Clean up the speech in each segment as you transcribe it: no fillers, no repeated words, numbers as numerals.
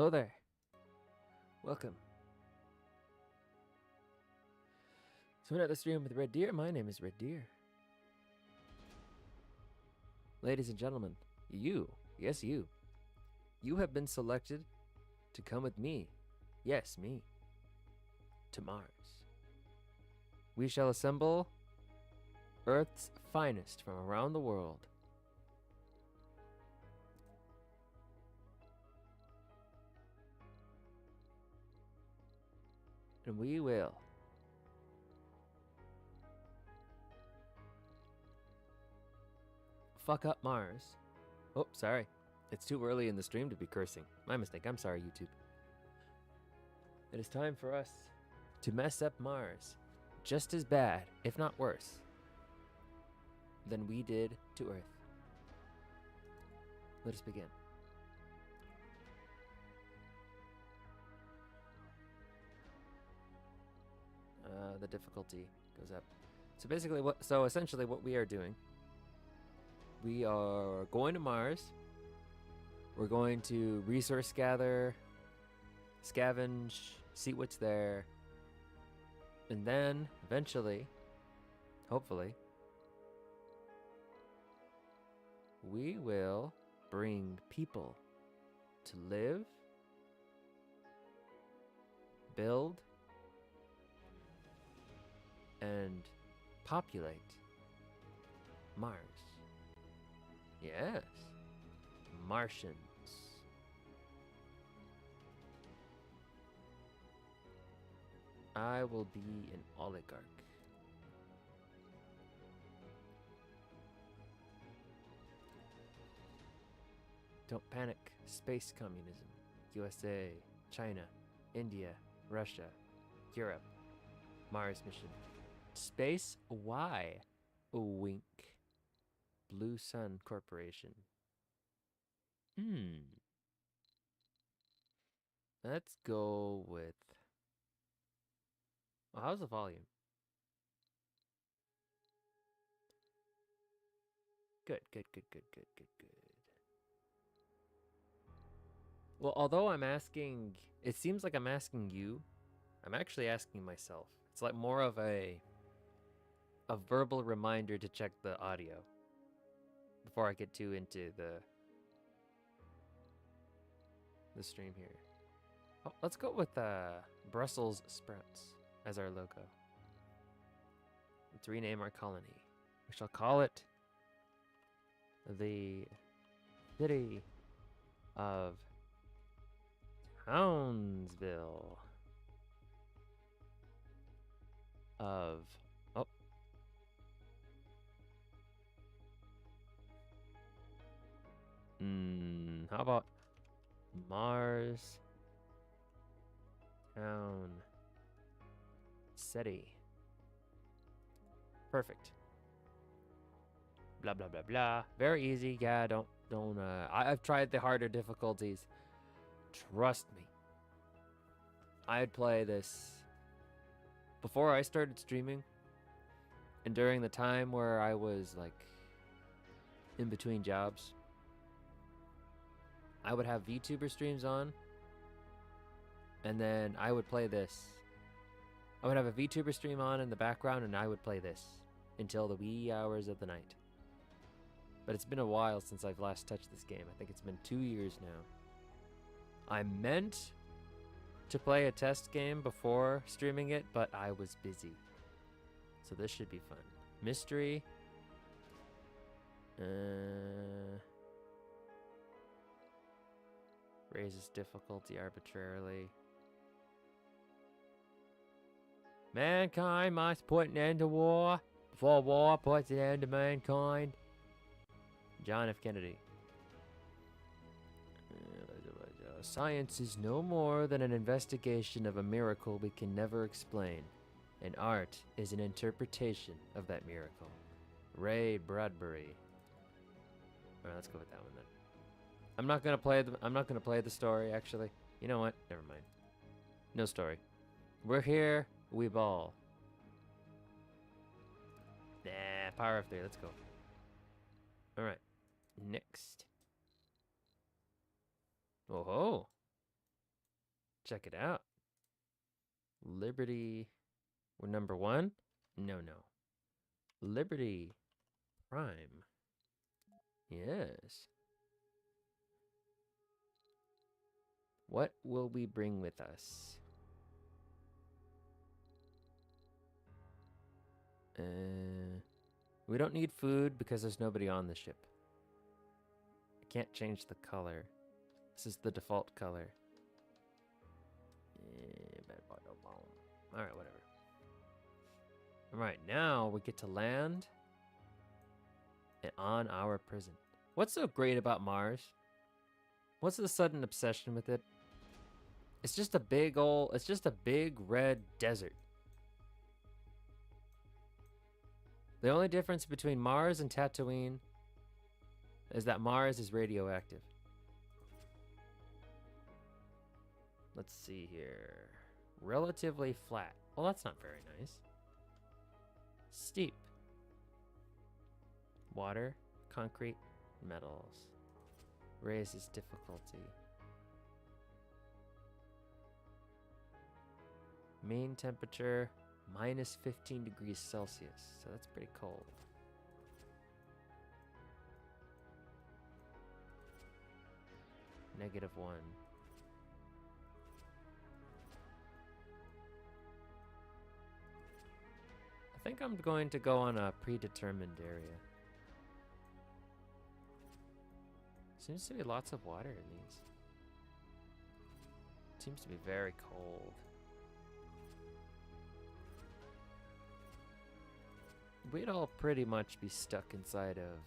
Hello there. Welcome. So another stream with Red Deer. My name is Red Deer. Ladies and gentlemen, yes you have been selected to come with me, yes me, to Mars. We shall assemble Earth's finest from around the world. And we will fuck up Mars. Oh, sorry. It's too early in the stream to be cursing. My mistake. I'm sorry, YouTube. It is time for us to mess up Mars just as bad, if not worse, than we did to Earth. Let us begin. The difficulty goes up. So basically, essentially what we are doing, we are going to Mars. We're going to resource gather, scavenge, see what's there, and then eventually, hopefully, we will bring people to live, build, and populate Mars. Yes, Martians. I will be an oligarch. Don't panic. Space communism. USA, China, India, Russia, Europe. Mars mission. Space Y. Wink. Blue Sun Corporation. Let's go with... Oh, how's the volume? Good. Well, although I'm asking... It seems like I'm asking you. I'm actually asking myself. It's like more of a verbal reminder to check the audio before I get too into the stream here. Oh, let's go with Brussels sprouts as our logo. Let's rename our colony. We shall call it the City of Townsville of... Oh. How about Mars Town City? Perfect. Blah blah blah blah. Very easy. Yeah, don't I've tried the harder difficulties. Trust me. I'd play this before I started streaming, and during the time where I was like in between jobs. I would have VTuber streams on, and then I would play this. I would have a VTuber stream on in the background, and I would play this until the wee hours of the night. But it's been a while since I've last touched this game. I think it's been 2 years now. I meant to play a test game before streaming it, but I was busy. So this should be fun. Mystery. Raises difficulty arbitrarily. Mankind must put an end to war before war puts an end to mankind. John F. Kennedy. Science is no more than an investigation of a miracle we can never explain, and art is an interpretation of that miracle. Ray Bradbury. All right, let's go with that one then. I'm not gonna play the story. Actually, you know what? Never mind. No story. We're here. We ball. Nah, power of 3. Let's go. All right. Next. Oh ho. Check it out. Liberty. We're number 1? No. Liberty Prime. Yes. What will we bring with us? We don't need food because there's nobody on the ship. I can't change the color. This is the default color. Alright, whatever. Alright, now we get to land on our prison. What's so great about Mars? What's the sudden obsession with it? It's just a big red desert. The only difference between Mars and Tatooine is that Mars is radioactive. Let's see here. Relatively flat. Well, that's not very nice. Steep. Water, concrete, metals. Raises difficulty. Mean temperature, minus 15 degrees Celsius. So that's pretty cold. -1. I think I'm going to go on a predetermined area. Seems to be lots of water in these. Seems to be very cold. We'd all pretty much be stuck inside of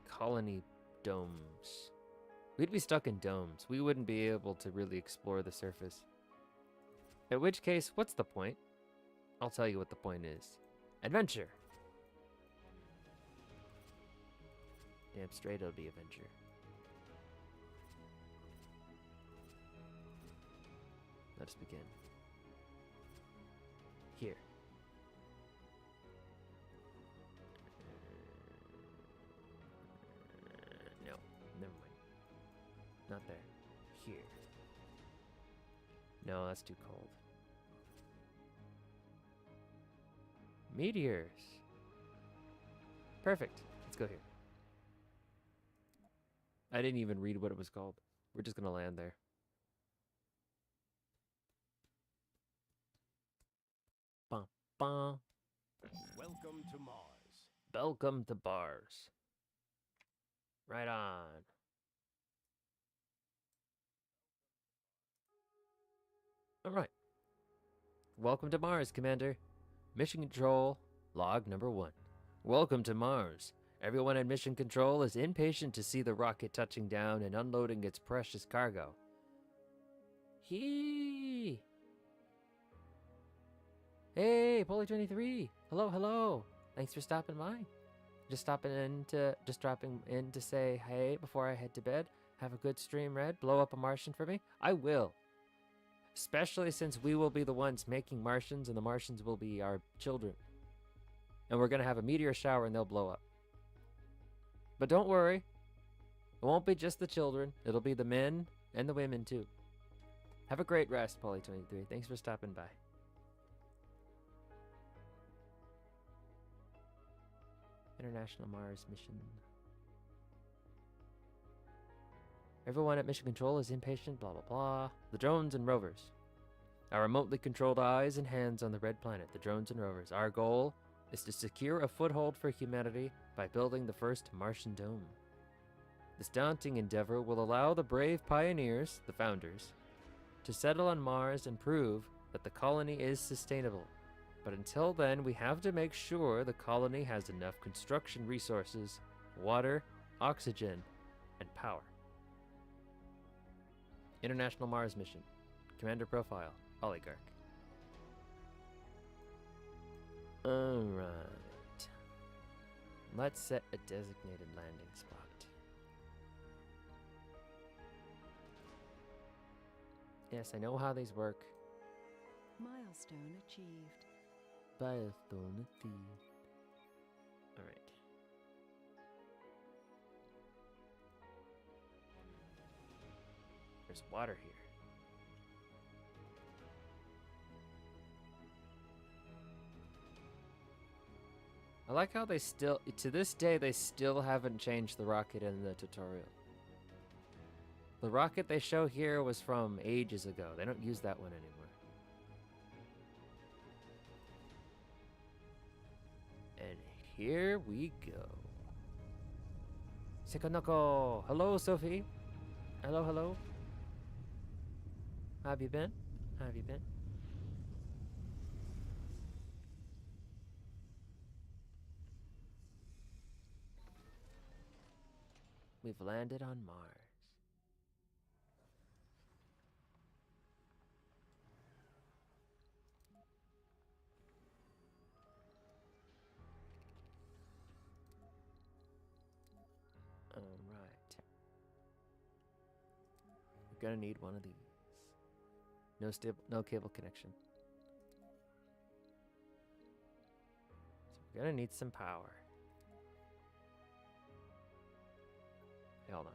colony domes. We'd be stuck in domes. We wouldn't be able to really explore the surface. In which case, what's the point? I'll tell you what the point is. Adventure! Damn straight it'll be adventure. Let us begin. Here. No, never mind. Not there. Here. No, that's too cold. Meteors. Perfect. Let's go here. I didn't even read what it was called. We're just gonna land there. Bum, bum. Welcome to Mars. Welcome to bars. Right on. All right. Welcome to Mars, Commander. Mission Control, log number 1. Welcome to Mars. Everyone at Mission Control is impatient to see the rocket touching down and unloading its precious cargo. Hey, Poly 23. Hello. Thanks for stopping by. Just dropping in to say hey before I head to bed. Have a good stream, Red. Blow up a Martian for me. I will. Especially since we will be the ones making Martians and the Martians will be our children. And we're going to have a meteor shower and they'll blow up. But don't worry. It won't be just the children. It'll be the men and the women too. Have a great rest, Poly23. Thanks for stopping by. International Mars mission. Everyone at Mission Control is impatient, blah, blah, blah. The drones and rovers. Our remotely controlled eyes and hands on the red planet, the drones and rovers. Our goal is to secure a foothold for humanity by building the first Martian dome. This daunting endeavor will allow the brave pioneers, the founders, to settle on Mars and prove that the colony is sustainable. But until then, we have to make sure the colony has enough construction resources, water, oxygen, and power. International Mars mission. Commander profile, Oligarch. Alright. Let's set a designated landing spot. Yes, I know how these work. Milestone achieved. Milestone achieved. Alright. There's water here. I like how they still, to this day, they still haven't changed the rocket in the tutorial. The rocket they show here was from ages ago. They don't use that one anymore. And here we go. Sekonoko! Hello, Sophie. Hello, hello. How have you been? How have you been? We've landed on Mars. All right. We're gonna need one of these. No cable connection. So we're gonna need some power. Hey, hold on.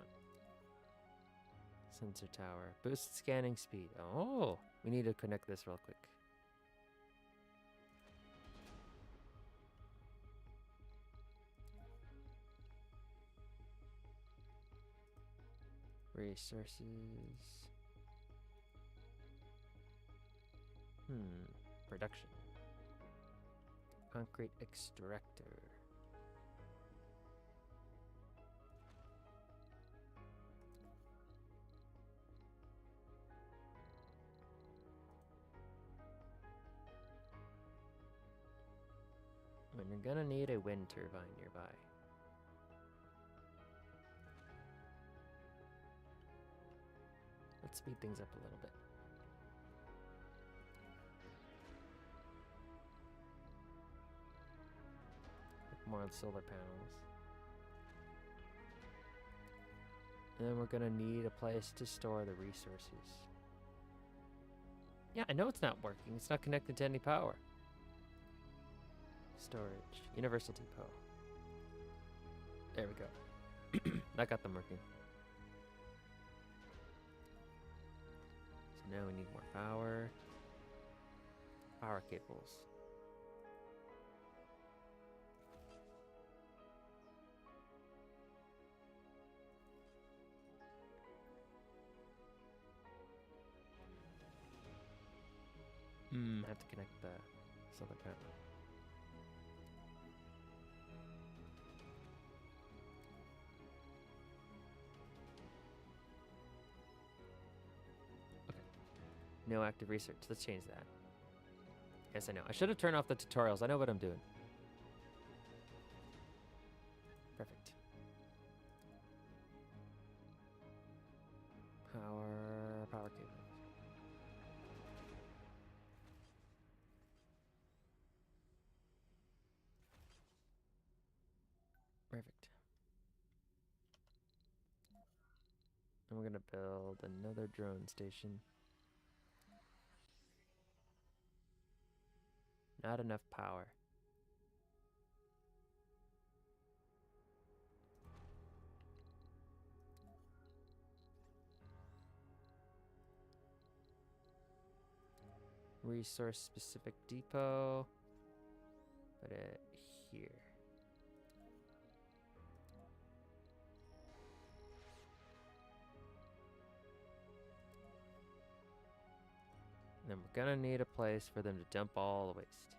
Sensor tower. Boost scanning speed. Oh, we need to connect this real quick. Resources. Production. Concrete extractor. And you're gonna need a wind turbine nearby. Let's speed things up a little bit. More solar panels. And then we're gonna need a place to store the resources. Yeah, I know it's not working. It's not connected to any power. Storage. Universal Depot. There we go. That got them working. So now we need more power. Power cables. I have to connect the solar panel. Okay. No active research. Let's change that. Yes, I know. I should have turned off the tutorials. I know what I'm doing. Perfect. Power cable. Perfect. And we're gonna build another drone station. Not enough power. Resource specific depot. Put it here. And then we're gonna need a place for them to dump all the waste.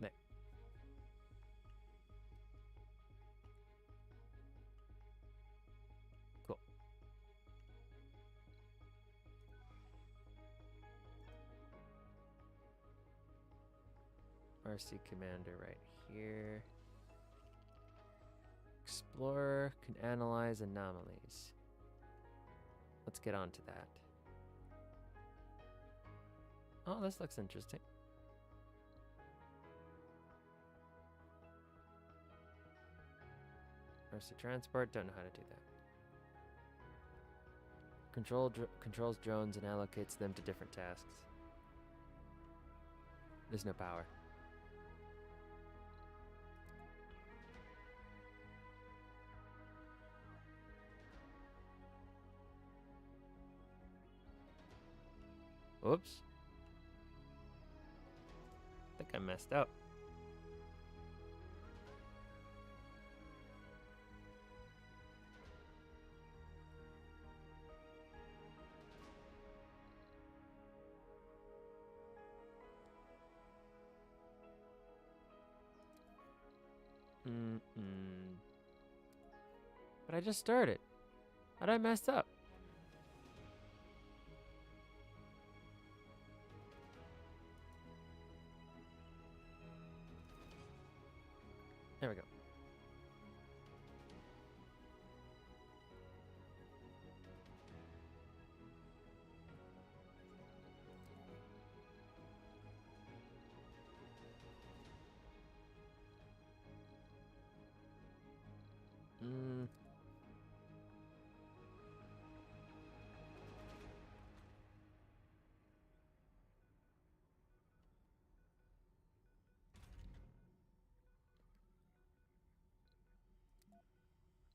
There. Cool. RC Commander right here. Explorer can analyze anomalies. Let's get on to that. Oh, this looks interesting. RC transport, don't know how to do that. Controls drones and allocates them to different tasks. There's no power. Oops. I think I messed up. But I just started. How'd I mess up? There we go.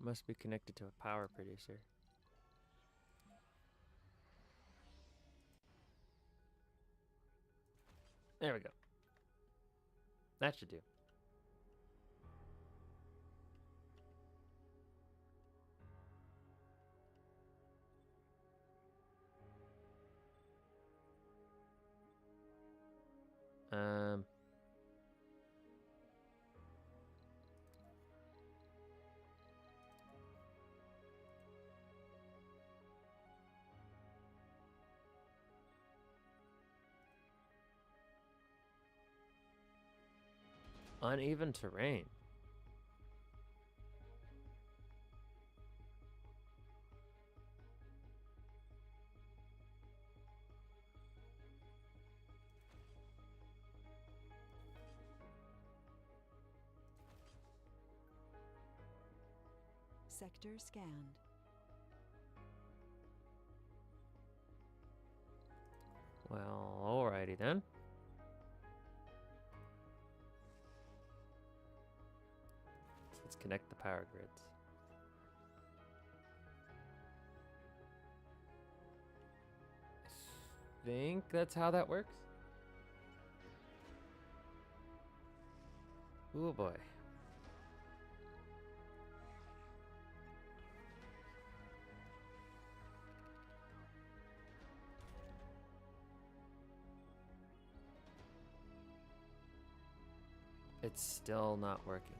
Must be connected to a power producer. There we go. That should do. Um, Uneven terrain. Sector scanned. Well, alrighty then. Let's connect the power grids. I think that's how that works. Oh boy. It's still not working.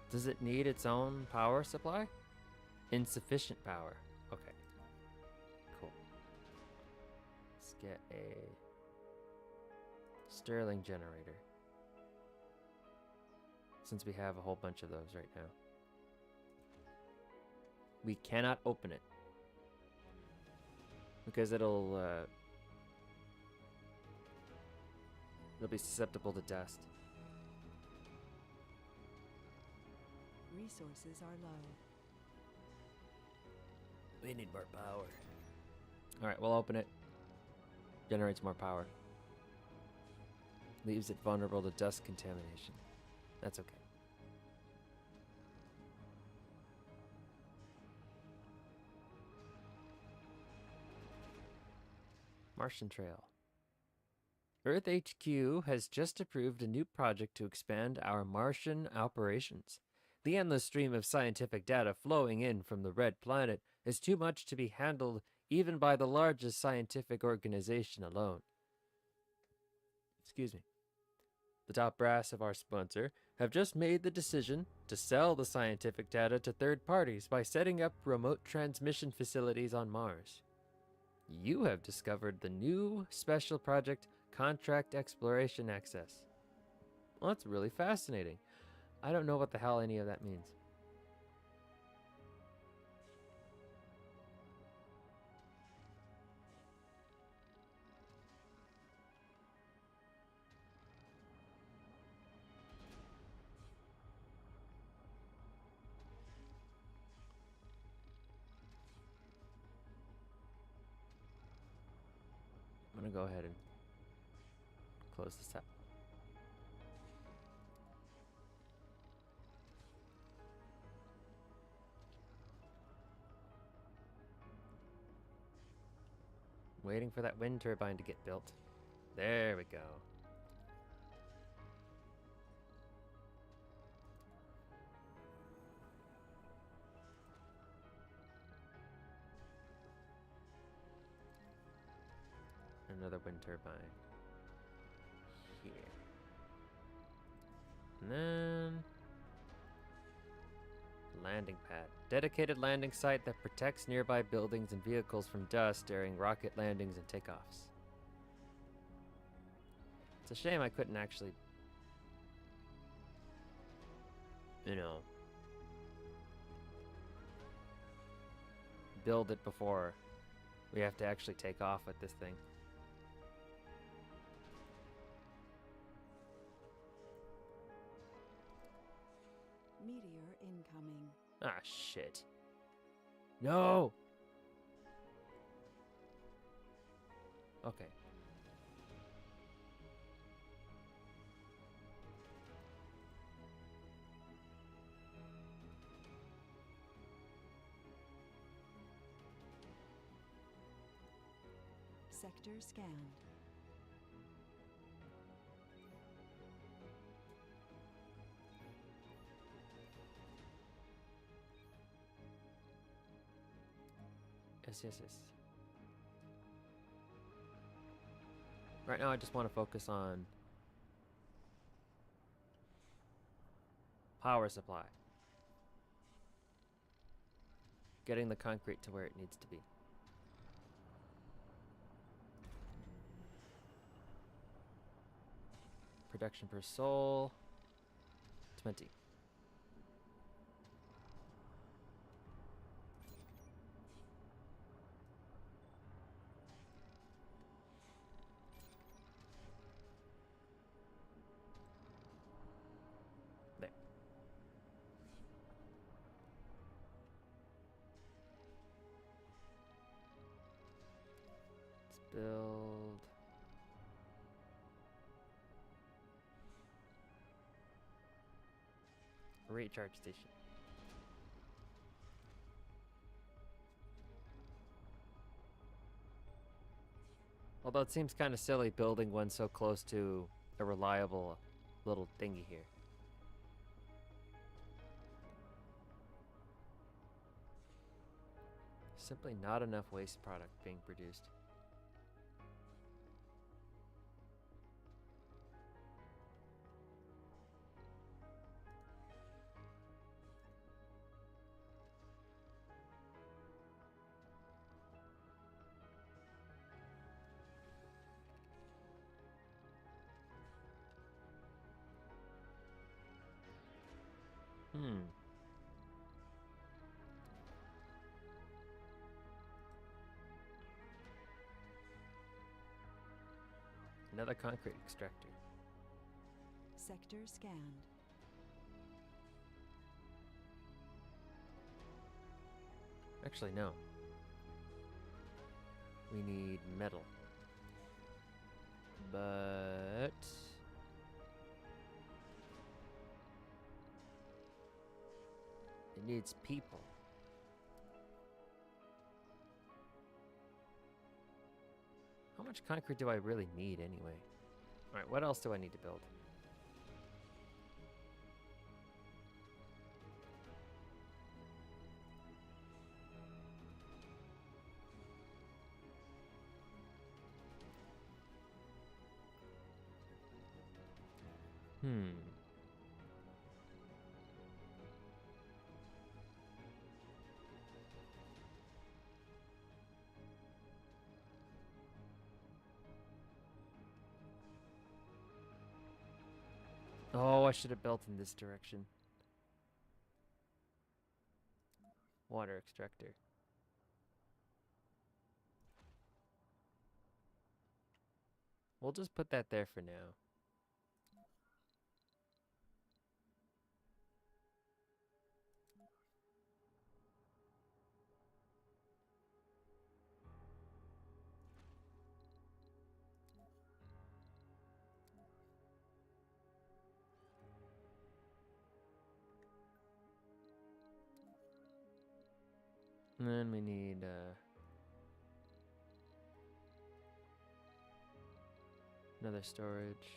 Does it need its own power supply? Insufficient power. Okay. Cool. Let's get a Stirling generator. Since we have a whole bunch of those right now. We cannot open it. Because it'll be susceptible to dust. Resources are low. We need more power. Alright, we'll open it. Generates more power. Leaves it vulnerable to dust contamination. That's okay. Martian Trail. Earth HQ has just approved a new project to expand our Martian operations. The endless stream of scientific data flowing in from the Red Planet is too much to be handled even by the largest scientific organization alone. Excuse me. The top brass of our sponsor have just made the decision to sell the scientific data to third parties by setting up remote transmission facilities on Mars. You have discovered the new special project, Contract Exploration Access. Well, that's really fascinating. I don't know what the hell any of that means. I'm gonna go ahead and close this up. Waiting for that wind turbine to get built. There we go. Another wind turbine. Here. And then... landing pad. Dedicated landing site that protects nearby buildings and vehicles from dust during rocket landings and takeoffs. It's a shame I couldn't actually, build it before we have to actually take off with this thing. Meteor incoming. Ah, shit. No! Okay. Sector scanned. Yes. Right now I just want to focus on power supply. Getting the concrete to where it needs to be. Production per soul. 20. There. Let's build. A recharge station. Although it seems kind of silly building one so close to a reliable little thingy here. Simply not enough waste product being produced. Another concrete extractor. Sector scanned. Actually, no. We need metal. But... it needs people. How much concrete do I really need anyway? Alright, what else do I need to build? Oh, I should have built in this direction. Water extractor. We'll just put that there for now. And then we need, Another storage.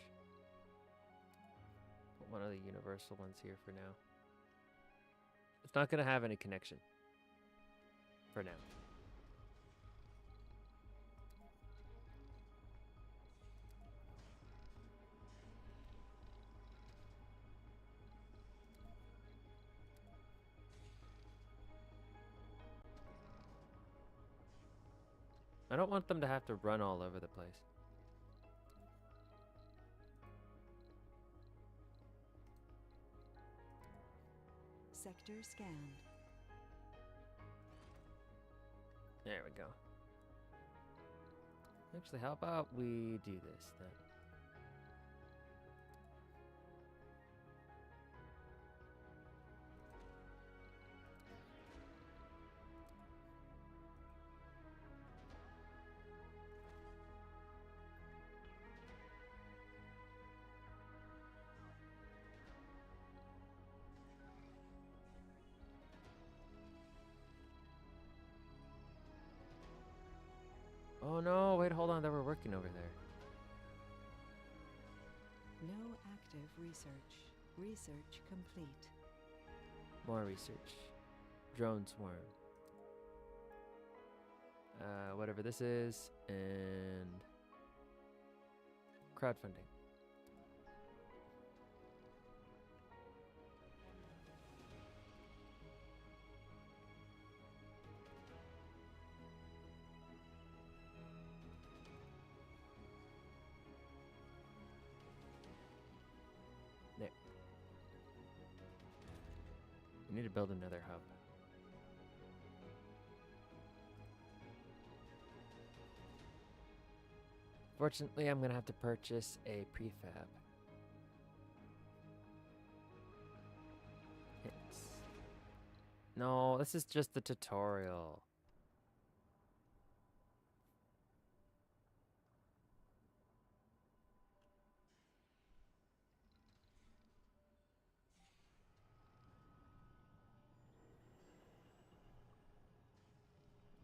Put one of the universal ones here for now. It's not going to have any connection for now. I don't want them to have to run all over the place. Sector scanned. There we go. Actually, how about we do this then? Oh no, wait, hold on, they were working over there. No active research. Research complete. More research. Drone swarm. Whatever this is, and crowdfunding. There. We need to build another hub. Fortunately, I'm gonna have to purchase a prefab. Hits. No, this is just the tutorial.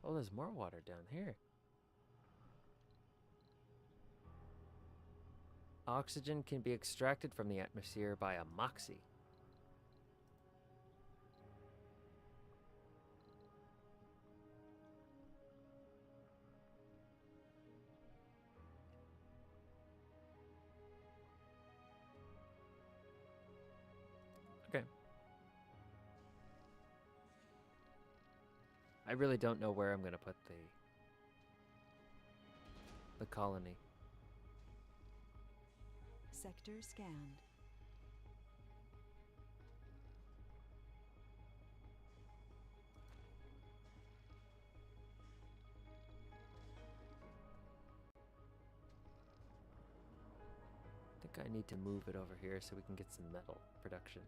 Oh, there's more water down here. Oxygen can be extracted from the atmosphere by a moxie. Okay. I really don't know where I'm gonna put the colony. Sector scanned. I think I need to move it over here so we can get some metal production.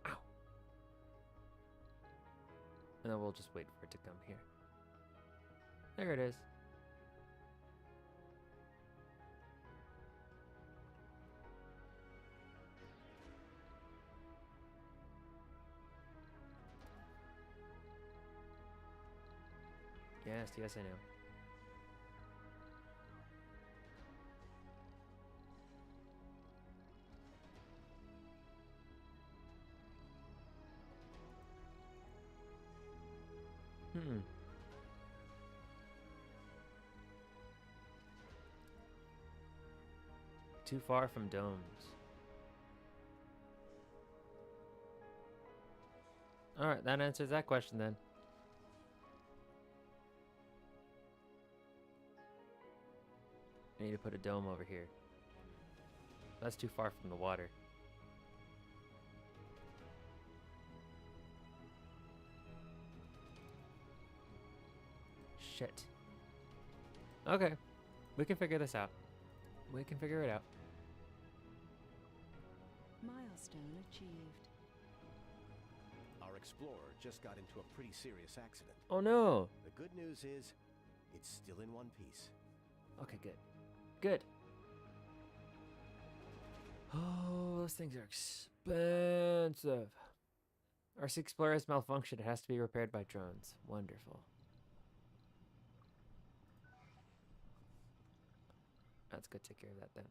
Ow! And then we'll just wait for it to come here. There it is. Yes, yes, I know. Too far from domes. Alright, that answers that question then. I need to put a dome over here. That's too far from the water. Shit. Okay. We can figure this out. We can figure it out. Milestone achieved. Our explorer just got into a pretty serious accident. Oh no! The good news is, it's still in one piece. Okay, good. Good. Oh, those things are expensive. RC Explorer has malfunctioned. It has to be repaired by drones. Wonderful. Let's go take care of that then.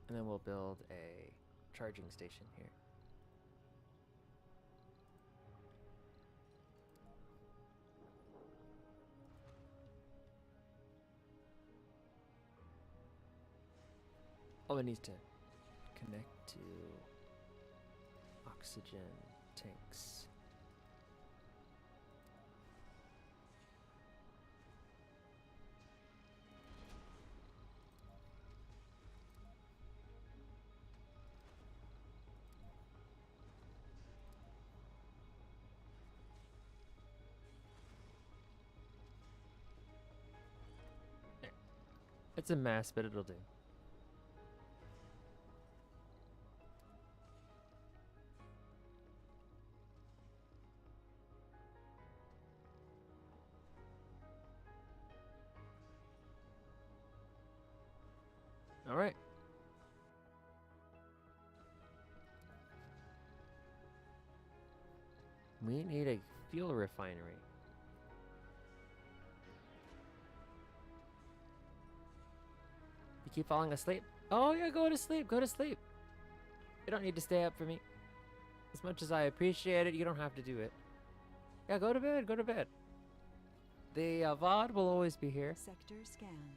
And then we'll build a charging station here. Oh, it needs to connect to oxygen tanks. There. It's a mess, but it'll do. All right. We need a fuel refinery. You keep falling asleep? Oh yeah, go to sleep, go to sleep. You don't need to stay up for me. As much as I appreciate it, you don't have to do it. Yeah, go to bed, go to bed. The VOD will always be here, Sector scanned.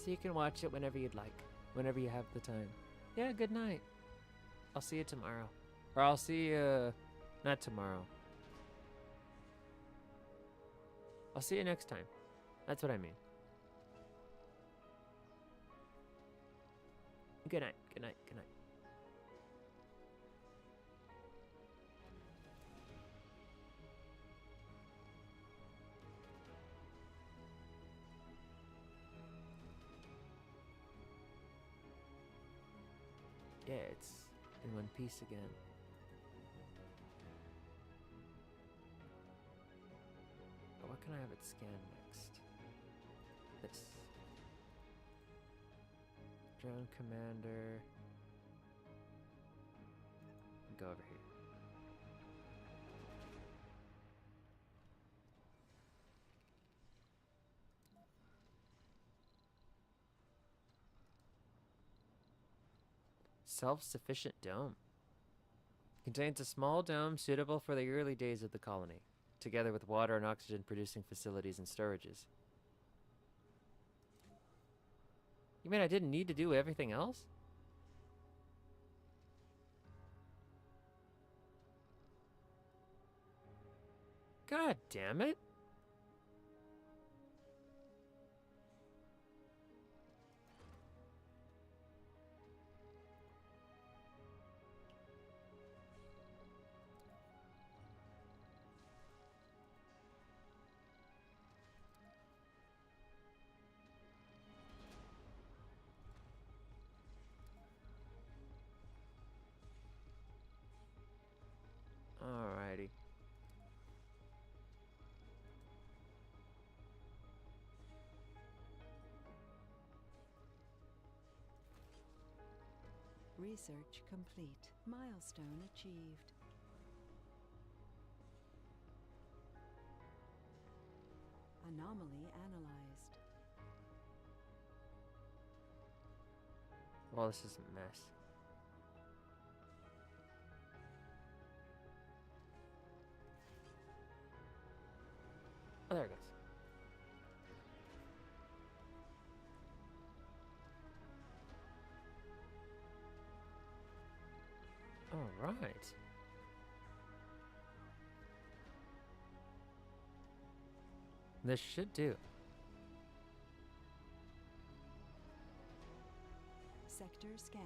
so you can watch it whenever you'd like, whenever you have the time. Yeah, good night. I'll see you tomorrow. Or I'll see you, not tomorrow. I'll see you next time. That's what I mean. Good night, good night, good night. Yeah, it's in one piece again. Oh, what can I have it scan next? This. Drone commander. Go over here. Self-sufficient dome. Contains a small dome suitable for the early days of the colony, together with water and oxygen producing facilities and storages. You mean I didn't need to do everything else? God damn it. Alrighty. Research complete. Milestone achieved. Anomaly analyzed. Well, this is a mess. Oh, there it goes. All right. This should do. Sector scanned.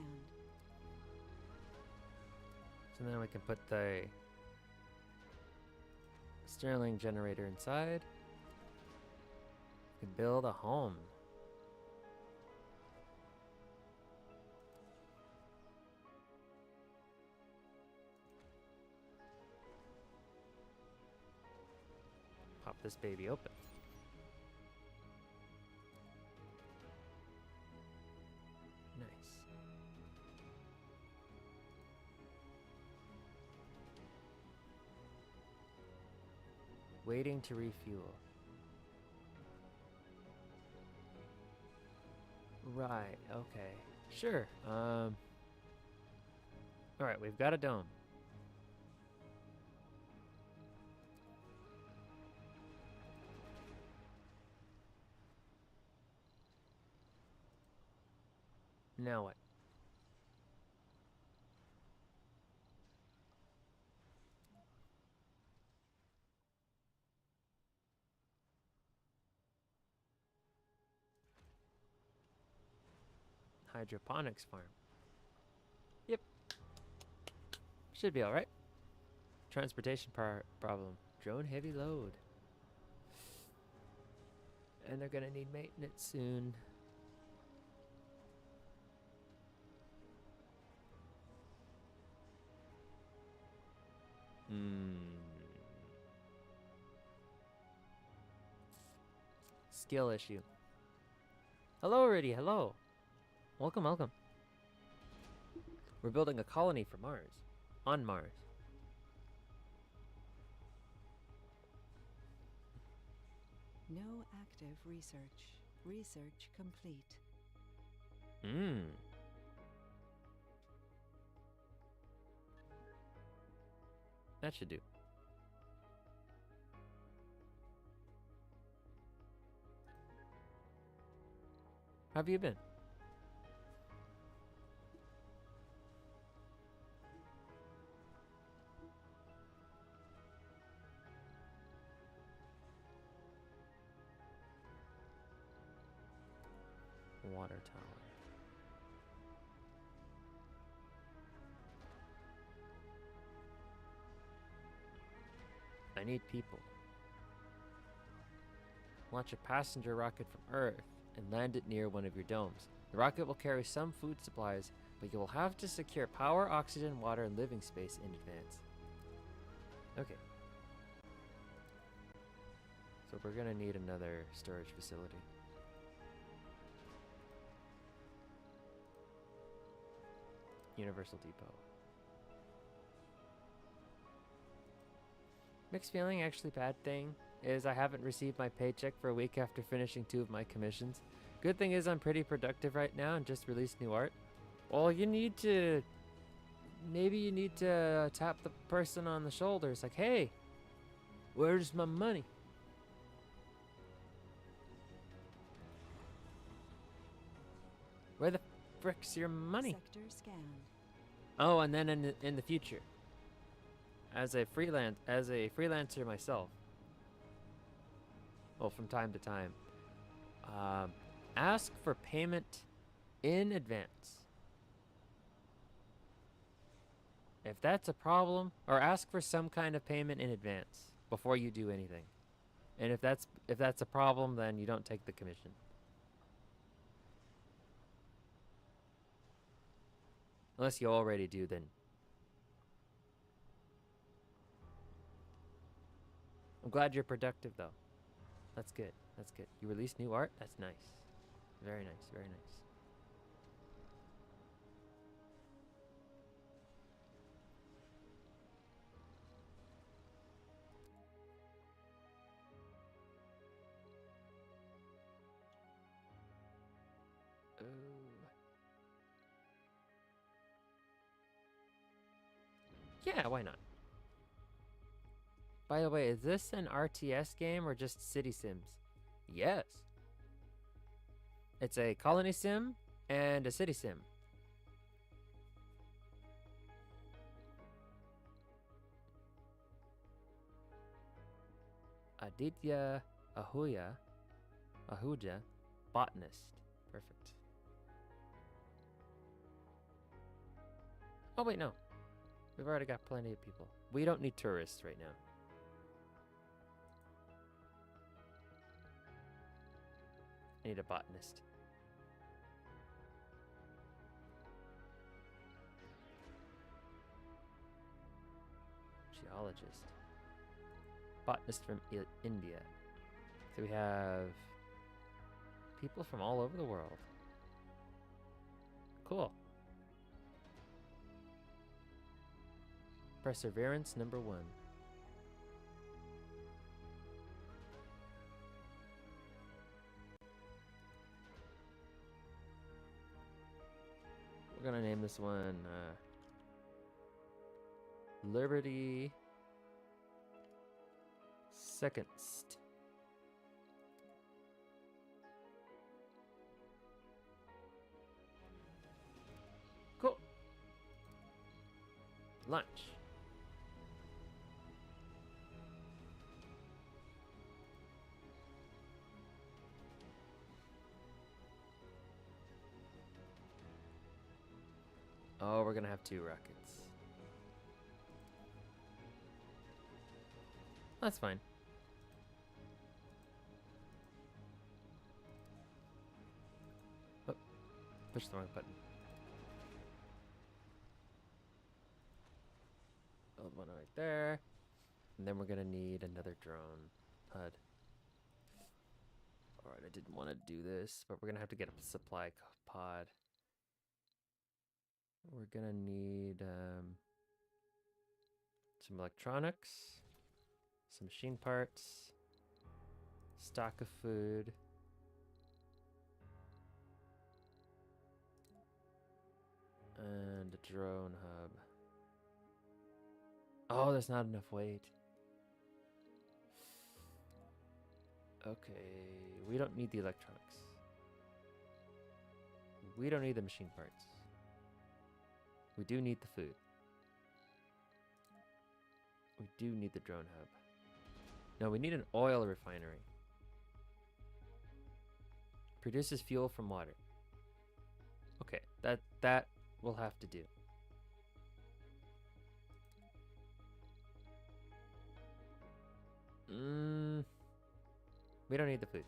So then we can put the Stirling generator inside. We can build a home. this baby open. Nice. Waiting to refuel. Right, okay. Sure. Alright, we've got a dome. Now what? Hydroponics farm. Yep. Should be alright. Transportation problem. Drone heavy load. And they're gonna need maintenance soon. Skill issue. Hello, Rudy. Hello. Welcome, welcome. We're building a colony for Mars. On Mars. No active research. Research complete. That should do. How have you been? Water tower. I need people. Launch a passenger rocket from Earth and land it near one of your domes. The rocket will carry some food supplies, but you will have to secure power, oxygen, water, and living space in advance. Okay. So we're gonna need another storage facility. Universal Depot. Mixed feeling, actually bad thing is I haven't received my paycheck for a week after finishing 2 of my commissions. Good thing is I'm pretty productive right now and just released new art. Well, you need to... Maybe you need to tap the person on the shoulder. It's like, hey, where's my money? Where the frick's your money? Sector scanned. Oh, and then in the future, as a freelancer myself, well, from time to time, ask for payment in advance. If that's a problem, or ask for some kind of payment in advance before you do anything. And if that's a problem, then you don't take the commission. Unless you already do, then. I'm glad you're productive, though. That's good. That's good. You released new art? That's nice. Very nice. Very nice. Yeah, why not? By the way, is this an RTS game or just city sims? Yes. It's a colony sim and a city sim. Aditya Ahuja, botanist. Perfect. Oh wait, no. We've already got plenty of people. We don't need tourists right now. I need a botanist. Geologist. botanist from India. So we have people from all over the world. Cool. Perseverance number 1. We're gonna name this one Liberty Secondst. Cool. Lunch. Oh, we're gonna have 2 rockets. That's fine. Oh, push the wrong button. Build one right there. And then we're gonna need another drone HUD. Alright, I didn't want to do this, but we're gonna have to get a supply pod. We're gonna need some electronics, some machine parts, stock of food, and a drone hub. Oh, there's not enough weight. Okay, we don't need the electronics. We don't need the machine parts. We do need the food. We do need the drone hub. No, we need an oil refinery. Produces fuel from water. Okay, that will have to do. We don't need the food.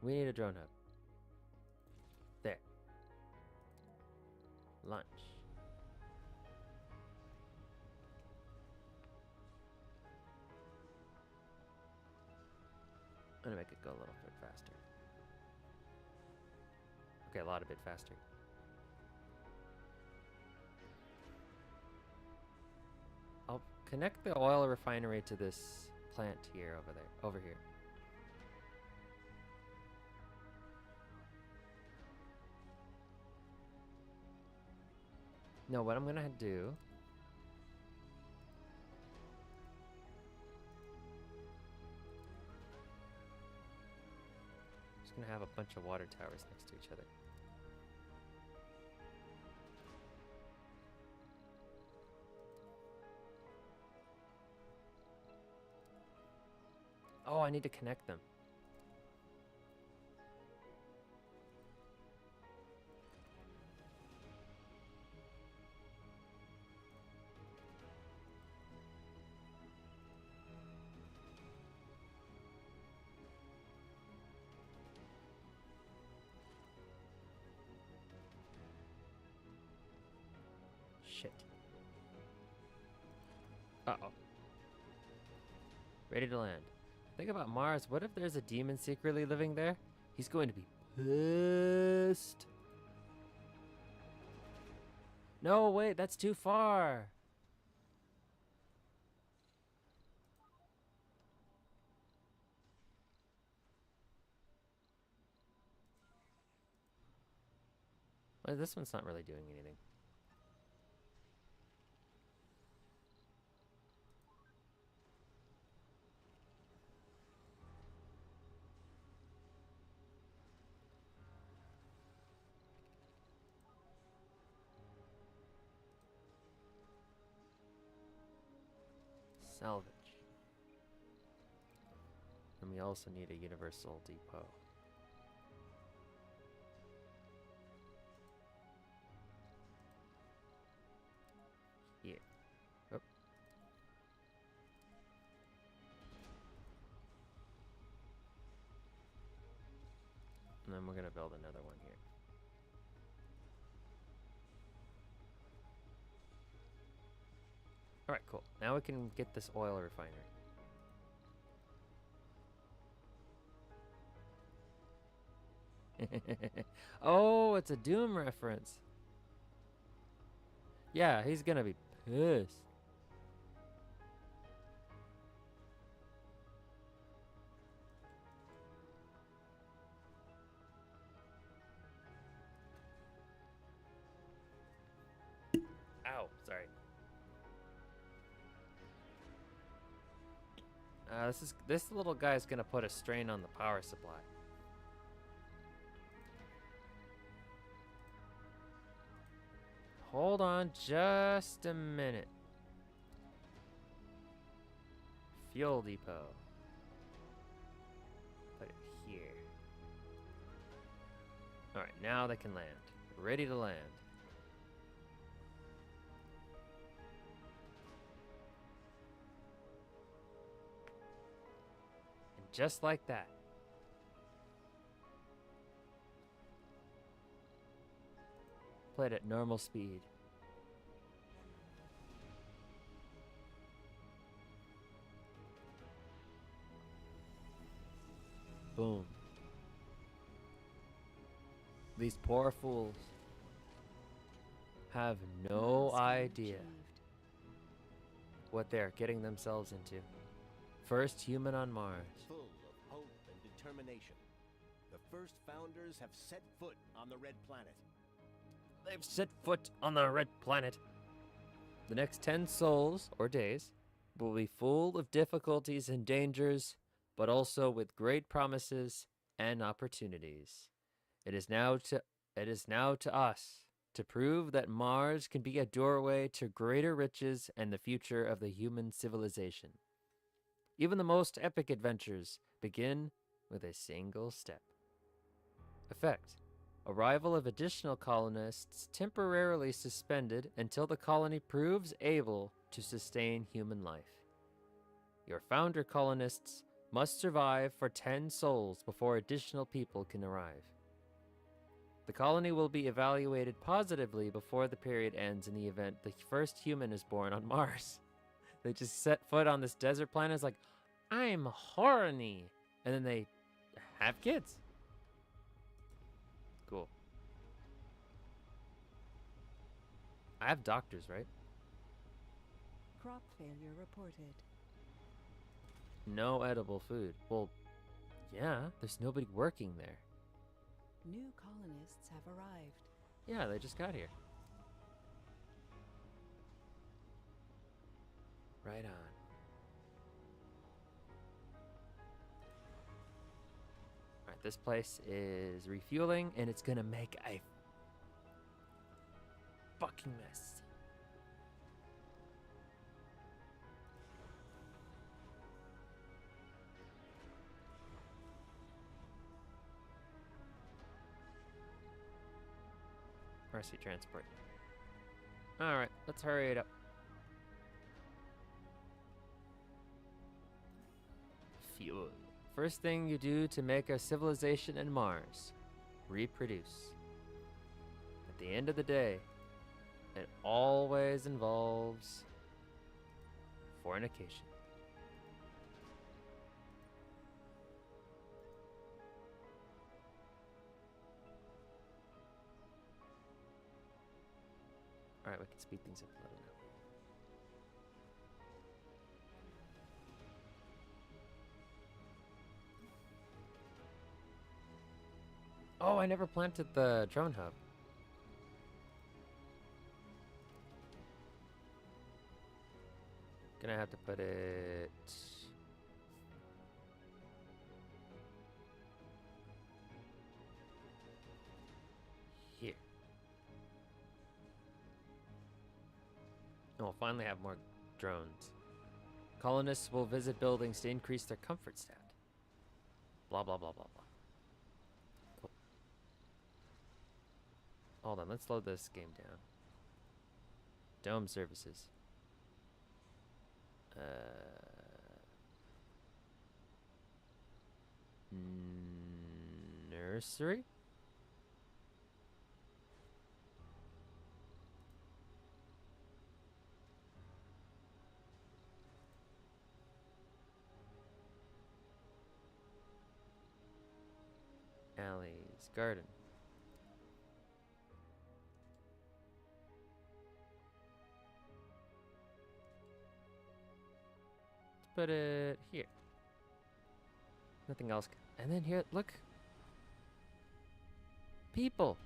We need a drone hub. There. Lunch. I'm gonna make it go a little bit faster. Okay, a lot of bit faster. I'll connect the oil refinery to this plant here, over here. No, what I'm gonna do just gonna have a bunch of water towers next to each other. Oh, I need to connect them. Shit. Uh-oh. Ready to land. Think about Mars. What if there's a demon secretly living there? He's going to be pissed. No, wait, that's too far. Well, this one's not really doing anything. Salvage. And we also need a universal depot. Here. Oh. And then we're gonna build another one here. Alright, cool. Now we can get this oil refinery. Oh, it's a Doom reference. Yeah, he's gonna be pissed. Ow, sorry. This little guy's gonna put a strain on the power supply. Hold on just a minute. Fuel depot. Put it here. Alright, now they can land. Ready to land. And just like that. Played at normal speed. Boom. These poor fools have no Milestone idea achieved. what they're getting themselves into. First human on Mars. Full of hope and determination, the first founders have set foot on the Red Planet. They've set foot on the red planet. The next 10 souls, or days, will be full of difficulties and dangers, but also with great promises and opportunities. It is now to us to prove that Mars can be a doorway to greater riches and the future of the human civilization. Even the most epic adventures begin with a single step. Effect: arrival of additional colonists temporarily suspended until the colony proves able to sustain human life. Your founder colonists must survive for 10 souls before additional people can arrive. The colony will be evaluated positively before the period ends in the event the first human is born on Mars. They just set foot on this desert planet. It's like, I'm horny. And then they have kids. Cool. I have doctors, right? Crop failure reported. No edible food. Well, yeah, there's nobody working there. New colonists have arrived. Yeah, they just got here. Right on. Alright, this place is refueling, and it's gonna make a fucking mess. RC transport. Alright, let's hurry it up. Fuel. First thing you do to make a civilization in Mars: reproduce. At the end of the day, it always involves fornication. Alright, we can speed things up a little now. Oh, I never planted the drone hub. Gonna have to put it here. And we'll finally have more drones. Colonists will visit buildings to increase their comfort stat. Blah, blah, blah, blah, blah. Cool. Hold on, let's slow this game down. Dome services. Nursery? Nice garden. Let's put it here. Nothing else. And then here, look. People.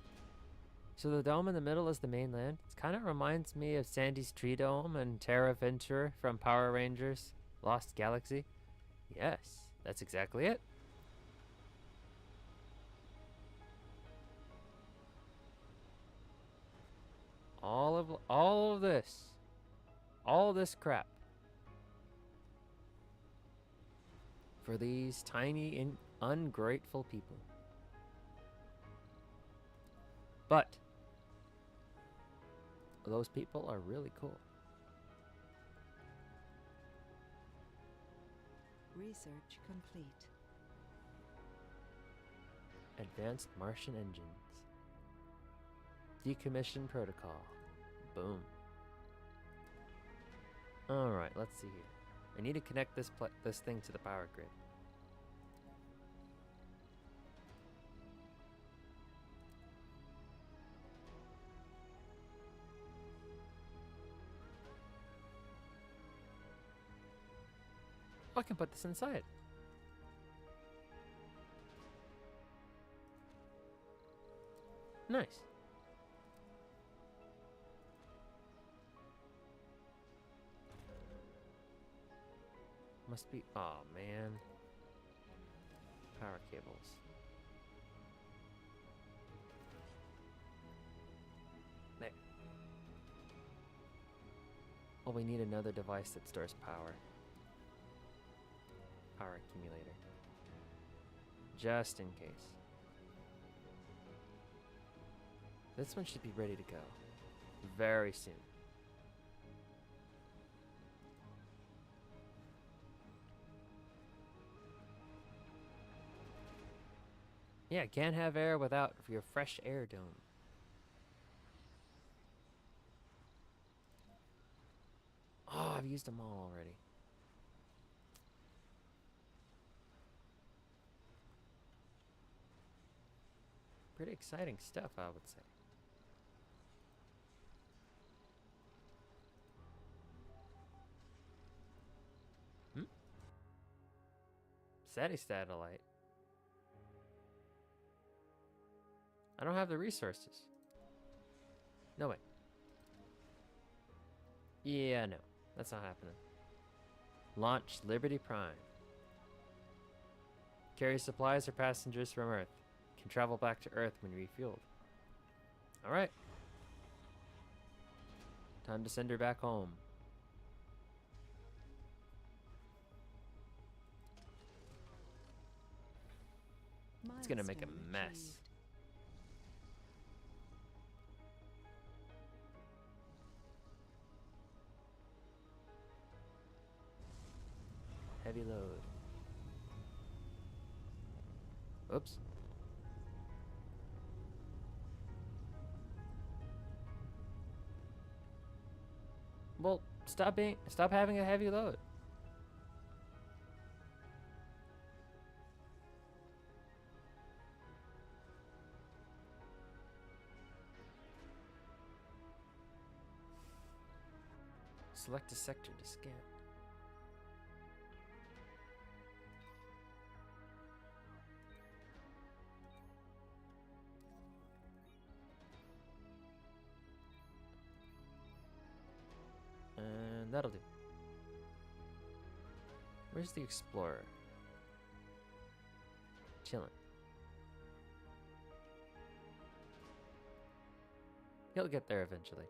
So the dome in the middle is the mainland. It kind of reminds me of Sandy's Tree Dome and Terra Ventura from Power Rangers Lost Galaxy. Yes, that's exactly it. All of this. All this crap. For these tiny and ungrateful people. But those people are really cool. Research complete. Advanced Martian engines. Decommission protocol. Boom. Alright, let's see here. I need to connect this thing to the power grid. Oh, I can put this inside. Nice. Must be. Oh man. Power cables. There. Oh, we need another device that stores power. Power accumulator. Just in case. This one should be ready to go very soon. Yeah, can't have air without your fresh air dome. Oh, I've used them all already. Pretty exciting stuff, I would say. SETI satellite. I don't have the resources. No way. Yeah, no. That's not happening. Launch Liberty Prime. Carry supplies or passengers from Earth. Can travel back to Earth when refueled. Alright. Time to send her back home. It's gonna make a Milestone mess. achieved. Heavy load. Oops. Well, stop having a heavy load. Select a sector to scan. And that'll do. Where's the explorer? Chilling. He'll get there eventually.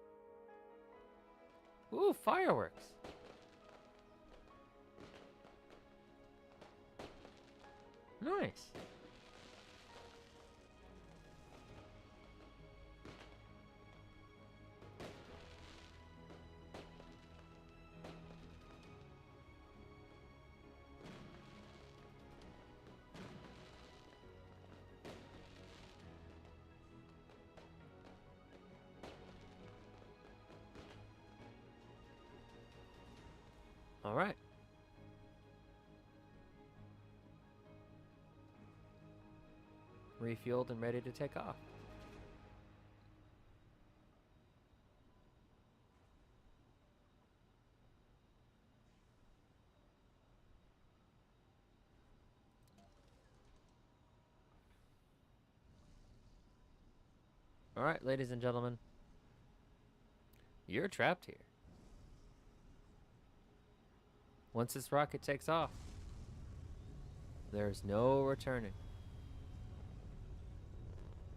Ooh, fireworks! Nice! All right. refueled and ready to take off. All right, ladies and gentlemen, you're trapped here. Once this rocket takes off, there's no returning.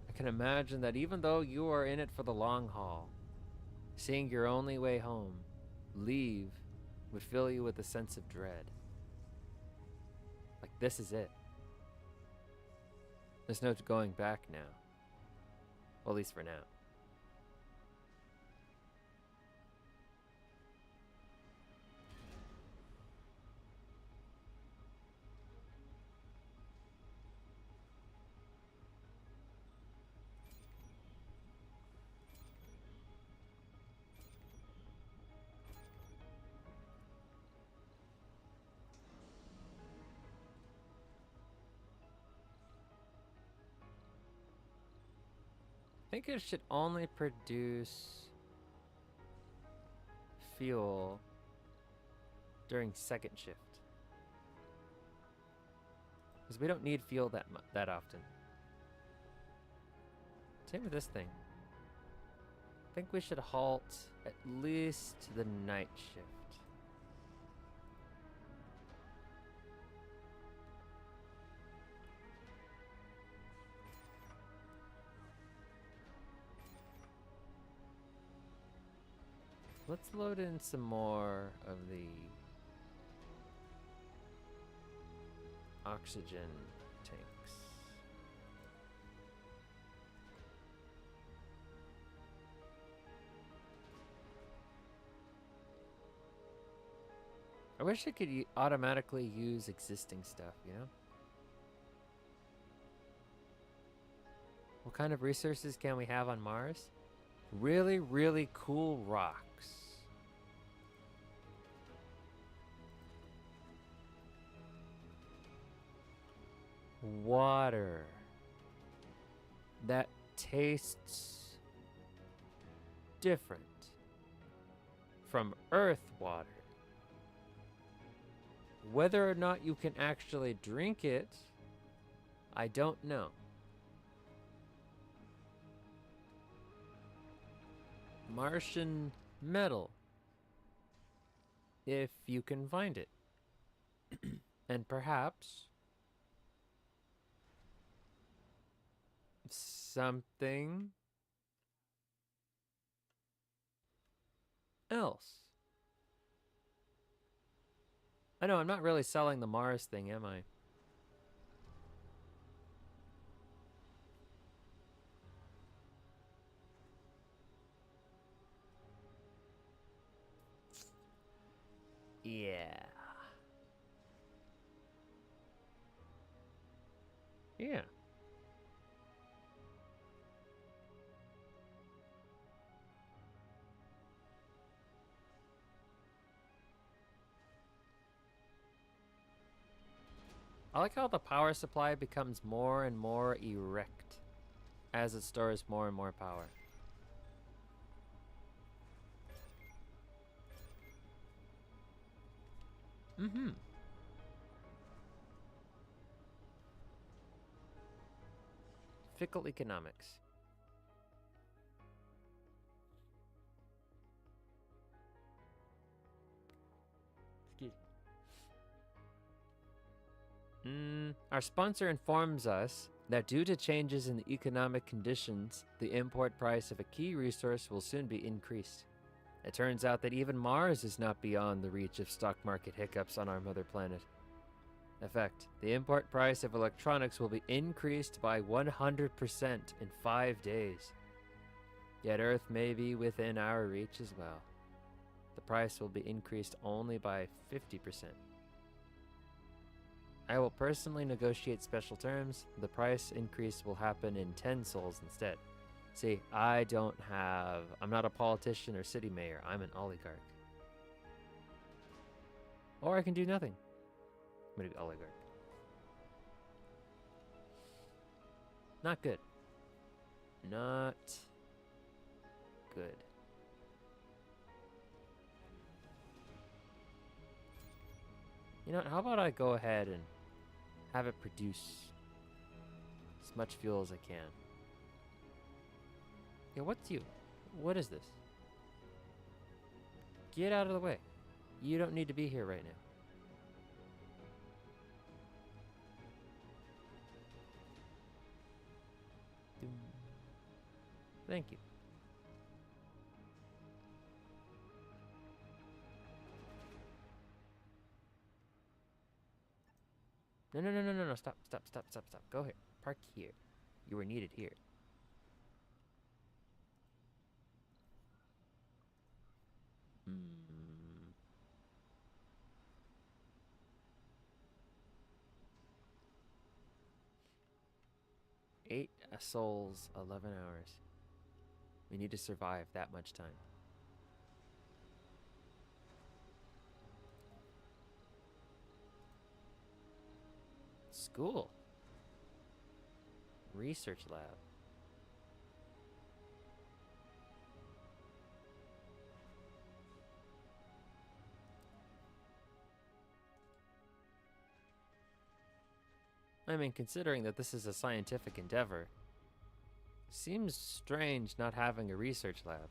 I can imagine that even though you are in it for the long haul, seeing your only way home leave would fill you with a sense of dread. Like, this is it. There's no going back now. Well, at least for now. I think it should only produce fuel during second shift, because we don't need fuel that often. Same with this thing. I think we should halt at least the night shift. Let's load in some more of the oxygen tanks. I wish I could automatically use existing stuff, you know? What kind of resources can we have on Mars? Really, really cool rocks. Water that tastes different from Earth water. Whether or not you can actually drink it, I don't know. Martian metal, if you can find it. And perhaps something else. I know I'm not really selling the Mars thing, am I? Yeah. Yeah. I like how the power supply becomes more and more erect as it stores more and more power. Mm-hmm. Fickle economics. Excuse me. Our sponsor informs us that due to changes in the economic conditions, the import price of a key resource will soon be increased. It turns out that even Mars is not beyond the reach of stock market hiccups on our mother planet. In fact, the import price of electronics will be increased by 100% in 5 days. Yet Earth may be within our reach as well. The price will be increased only by 50%. I will personally negotiate special terms. The price increase will happen in 10 sols instead. See, I'm not a politician or city mayor. I'm an oligarch. Or I can do nothing. I'm gonna be oligarch. Not good. Not good. You know, how about I go ahead and have it produce as much fuel as I can? Yeah, what's you? What is this? Get out of the way. You don't need to be here right now. Thank you. No. Stop. Go here. Park here. You were needed here. Hmm. 8 souls, 11 hours. We need to survive that much time. School. Research lab. I mean, considering that this is a scientific endeavor, seems strange not having a research lab.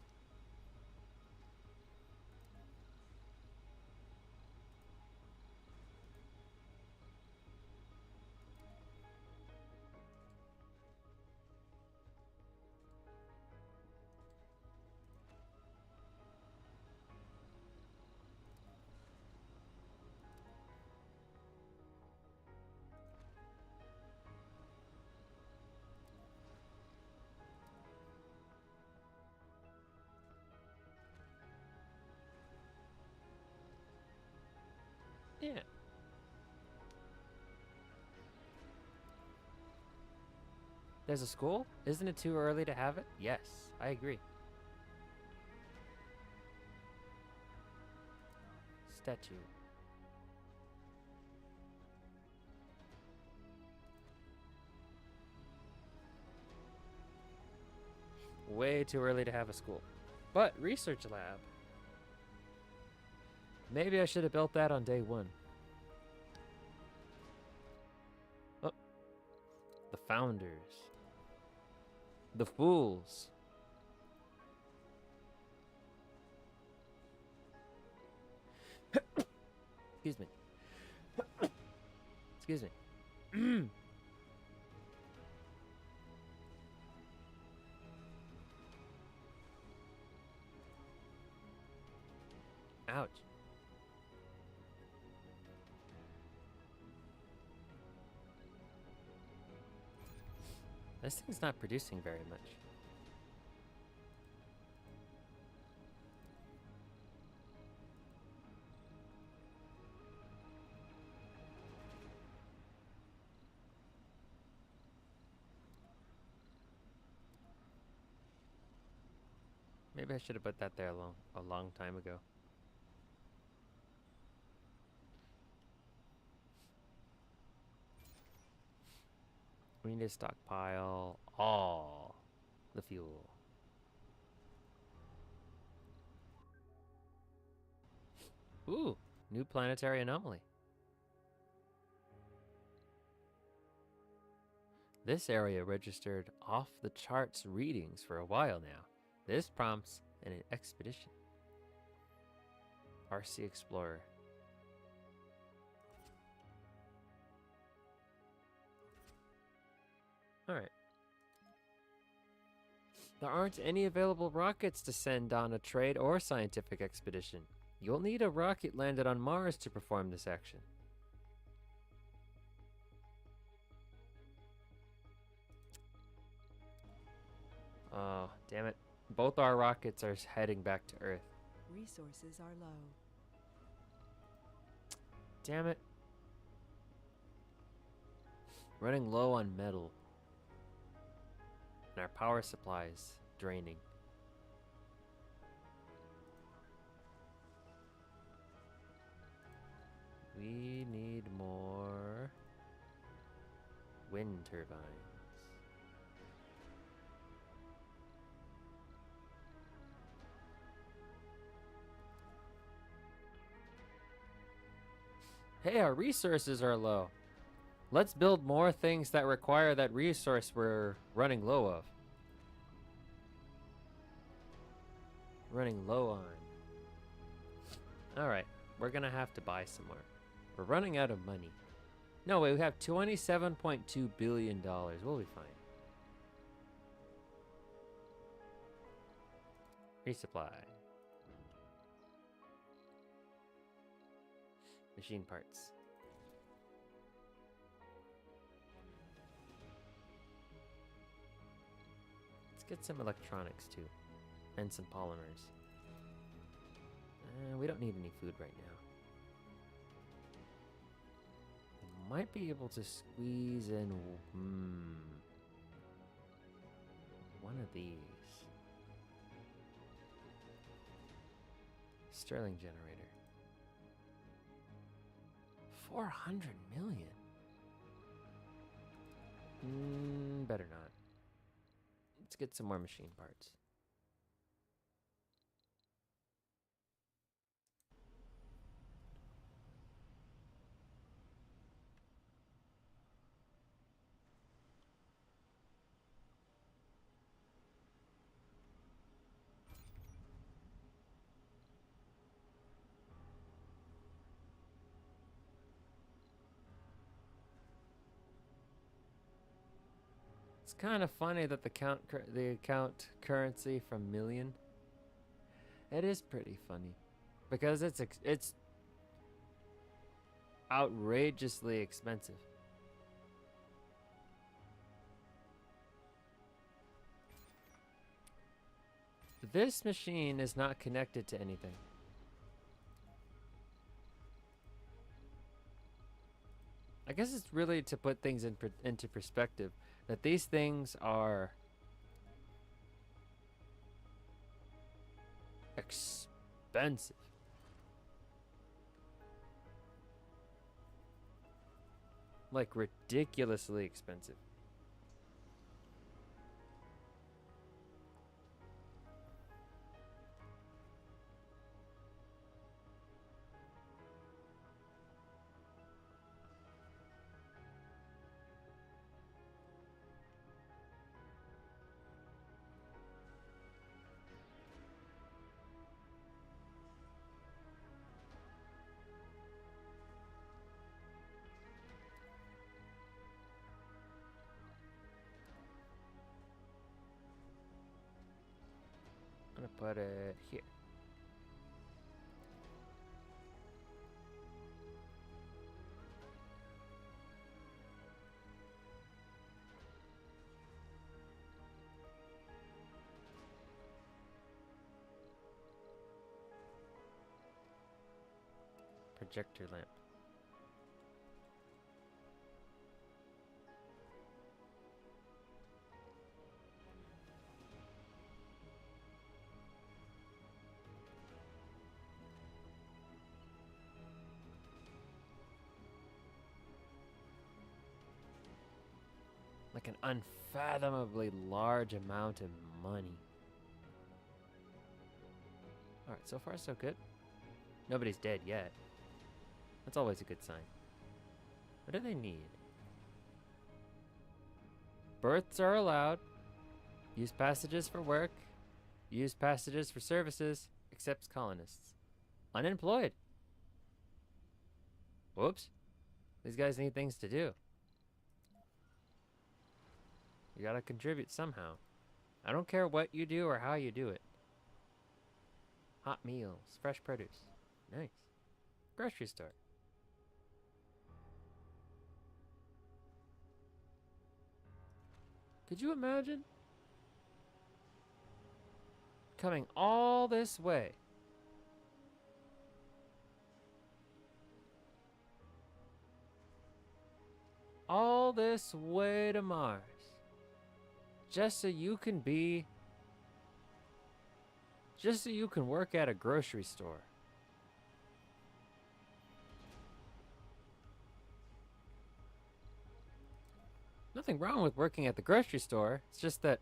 Yeah. There's a school? Isn't it too early to have it? Yes, I agree. Statue. Way too early to have a school. But research lab. Maybe I should have built that on day 1. Oh. The founders. The fools. Excuse me. Excuse me. Ouch. This thing's not producing very much. Maybe I should have put that there a long time ago. We need to stockpile all the fuel. Ooh, new planetary anomaly. This area registered off the charts readings for a while now. This prompts an expedition. RC Explorer. Alright. There aren't any available rockets to send on a trade or scientific expedition. You'll need a rocket landed on Mars to perform this action. Oh, damn it. Both our rockets are heading back to Earth. Resources are low. Damn it. Running low on metal. And our power supply's draining. We need more wind turbines. Hey, our resources are low. Let's build more things that require that resource we're running low of. Running low on. Alright, we're gonna have to buy some more. We're running out of money. No, wait, we have $27.2 billion. We'll be fine. Resupply. Machine parts. Let's get some electronics too. And some polymers. We don't need any food right now. Might be able to squeeze in one of these. Sterling generator. 400 million. Better not. Let's get some more machine parts. It's kind of funny that the account currency from million. It is pretty funny, because it's outrageously expensive. This machine is not connected to anything. I guess it's really to put things into perspective. That these things are expensive. Like ridiculously expensive. I'm gonna put it here. Projector lamp. Like an unfathomably large amount of money. Alright, so far so good. Nobody's dead yet. That's always a good sign. What do they need? Births are allowed. Use passages for work. Use passages for services. Accepts colonists. Unemployed. Whoops. These guys need things to do. You gotta contribute somehow. I don't care what you do or how you do it. Hot meals. Fresh produce. Nice. Grocery store. Could you imagine? Coming all this way. All this way to Mars. Just so you can work at a grocery store. Nothing wrong with working at the grocery store. It's just that,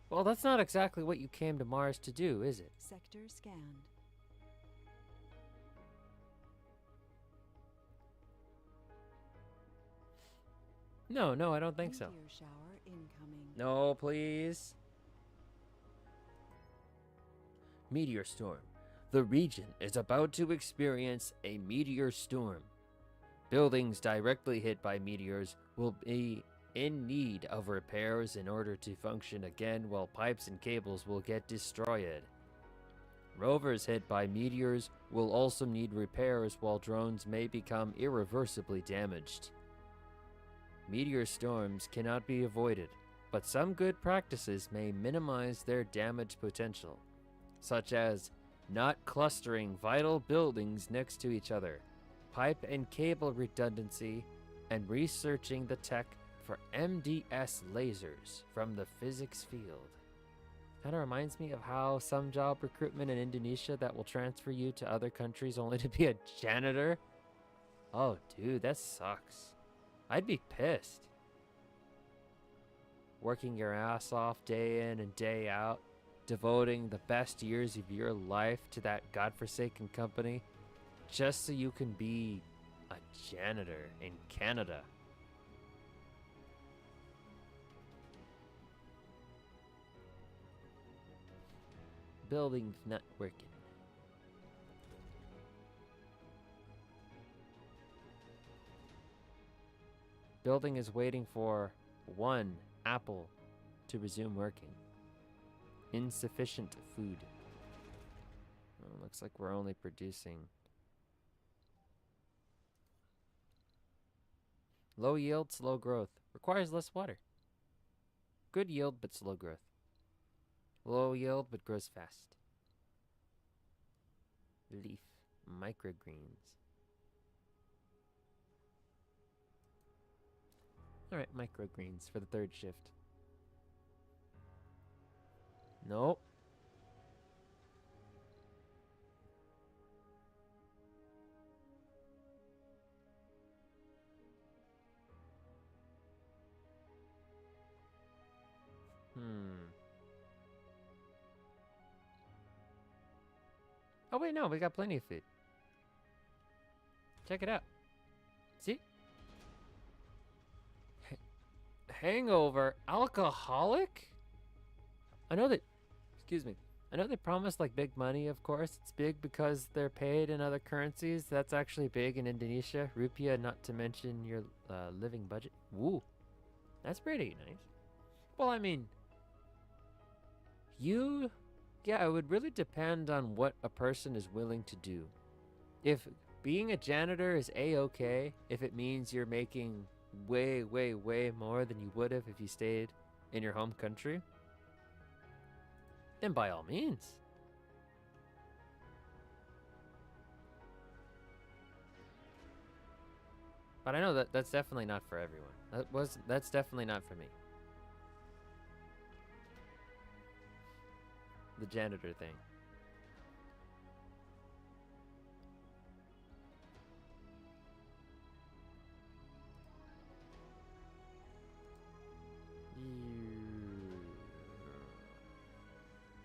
well, that's not exactly what you came to Mars to do, is it? Sector scanned. No, no, I don't think so. Meteor shower incoming. No, please. Meteor storm. The region is about to experience a meteor storm. Buildings directly hit by meteors will be in need of repairs in order to function again, while pipes and cables will get destroyed. Rovers hit by meteors will also need repairs, while drones may become irreversibly damaged. Meteor storms cannot be avoided, but some good practices may minimize their damage potential, such as not clustering vital buildings next to each other, pipe and cable redundancy, and researching the tech for MDS lasers from the physics field. Kind of reminds me of how some job recruitment in Indonesia that will transfer you to other countries only to be a janitor. Oh, dude, that sucks. I'd be pissed. Working your ass off day in and day out, devoting the best years of your life to that godforsaken company, just so you can be a janitor in Canada. Building's not working. Building is waiting for one apple to resume working. Insufficient food. Oh, looks like we're only producing low yield, slow growth. Requires less water. Good yield, but slow growth. Low yield, but grows fast. Leaf. Microgreens. Alright, microgreens for the third shift. Nope. Oh wait, no, we got plenty of food. Check it out. See? Hangover alcoholic? I know that, excuse me, I know they promise like big money, of course. It's big because they're paid in other currencies. That's actually big in Indonesia. Rupiah, not to mention your living budget. Woo. That's pretty nice. Well, I mean, yeah, it would really depend on what a person is willing to do. If being a janitor is a-okay, if it means you're making way, way, way more than you would have if you stayed in your home country, then by all means. But I know that that's definitely not for everyone. That's definitely not for me. The janitor thing.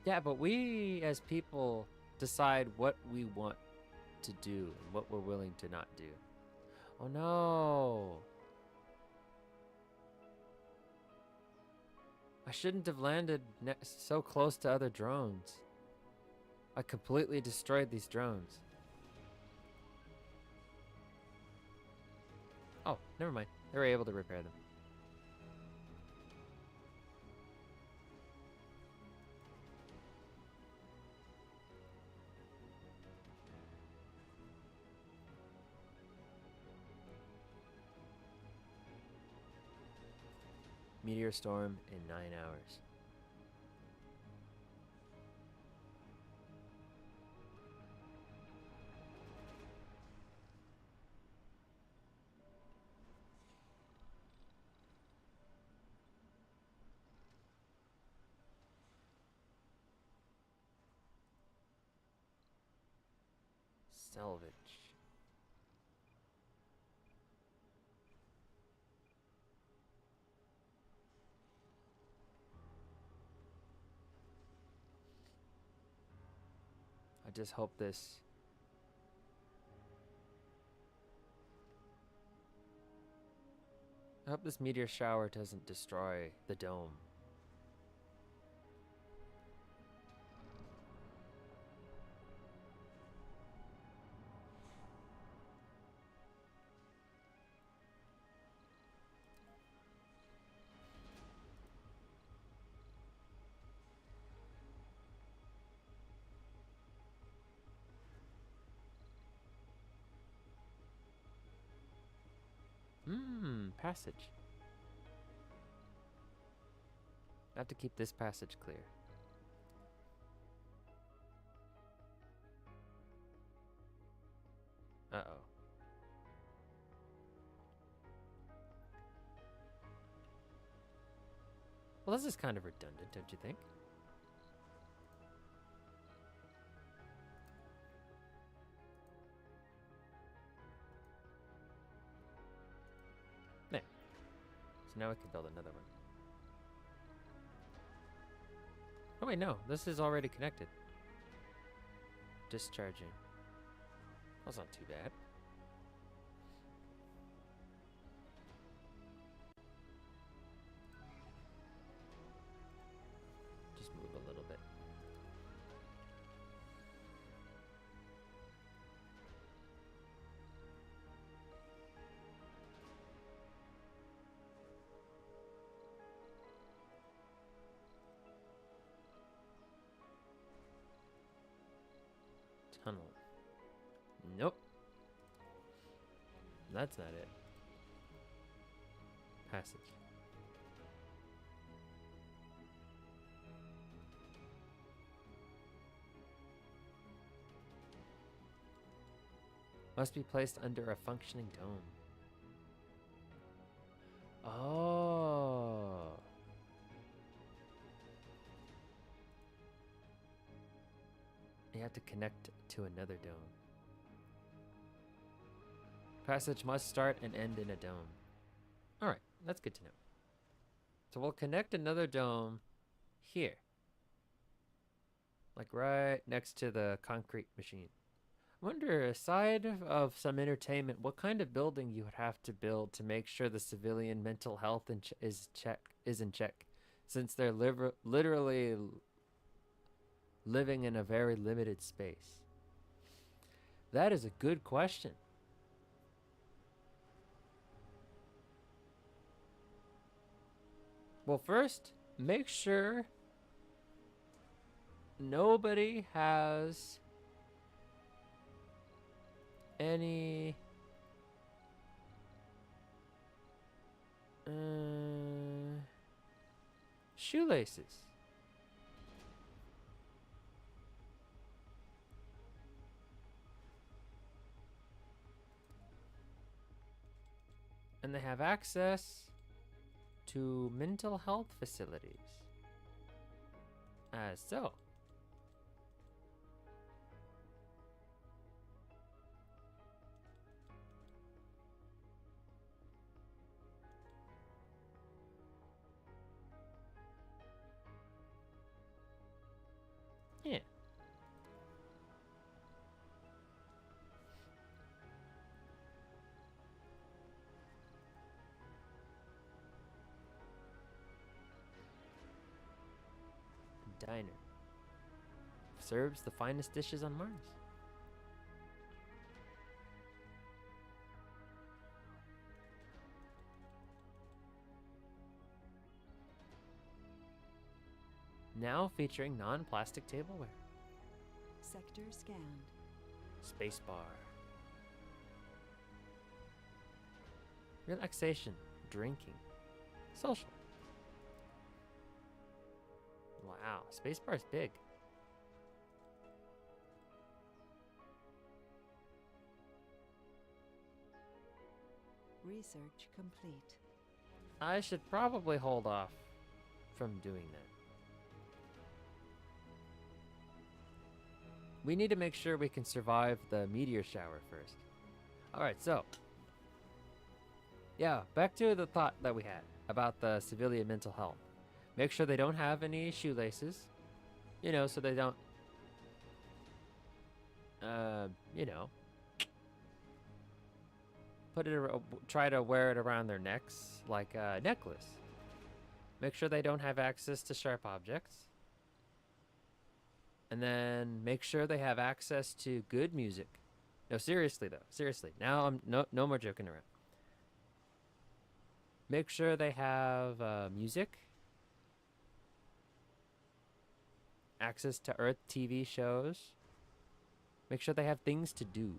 Yeah, but we as people decide what we want to do and what we're willing to not do. Oh no. I shouldn't have landed so close to other drones. I completely destroyed these drones. Oh, never mind. They were able to repair them. Meteor storm in 9 hours. Salvage. I just hope this I hope this meteor shower doesn't destroy the dome. Passage. I have to keep this passage clear. Uh-oh. Well, this is kind of redundant, don't you think? There. So now we can build another one. Oh wait, no. This is already connected. Discharging. That's not too bad. Just move a little bit. Tunnel. Nope. That's not it. Passage. Must be placed under a functioning dome. Oh. You have to connect to another dome. Passage must start and end in a dome. Alright, that's good to know. So we'll connect another dome here. Like right next to the concrete machine. I wonder, aside of some entertainment, what kind of building you would have to build to make sure the civilian mental health is in check, since they're literally living in a very limited space. That is a good question. Well, first, make sure nobody has any shoelaces. And they have access to mental health facilities. As so. Yeah. Diner. Serves the finest dishes on Mars. Now featuring non-plastic tableware. Sector scanned. Spacebar. Relaxation, drinking, social. Wow, spacebar's big. Research complete. I should probably hold off from doing that. We need to make sure we can survive the meteor shower first. Alright, so. Yeah, back to the thought that we had about the civilian mental health. Make sure they don't have any shoelaces. You know, so they don't... you know. try to wear it around their necks like a necklace. Make sure they don't have access to sharp objects. And then make sure they have access to good music. No, seriously though. Seriously. Now I'm no more joking around. Make sure they have music. Access to Earth TV shows. Make sure they have things to do.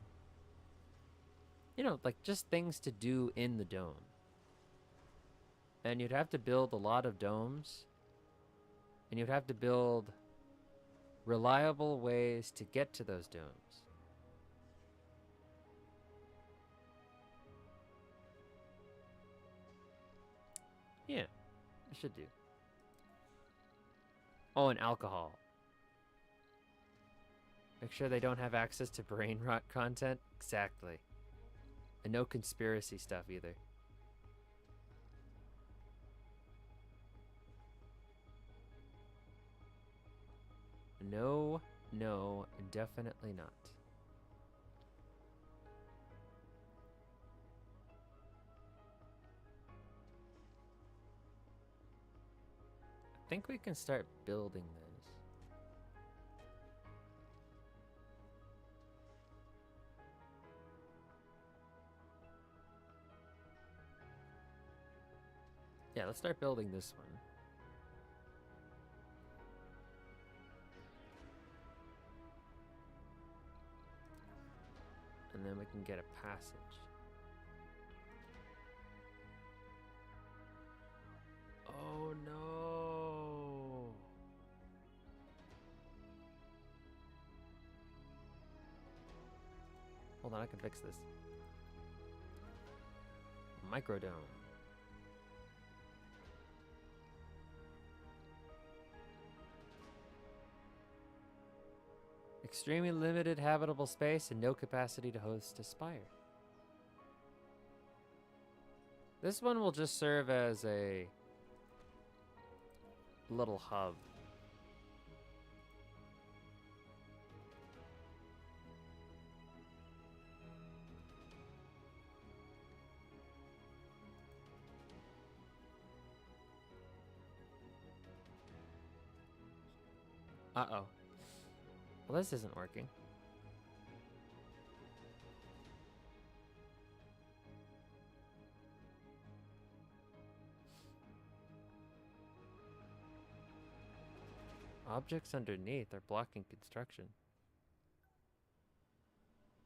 You know, like just things to do in the dome. And you'd have to build a lot of domes. And you'd have to build reliable ways to get to those domes. Yeah, it should do. Oh, and alcohol. Make sure they don't have access to brain rot content. Exactly. And no conspiracy stuff either. No, no, definitely not. I think we can start building those. Yeah, let's start building this one. And then we can get a passage. Oh no! Hold on, I can fix this. Microdome. Extremely limited habitable space and no capacity to host a spire. This one will just serve as a little hub. Uh-oh. Well, this isn't working. Objects underneath are blocking construction.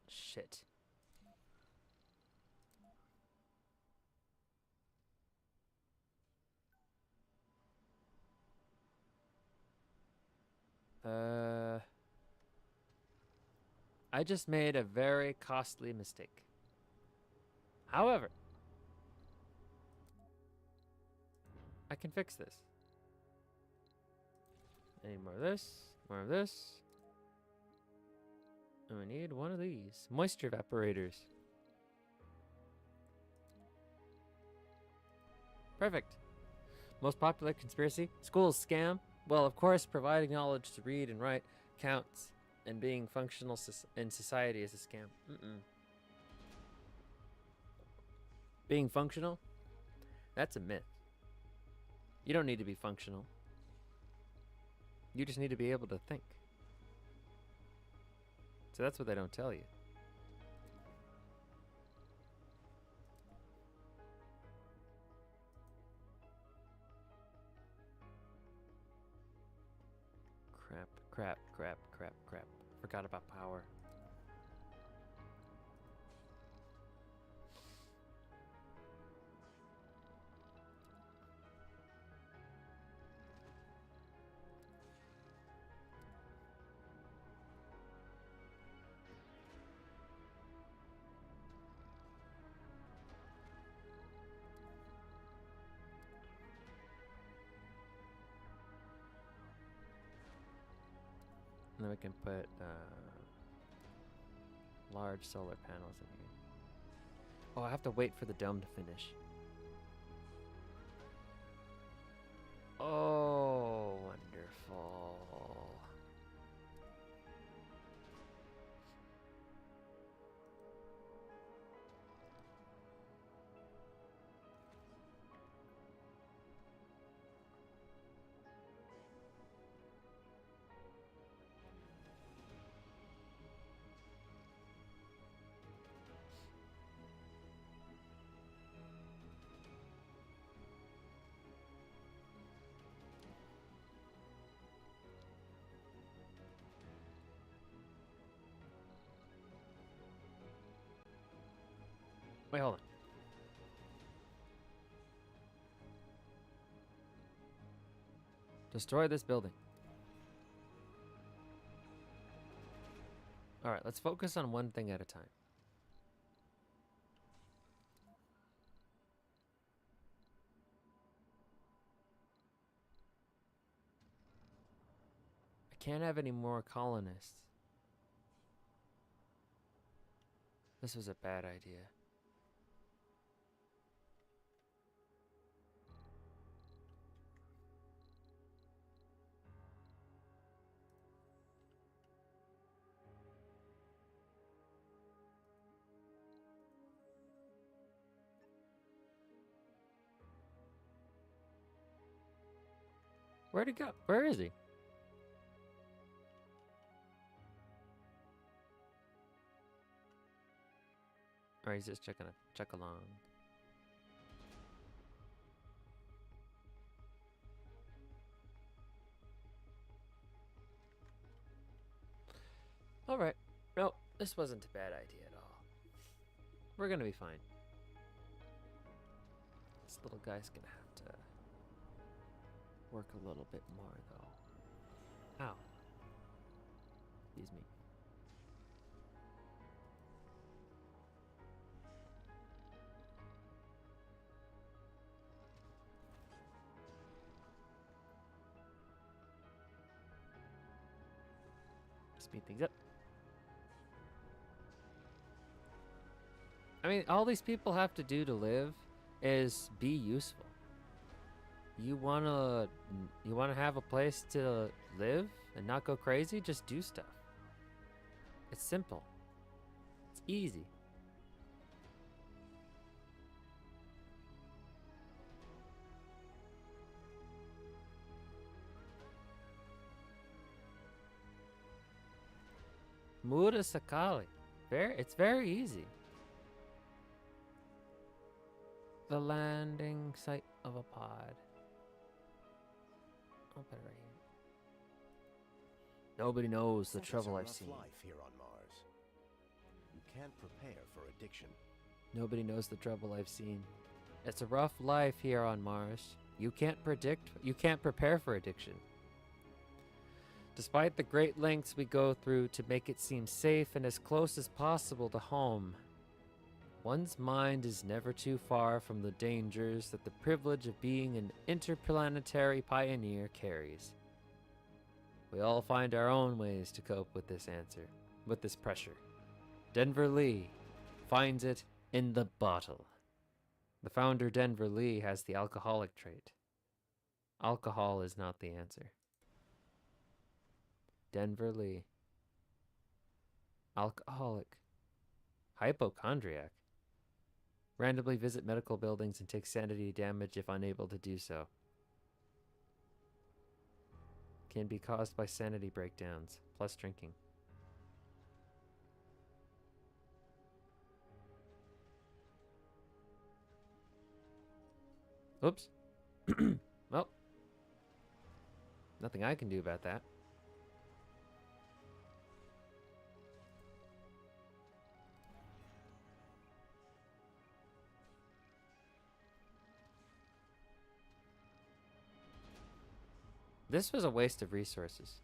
Shit. I just made a very costly mistake. However, I can fix this. I need more of this, more of this. And we need one of these. Moisture evaporators. Perfect. Most popular conspiracy? Schools scam? Well, of course, providing knowledge to read and write counts, and being functional in society is a scam. Being functional? That's a myth. You don't need to be functional. You just need to be able to think. So that's what they don't tell you. Crap. Forgot about power. And then we can put large solar panels in here. Oh, I have to wait for the dome to finish. Oh, wonderful. Wait, hold on. Destroy this building. Alright, let's focus on one thing at a time. I can't have any more colonists. This was a bad idea. Where'd he go? Where is he? Or he's just checking a check along. Alright. No, this wasn't a bad idea at all. We're gonna be fine. This little guy's gonna have to work a little bit more, though. Ow. Excuse me. Speed things up. I mean, all these people have to do to live is be useful. You wanna have a place to live and not go crazy? Just do stuff. It's simple. It's easy. Murasakali. It's very easy. The landing site of a pod. I'll put it right here. Nobody knows the trouble I've seen. Life here on Mars. You can't prepare for addiction. Nobody knows the trouble I've seen. It's a rough life here on Mars. You can't prepare for addiction. Despite the great lengths we go through to make it seem safe and as close as possible to home, one's mind is never too far from the dangers that the privilege of being an interplanetary pioneer carries. We all find our own ways to cope with this pressure. Denver Lee finds it in the bottle. The founder, Denver Lee, has the alcoholic trait. Alcohol is not the answer. Denver Lee. Alcoholic. Hypochondriac. Randomly visit medical buildings and take sanity damage if unable to do so. Can be caused by sanity breakdowns, plus drinking. Oops. Well, nothing I can do about that. This was a waste of resources.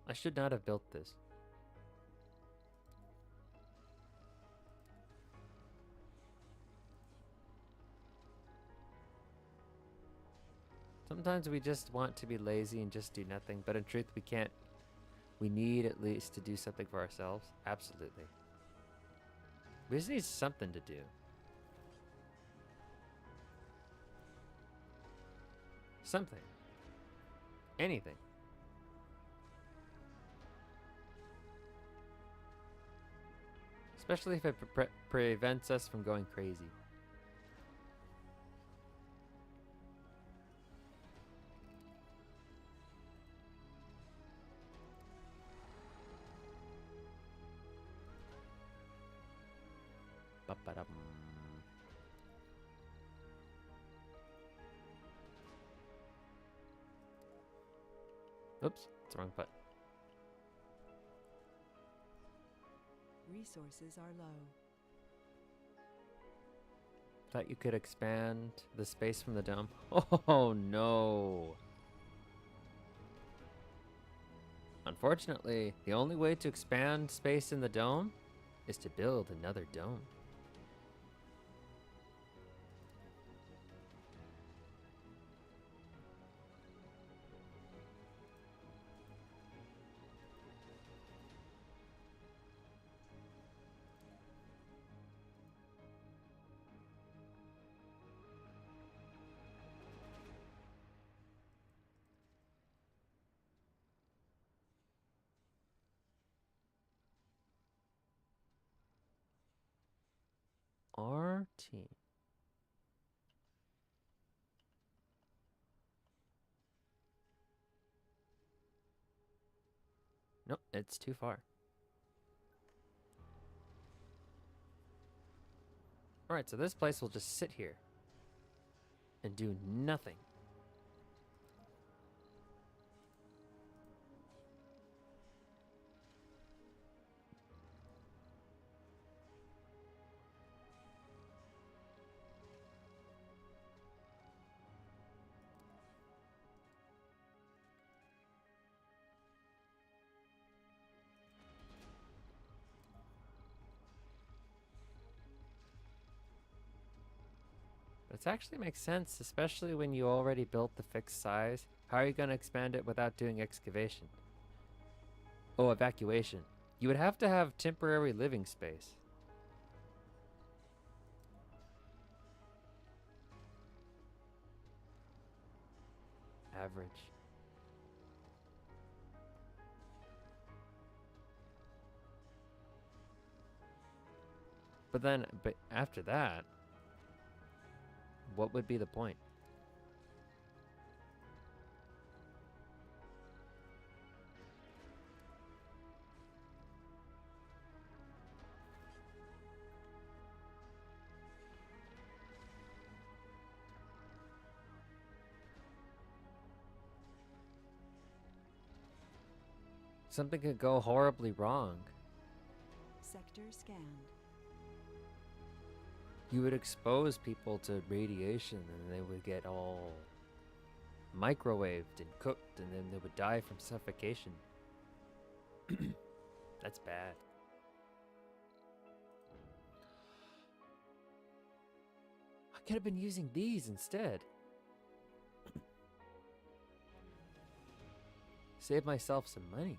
I should not have built this. Sometimes we just want to be lazy and just do nothing, but in truth we can't. We need at least to do something for ourselves. Absolutely. We just need something to do. Something. Anything. Especially if it prevents us from going crazy. Ba-ba-dum. Oops, it's the wrong button. Resources are low. Thought you could expand the space from the dome. Oh no. Unfortunately, the only way to expand space in the dome is to build another dome. RT. Nope, it's too far. Alright, so this place will just sit here and do nothing. It actually makes sense, especially when you already built the fixed size. How are you going to expand it without doing excavation? Oh, evacuation. You would have to have temporary living space. Average. But after that, what would be the point? Something could go horribly wrong. Sector scanned. You would expose people to radiation and they would get all microwaved and cooked and then they would die from suffocation. That's bad. I could have been using these instead. Save myself some money.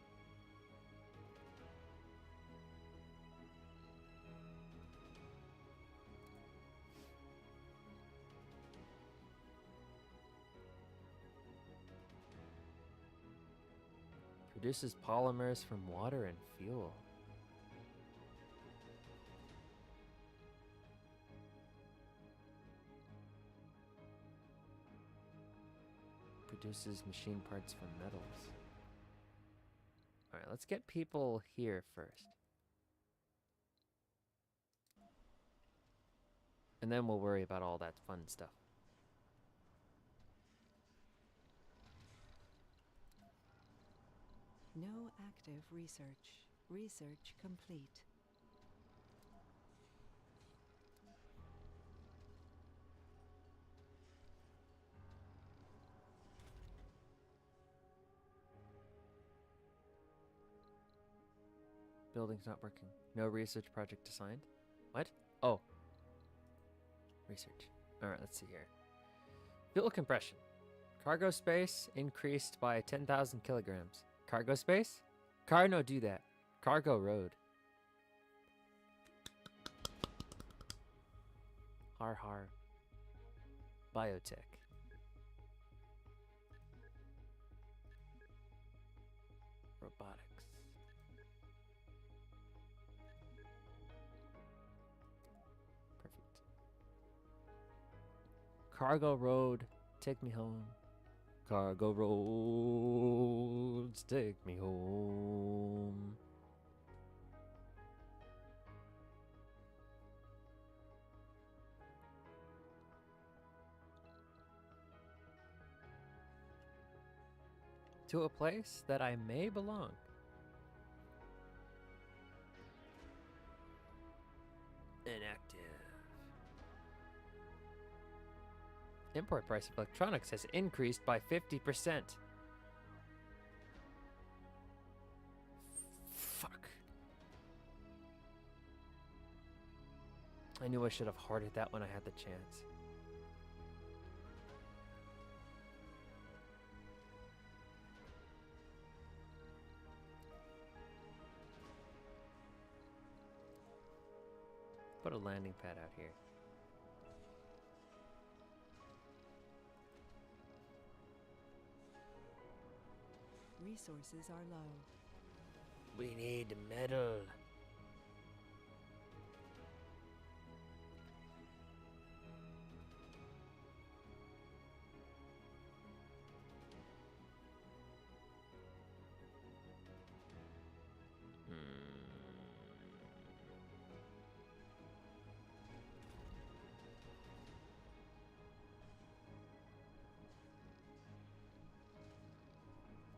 Produces polymers from water and fuel. Produces machine parts from metals. Alright, let's get people here first. And then we'll worry about all that fun stuff. No active research. Research complete. Building's not working. No research project assigned. What? Oh. Research. Alright, let's see here. Fuel compression. Cargo space increased by 10,000 kilograms. Cargo space? No, do that. Cargo road. Har har. Biotech. Robotics. Perfect. Cargo road, take me home. Cargo roads, take me home. to a place that I may belong. Inactive. Import price of electronics has increased by 50%. Fuck. I knew I should have hoarded that when I had the chance. Put a landing pad out here. Resources are low. We need metal.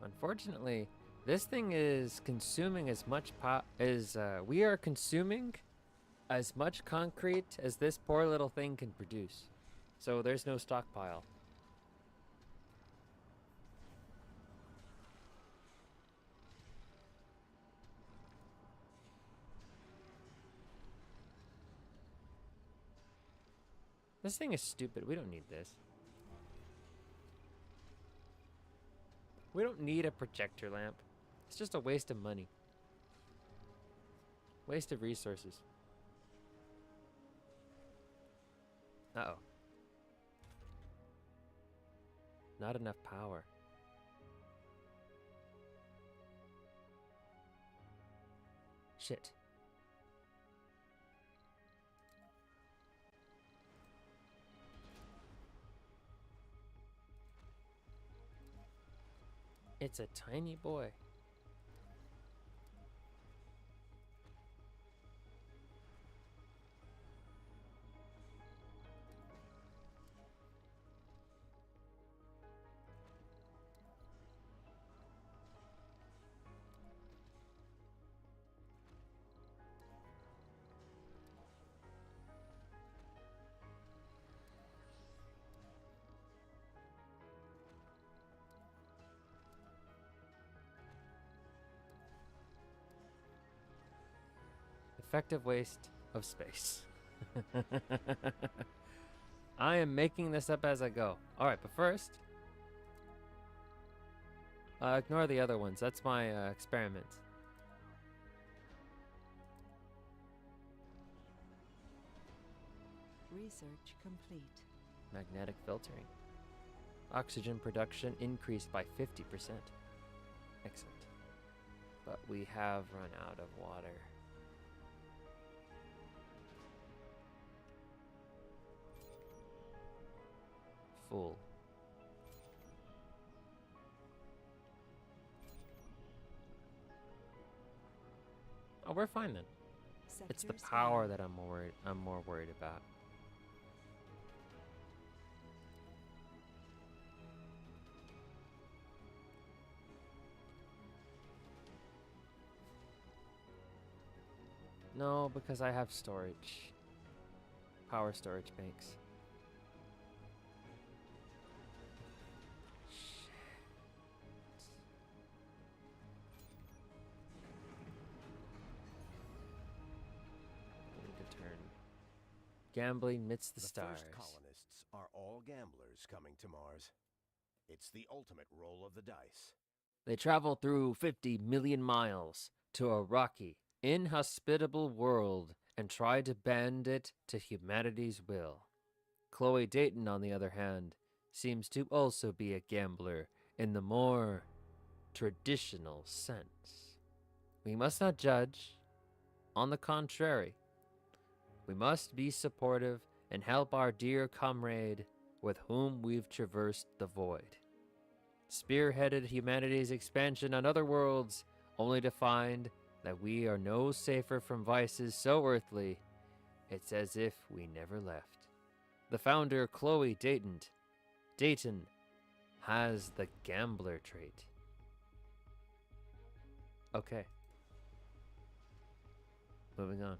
Unfortunately, this thing is consuming as much we are consuming as much concrete as this poor little thing can produce. So there's no stockpile. This thing is stupid. We don't need this. We don't need a projector lamp. It's just a waste of money. Waste of resources. Uh-oh. Not enough power. Shit. It's a tiny boy. Effective waste of space. I am making this up as I go. Alright, but first, ignore the other ones. That's my experiment. Research complete. Magnetic filtering. Oxygen production increased by 50%. Excellent. But we have run out of water. Full. Oh, we're fine then. It's the Sector power scan. that I'm more worried about. No, because I have storage. Power storage banks. Gambling amidst the stars. First colonists are all gamblers coming to Mars. It's the ultimate roll of the dice. They travel through 50 million miles to a rocky, inhospitable world and try to bend it to humanity's will. Chloe Dayton, on the other hand, seems to also be a gambler in the more traditional sense. We must not judge. On the contrary, we must be supportive and help our dear comrade with whom we've traversed the void. Spearheaded humanity's expansion on other worlds, only to find that we are no safer from vices so earthly, it's as if we never left. The founder, Chloe Dayton, has the gambler trait. Okay. Moving on.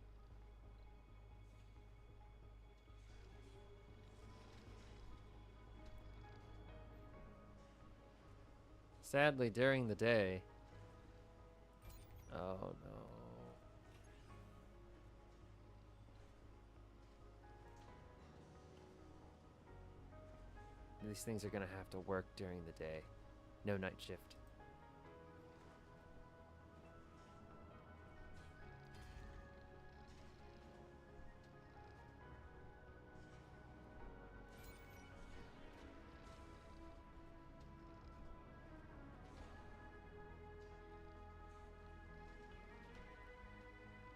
Sadly, during the day... Oh, no. These things are gonna have to work during the day. No night shift.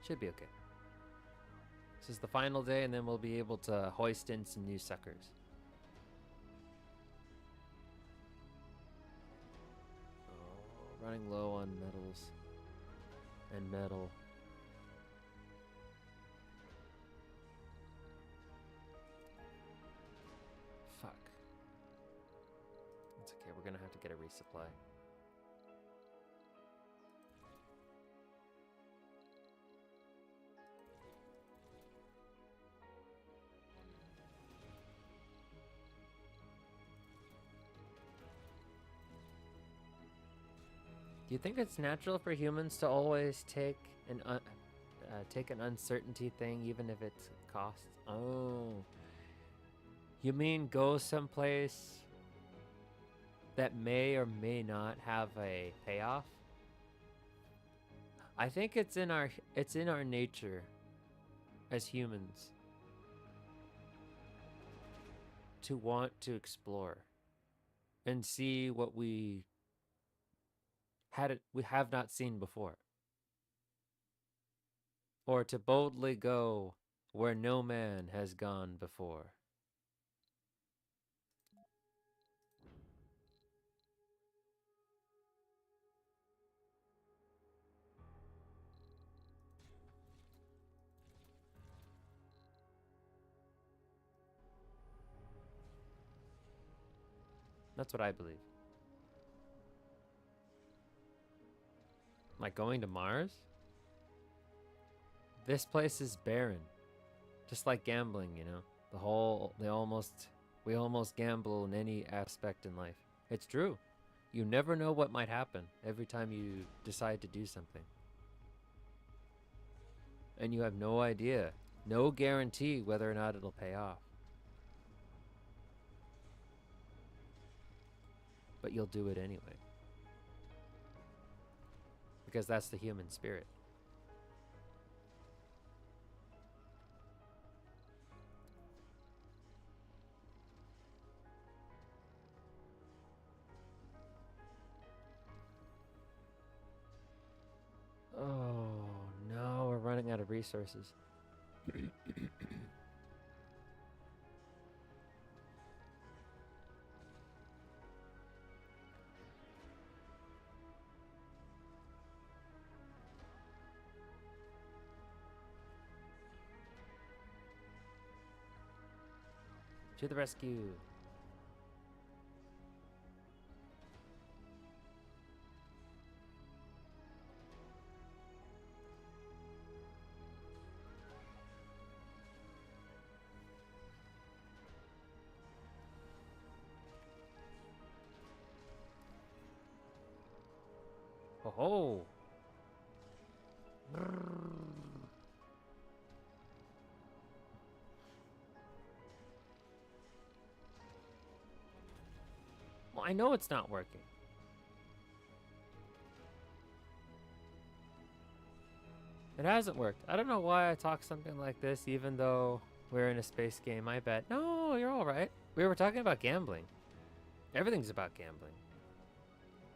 Should be okay. This is the final day, and then we'll be able to hoist in some new suckers. Oh, running low on metals and metal. Fuck. It's okay, we're gonna have to get a resupply. Do you think it's natural for humans to always take an uncertainty thing, even if it costs? Oh, you mean go someplace that may or may not have a payoff? I think it's in our nature as humans to want to explore and see what we have not seen before, or to boldly go where no man has gone before. That's what I believe. Like going to Mars? This place is barren. Just like gambling, you know. We almost gamble in any aspect in life. It's true. You never know what might happen every time you decide to do something. And you have no idea, no guarantee whether or not it'll pay off. But you'll do it anyway. Because that's the human spirit. Oh, no, we're running out of resources. To the rescue. Ho ho. Well, I know it's not working. It hasn't worked. I don't know why I talk something like this, even though we're in a space game. I bet. No, you're all right. We were talking about gambling. Everything's about gambling.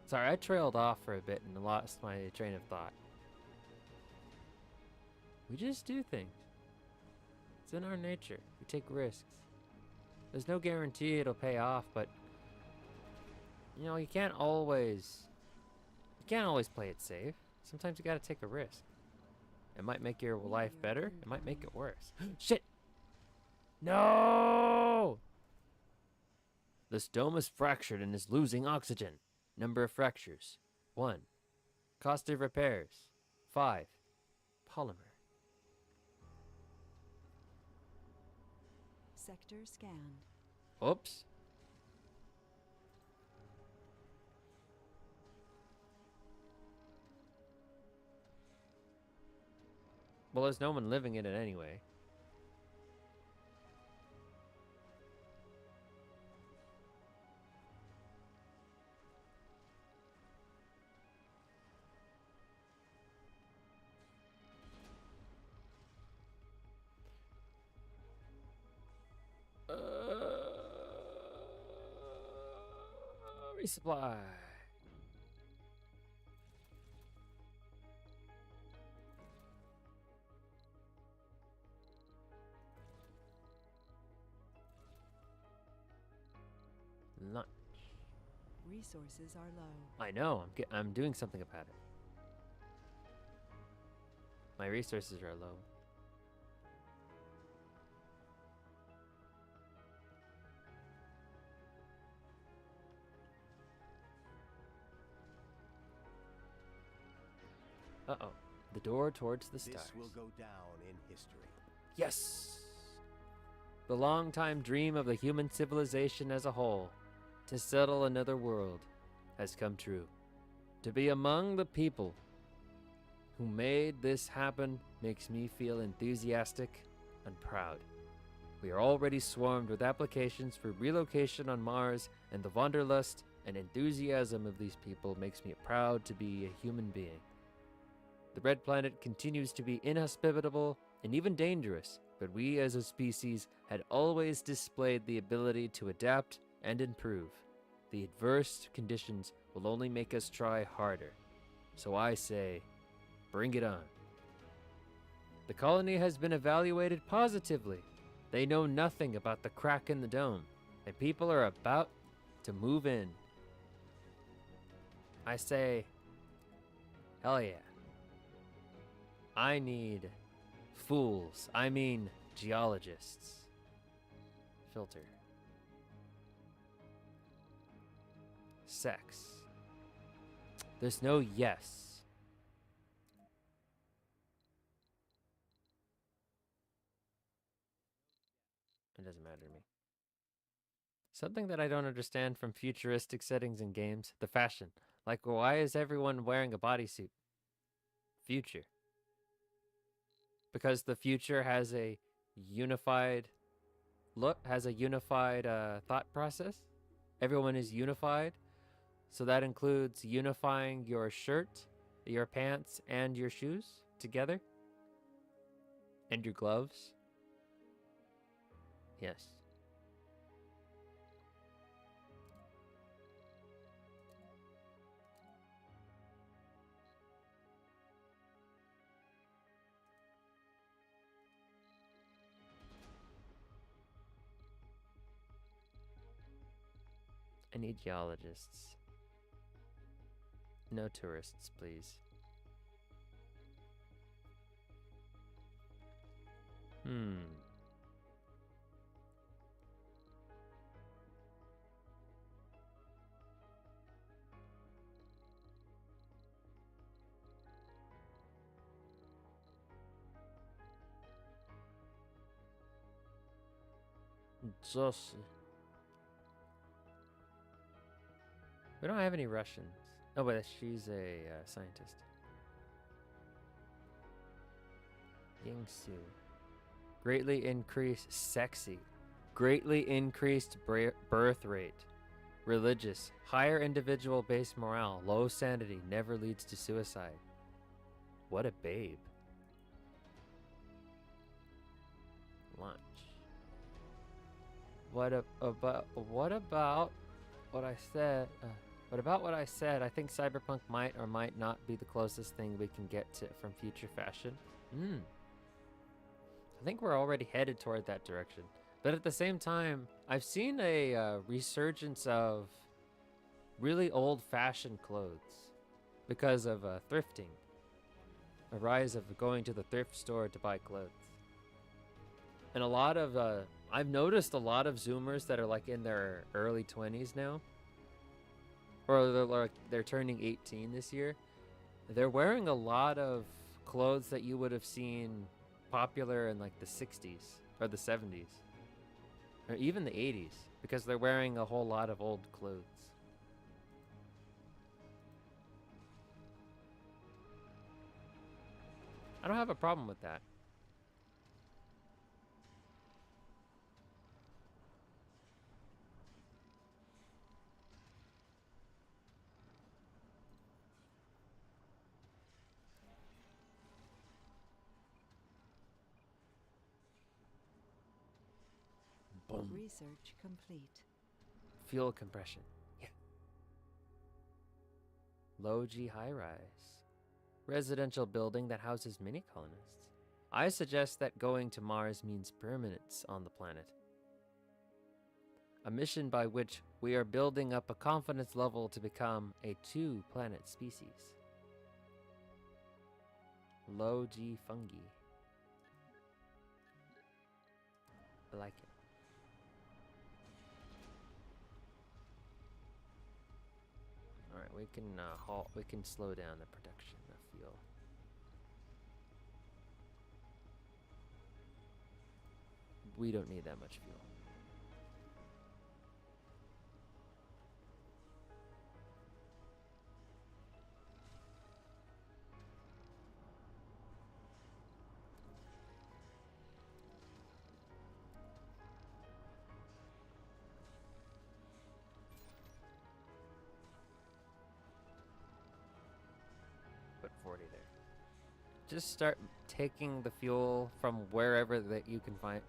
Sorry, I trailed off for a bit and lost my train of thought. We just do things. It's in our nature. We take risks. There's no guarantee it'll pay off, but you know, you can't always play it safe. Sometimes you gotta take a risk. It might make your life better. It might make it worse. Shit! No! This dome is fractured and is losing oxygen. Number of fractures, 1. Cost of repairs. 5. Polymer. Sector scanned. Oops. Well, there's no one living in it anyway. Resupply. Lunch. Resources are low. I know. I'm doing something about it. My resources are low. Uh-oh. The door towards the stars. This will go down in history. Yes! The long-time dream of the human civilization as a whole, to settle another world, has come true. To be among the people who made this happen makes me feel enthusiastic and proud. We are already swarmed with applications for relocation on Mars, and the wanderlust and enthusiasm of these people makes me proud to be a human being. The Red Planet continues to be inhospitable and even dangerous, but we as a species had always displayed the ability to adapt and improve. The adverse conditions will only make us try harder. So I say, bring it on. The colony has been evaluated positively. They know nothing about the crack in the dome, and people are about to move in. I say, hell yeah. I need fools. I mean geologists. Filter. Sex. There's no yes. It doesn't matter to me. Something that I don't understand from futuristic settings in games, the fashion. Like, why is everyone wearing a bodysuit? Future. Because the future has a unified look, has a unified thought process. Everyone is unified. So that includes unifying your shirt, your pants, and your shoes together. And your gloves. Yes. I need geologists. No tourists, please. Just... We don't have any Russians. Oh, but she's a scientist. Yingsu. Greatly increased... Sexy. Greatly increased birth rate. Religious. Higher individual base morale. Low sanity. Never leads to suicide. What a babe. Lunch. What about what I said? But about what I said, I think cyberpunk might or might not be the closest thing we can get to from future fashion. I think we're already headed toward that direction. But at the same time, I've seen a resurgence of really old-fashioned clothes because of thrifting. A rise of going to the thrift store to buy clothes. And a lot of, I've noticed a lot of Zoomers that are like in their early 20s now. Or they're turning 18 this year. They're wearing a lot of clothes that you would have seen popular in like the 60s or the 70s or even the 80s because they're wearing a whole lot of old clothes. I don't have a problem with that. Boom. Research complete. Fuel compression. Yeah. Low G high rise. Residential building that houses mini colonists. I suggest that going to Mars means permanence on the planet. A mission by which we are building up a confidence level to become a 2-planet species. Low G fungi. I like it. Alright, we can slow down the production of fuel. We don't need that much fuel. Put 40 there. Just start taking the fuel from wherever that you can find.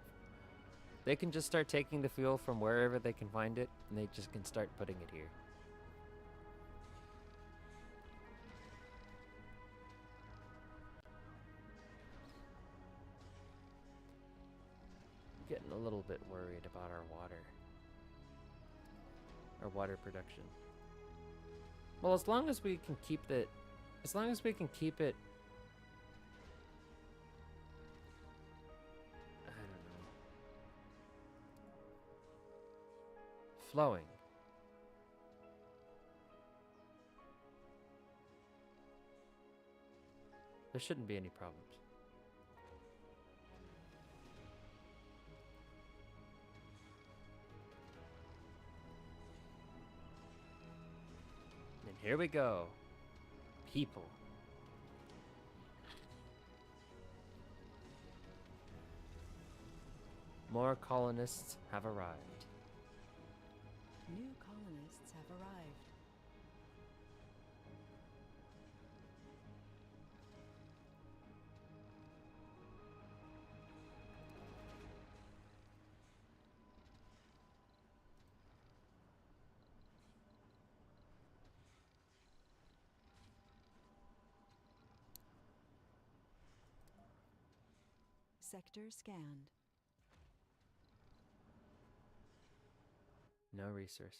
They can just start taking the fuel from wherever they can find it, and they just can start putting it here. I'm getting a little bit worried about our water production. Well, as long as we can keep it, I don't know, flowing. There shouldn't be any problems. And here we go. People. More colonists have arrived. New colonists have arrived. Sector scanned. No resources.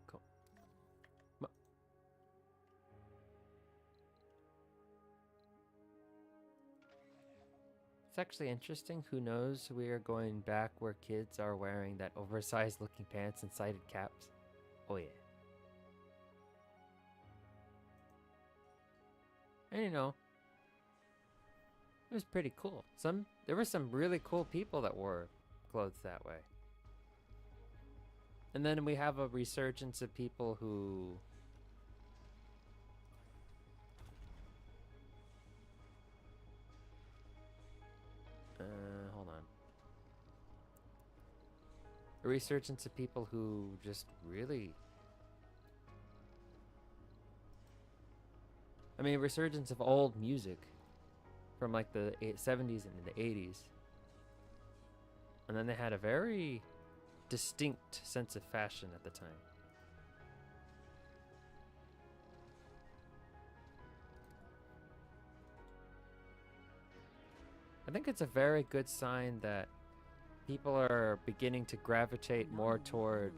Cool. It's actually interesting. Who knows? We are going back where kids are wearing that oversized looking pants and sided caps. Oh yeah. And you know, it was pretty cool. There were some really cool people that wore clothes that way. And then we have a resurgence of people who hold on. A resurgence of people who just really, I mean, resurgence of old music from like the 70s and the 80s. And then they had a very distinct sense of fashion at the time. I think it's a very good sign that people are beginning to gravitate more toward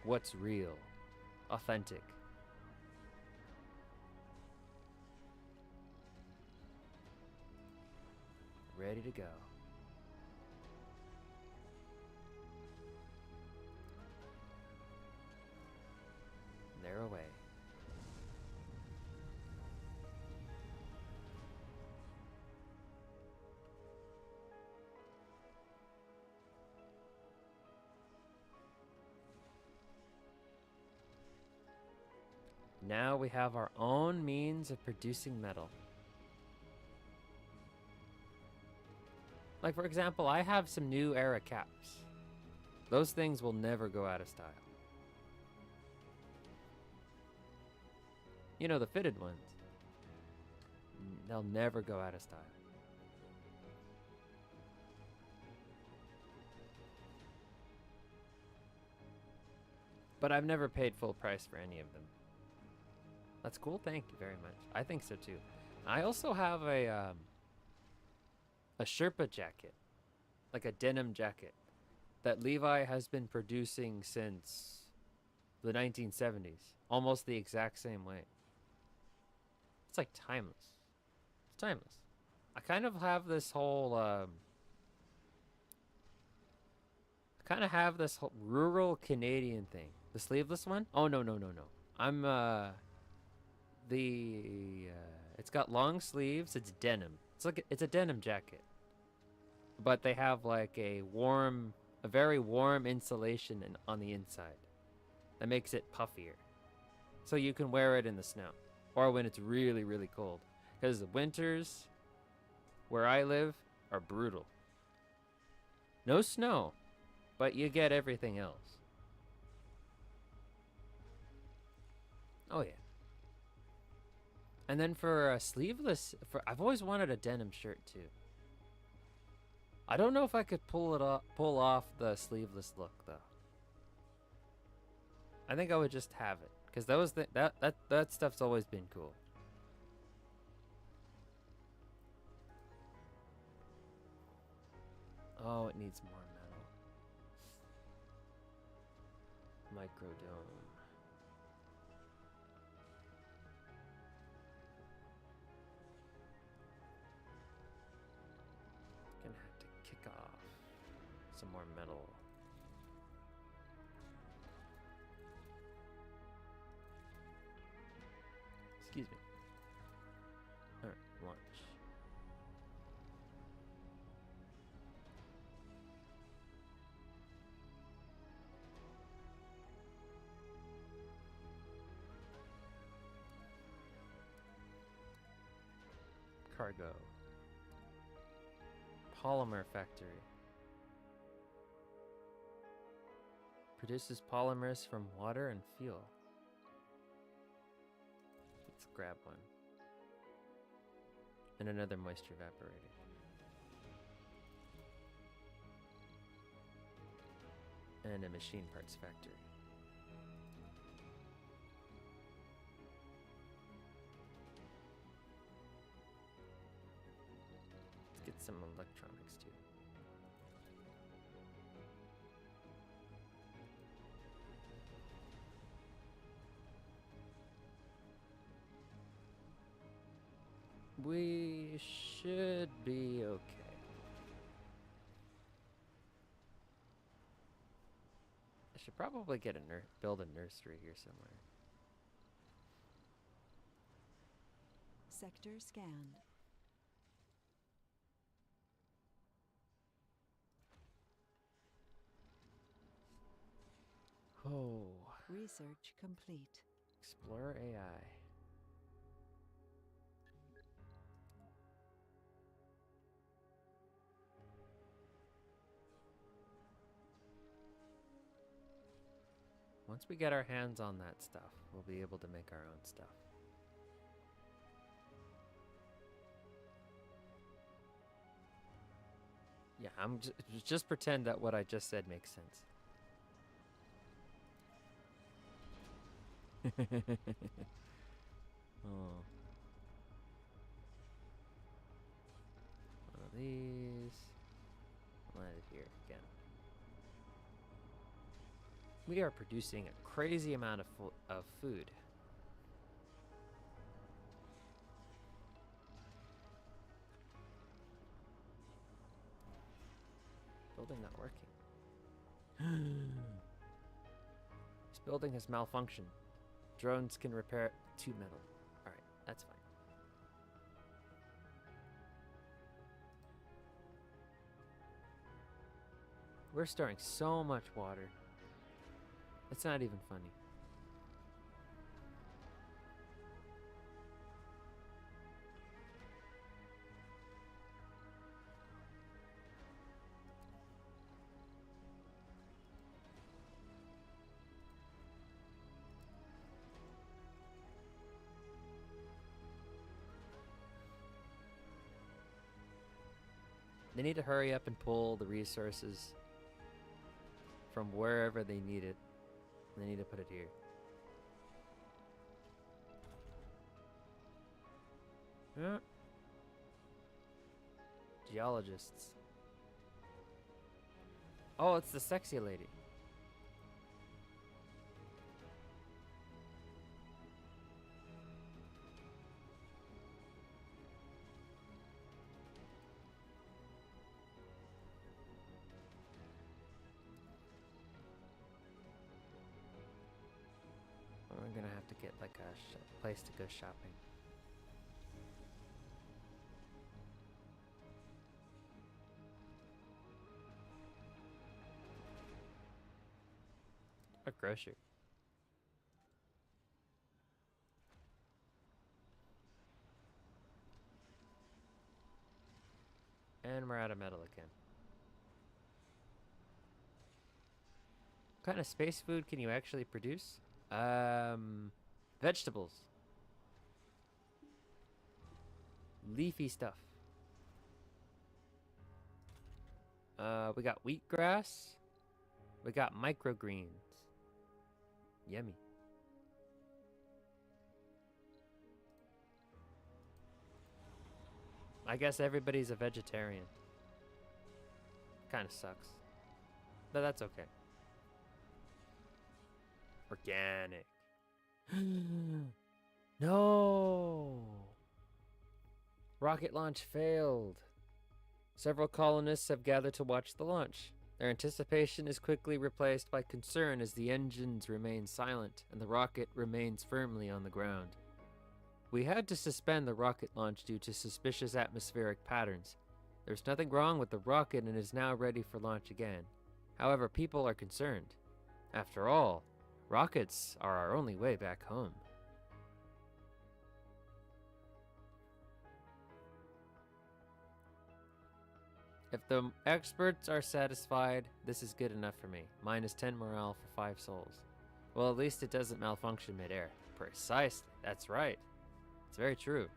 what's real, authentic. Ready to go. away. Now we have our own means of producing metal. Like, for example, I have some new era caps. Those things will never go out of style. You know, the fitted ones. They'll never go out of style. But I've never paid full price for any of them. That's cool. Thank you very much. I think so too. I also have a Sherpa jacket, like a denim jacket, that Levi has been producing since the 1970s, almost the exact same way. It's like timeless. It's timeless. I kind of have this whole rural Canadian thing. The sleeveless one? Oh no. I'm it's got long sleeves. It's denim. It's a denim jacket, but they have like a very warm insulation on the inside that makes it puffier, so you can wear it in the snow or when it's really, really cold. Because the winters where I live are brutal. No snow, but you get everything else. Oh yeah. And then for a sleeveless, I've always wanted a denim shirt too. I don't know if I could pull off the sleeveless look though. I think I would just have it because that stuff's always been cool. Oh, it needs more metal. Microdome. Gonna have to kick off some more metal. Excuse me. Alright, launch. Cargo. Polymer factory. Produces polymers from water and fuel. Let's grab one. And another moisture evaporator. And a machine parts factory. Let's get some electronics too. We should be okay. I should probably get build a nursery here somewhere. Sector scanned. Oh. Research complete. Explore AI. Once we get our hands on that stuff, we'll be able to make our own stuff. Yeah, just pretend that what I just said makes sense. Oh. One of these. Landed here again. We are producing a crazy amount of food. Building not working. This building has malfunctioned. Drones can repair 2 metal. Alright, that's fine. We're storing so much water. It's not even funny. They need to hurry up and pull the resources from wherever they need it. They need to put it here. Yeah. Geologists. Oh, it's the sexy lady. We're gonna have to get like a place to go shopping. A grocery. And we're out of metal again. What kind of space food can you actually produce? Vegetables. Leafy stuff. We got wheatgrass. We got microgreens. Yummy. I guess everybody's a vegetarian. Kind of sucks. But that's okay. Organic. No! Rocket launch failed. Several colonists have gathered to watch the launch. Their anticipation is quickly replaced by concern as the engines remain silent and the rocket remains firmly on the ground. We had to suspend the rocket launch due to suspicious atmospheric patterns. There's nothing wrong with the rocket and it is now ready for launch again. However, people are concerned. After all, rockets are our only way back home. If the experts are satisfied, this is good enough for me. -10 morale for 5 souls. Well, at least it doesn't malfunction midair. Precisely. That's right. It's very true.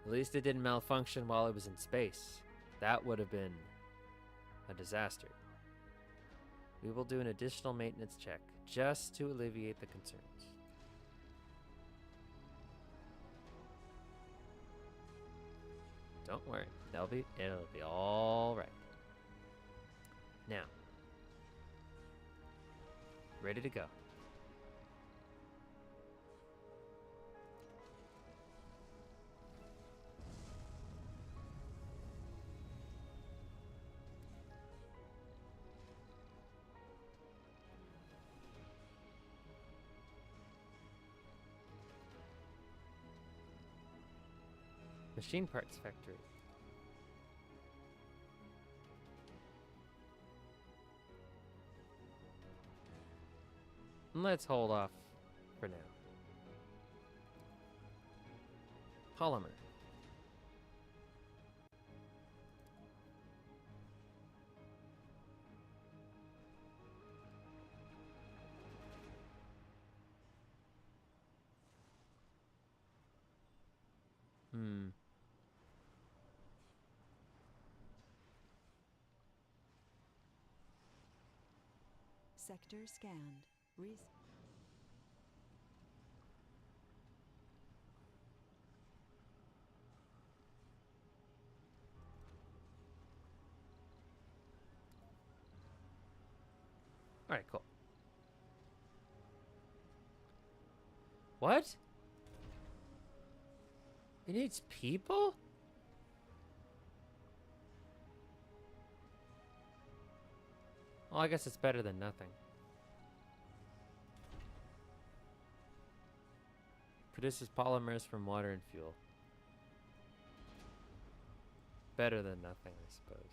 At least it didn't malfunction while it was in space. That would have been a disaster. We will do an additional maintenance check just to alleviate the concerns. Don't worry. It'll be all right. Now, ready to go. Machine parts factory. Let's hold off for now. Polymer. Sector scanned. Alright, cool. What? It needs people? Well, I guess it's better than nothing. Produces polymers from water and fuel. Better than nothing, I suppose.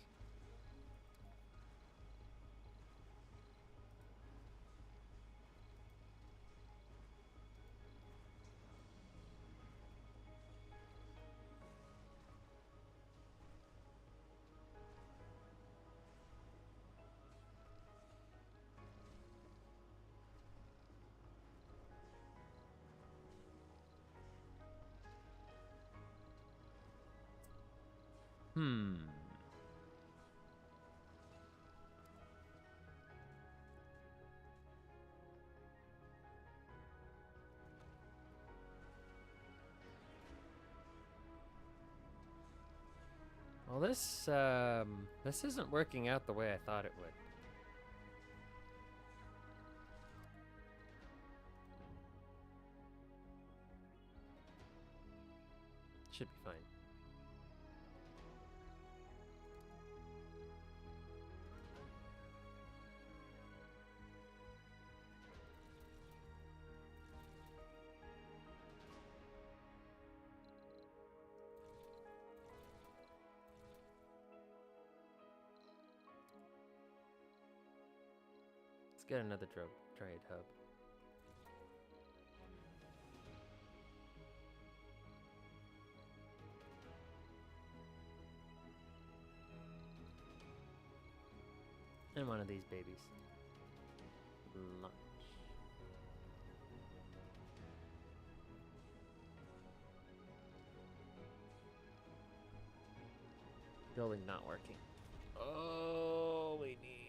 Hmm. Well, this isn't working out the way I thought it would. Should be fine. Let's get another trade hub. And one of these babies. Lunch. Building not working. Oh, we need...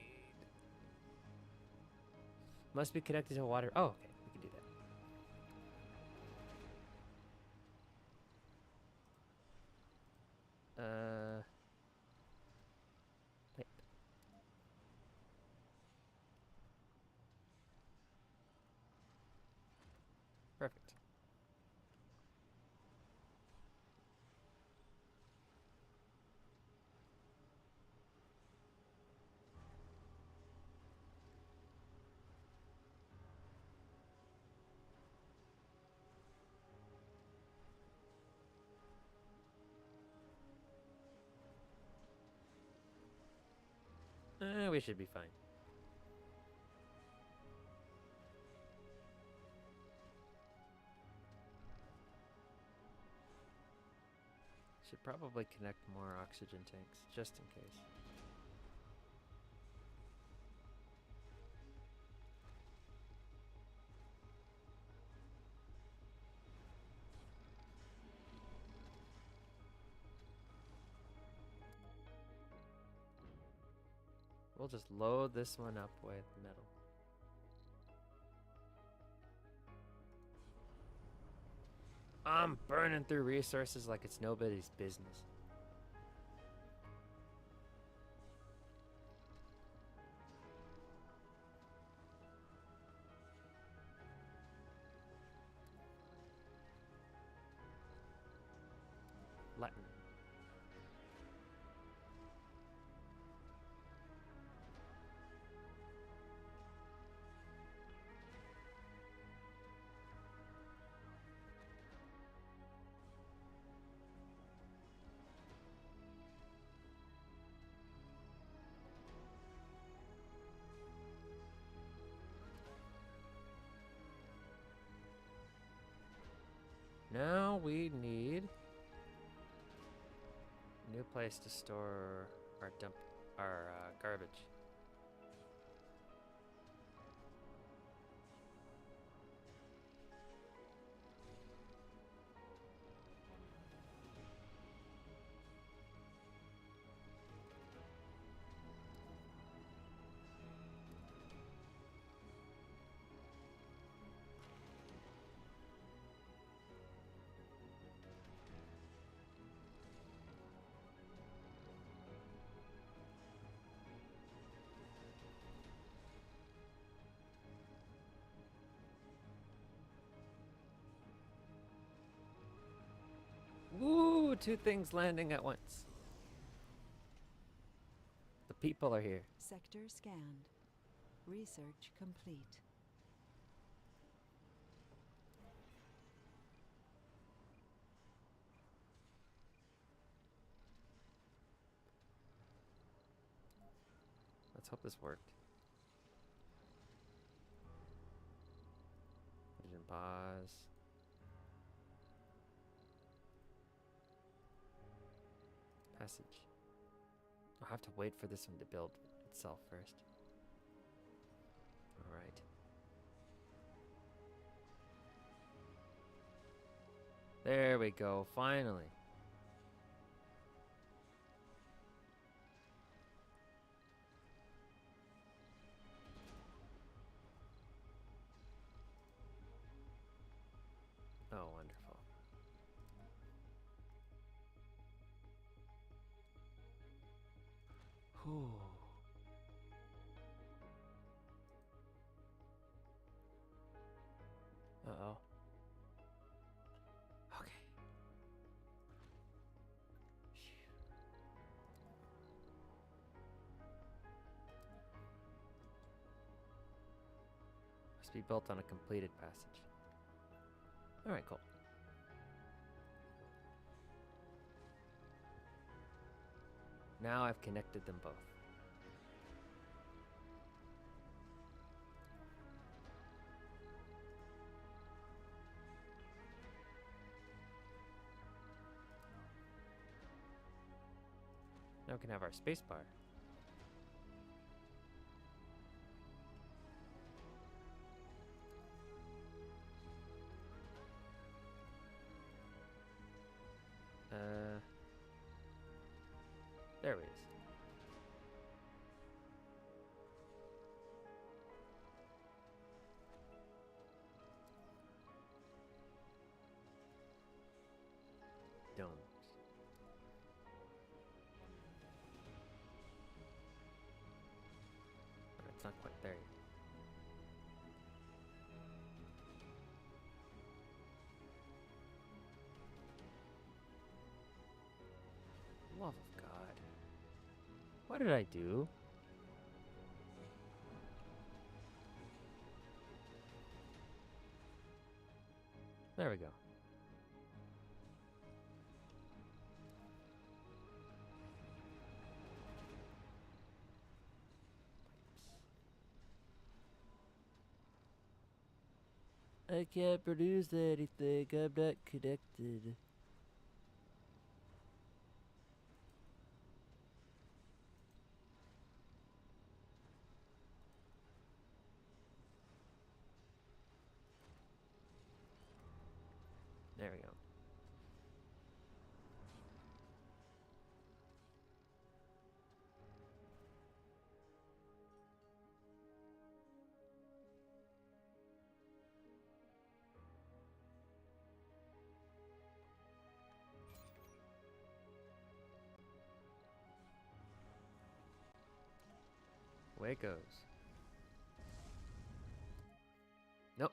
Must be connected to water. Oh, okay. We can do that. Wait. Perfect. We should be fine. Should probably connect more oxygen tanks, just in case. We'll just load this one up with metal. I'm burning through resources like it's nobody's business. Latin. Now we need a new place to store our garbage. Woo! Two things landing at once. The people are here. Sector scanned. Research complete. Let's hope this worked. Put it in pause. Passage. I'll have to wait for this one to build itself first. Alright. There we go, finally. Oh, wonderful. Whew. Uh-oh. Okay. Phew. Must be built on a completed passage. Alright, cool. Now I've connected them both. Now we can have our space bar. There it is. Domes. But it's not quite there yet. Love of God. What did I do? There we go. I can't produce anything. I'm not connected. There we go. Away it goes. Nope.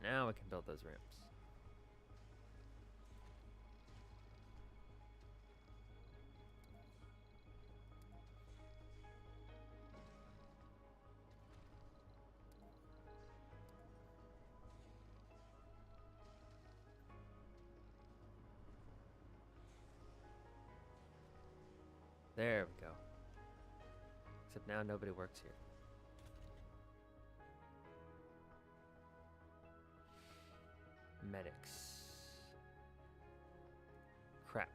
Now we can build those ramps. There we go. Except now nobody works here. Medics. Crap.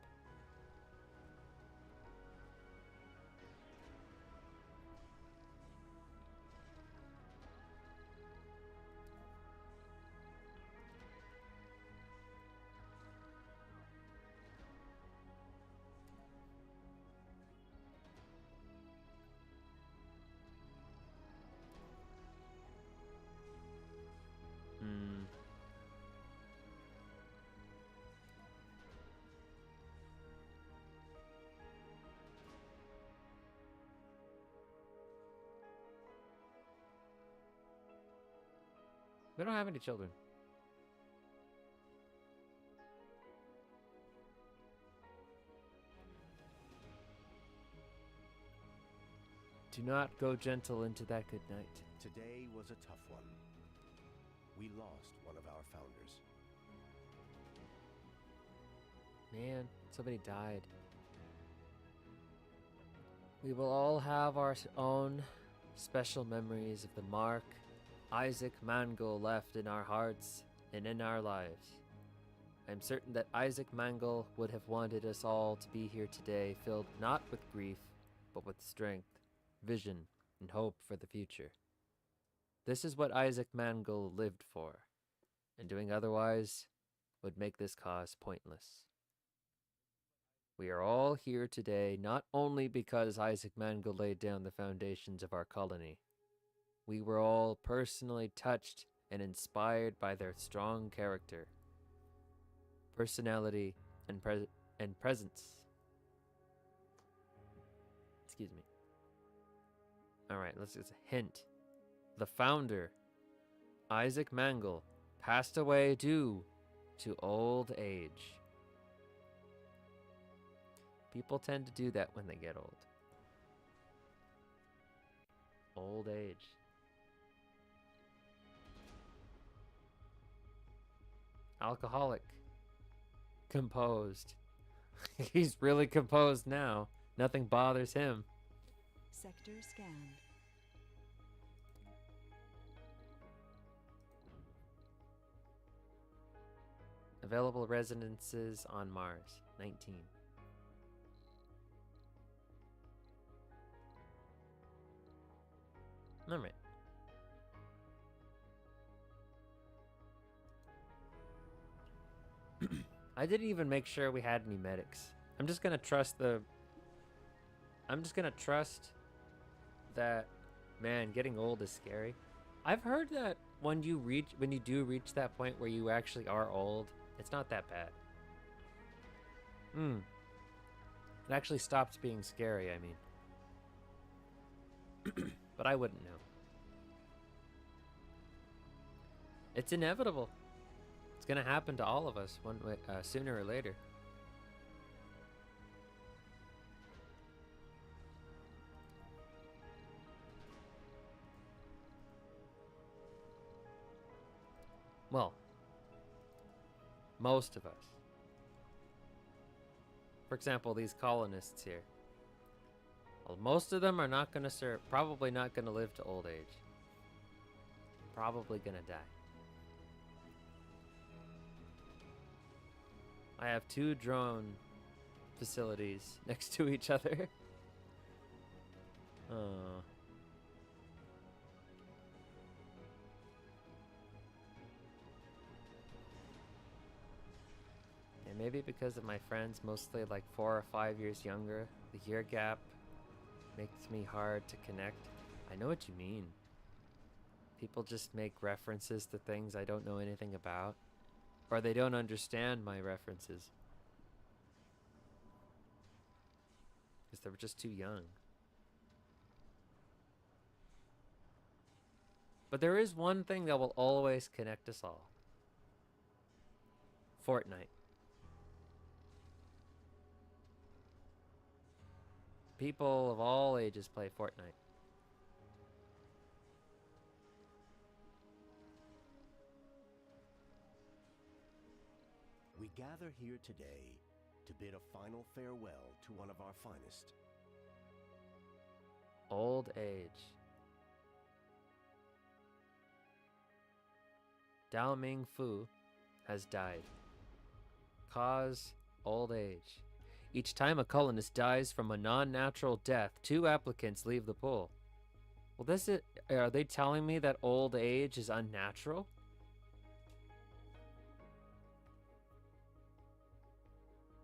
We don't have any children. Do not go gentle into that good night. Today was a tough one. We lost one of our founders. Man, somebody died. We will all have our own special memories of the mark Isaac Mangle left in our hearts and in our lives. I am certain that Isaac Mangle would have wanted us all to be here today, filled not with grief, but with strength, vision, and hope for the future. This is what Isaac Mangle lived for, and doing otherwise would make this cause pointless. We are all here today not only because Isaac Mangle laid down the foundations of our colony. We were all personally touched and inspired by their strong character, personality, and presence. Excuse me. Alright, let's get a hint. The founder, Isaac Mangle, passed away due to old age. People tend to do that when they get old. Old age. Alcoholic. Composed. He's really composed now. Nothing bothers him. Sector scanned. Available residences on Mars, 19. Alright. I didn't even make sure we had any medics. I'm just gonna trust that, man, getting old is scary. I've heard that when you do reach that point where you actually are old, it's not that bad. It actually stops being scary, I mean. But I wouldn't know. It's inevitable. It's gonna happen to all of us one way, sooner or later. Well, most of us. For example, these colonists here. Well, most of them are not gonna probably not gonna live to old age. Probably gonna die. I have 2 drone facilities next to each other. Oh. And maybe because of my friends, mostly like 4 or 5 years younger, the year gap makes me hard to connect. I know what you mean. People just make references to things I don't know anything about. Or they don't understand my references. Because they were just too young. But there is one thing that will always connect us all. Fortnite. People of all ages play Fortnite. We gather here today to bid a final farewell to one of our finest. Old age. Dao Ming Fu has died. Cause, old age. Each time a colonist dies from a non-natural death, 2 applicants leave the pool. Well, are they telling me that old age is unnatural?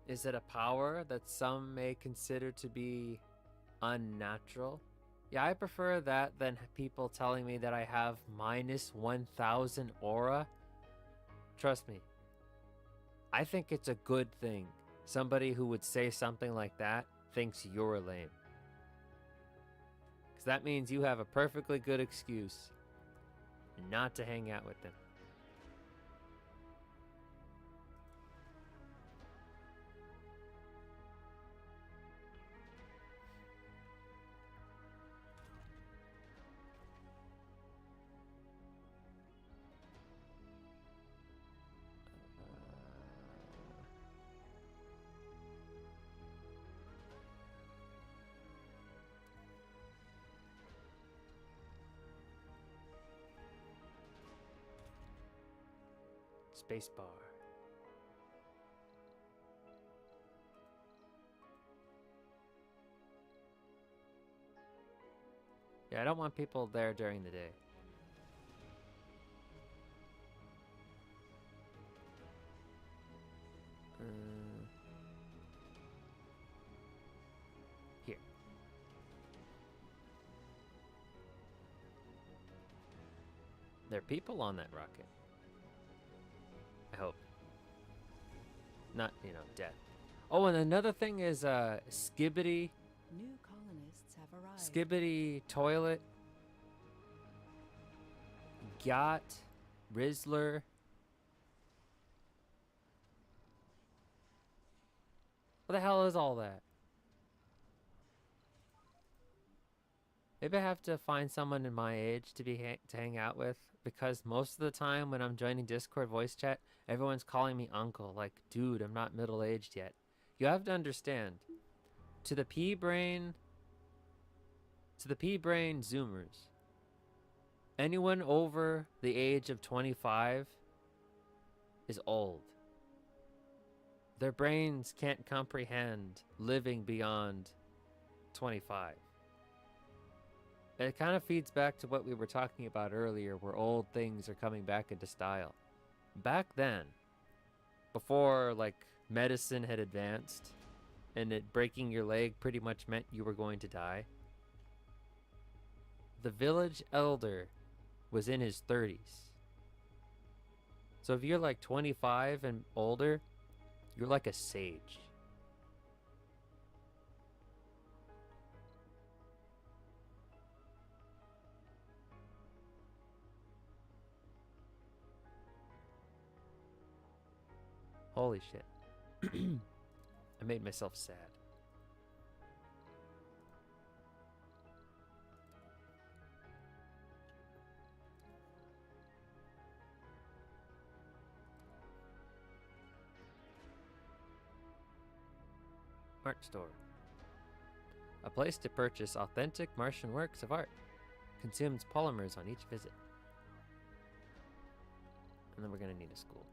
Is it a power that some may consider to be unnatural? Yeah, I prefer that than people telling me that I have minus 1,000 aura. Trust me, I think it's a good thing. Somebody who would say something like that thinks you're lame. Because that means you have a perfectly good excuse not to hang out with them. Spacebar. Yeah, I don't want people there during the day. Here. There are people on that rocket. I hope. Not, death. Oh, and another thing is Skibbity. New colonists have arrived. Skibbity Toilet. Yacht. Rizzler. What the hell is all that? Maybe I have to find someone in my age to to hang out with, because most of the time when I'm joining Discord voice chat, everyone's calling me uncle. Like, dude, I'm not middle-aged yet. You have to understand, to the P-brain Zoomers, anyone over the age of 25 is old. Their brains can't comprehend living beyond 25. It kind of feeds back to what we were talking about earlier, where old things are coming back into style. Back then, before like medicine had advanced and breaking your leg pretty much meant you were going to die, the village elder was in his 30s. So if you're like 25 and older, you're like a sage. Holy shit. I made myself sad. Art store. A place to purchase authentic Martian works of art. Consumes polymers on each visit. And then we're gonna need a school.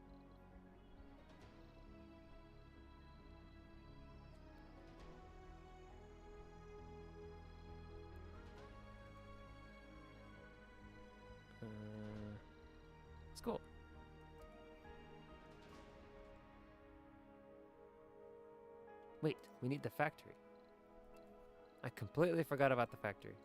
School. Wait, we need the factory. I completely forgot about the factory.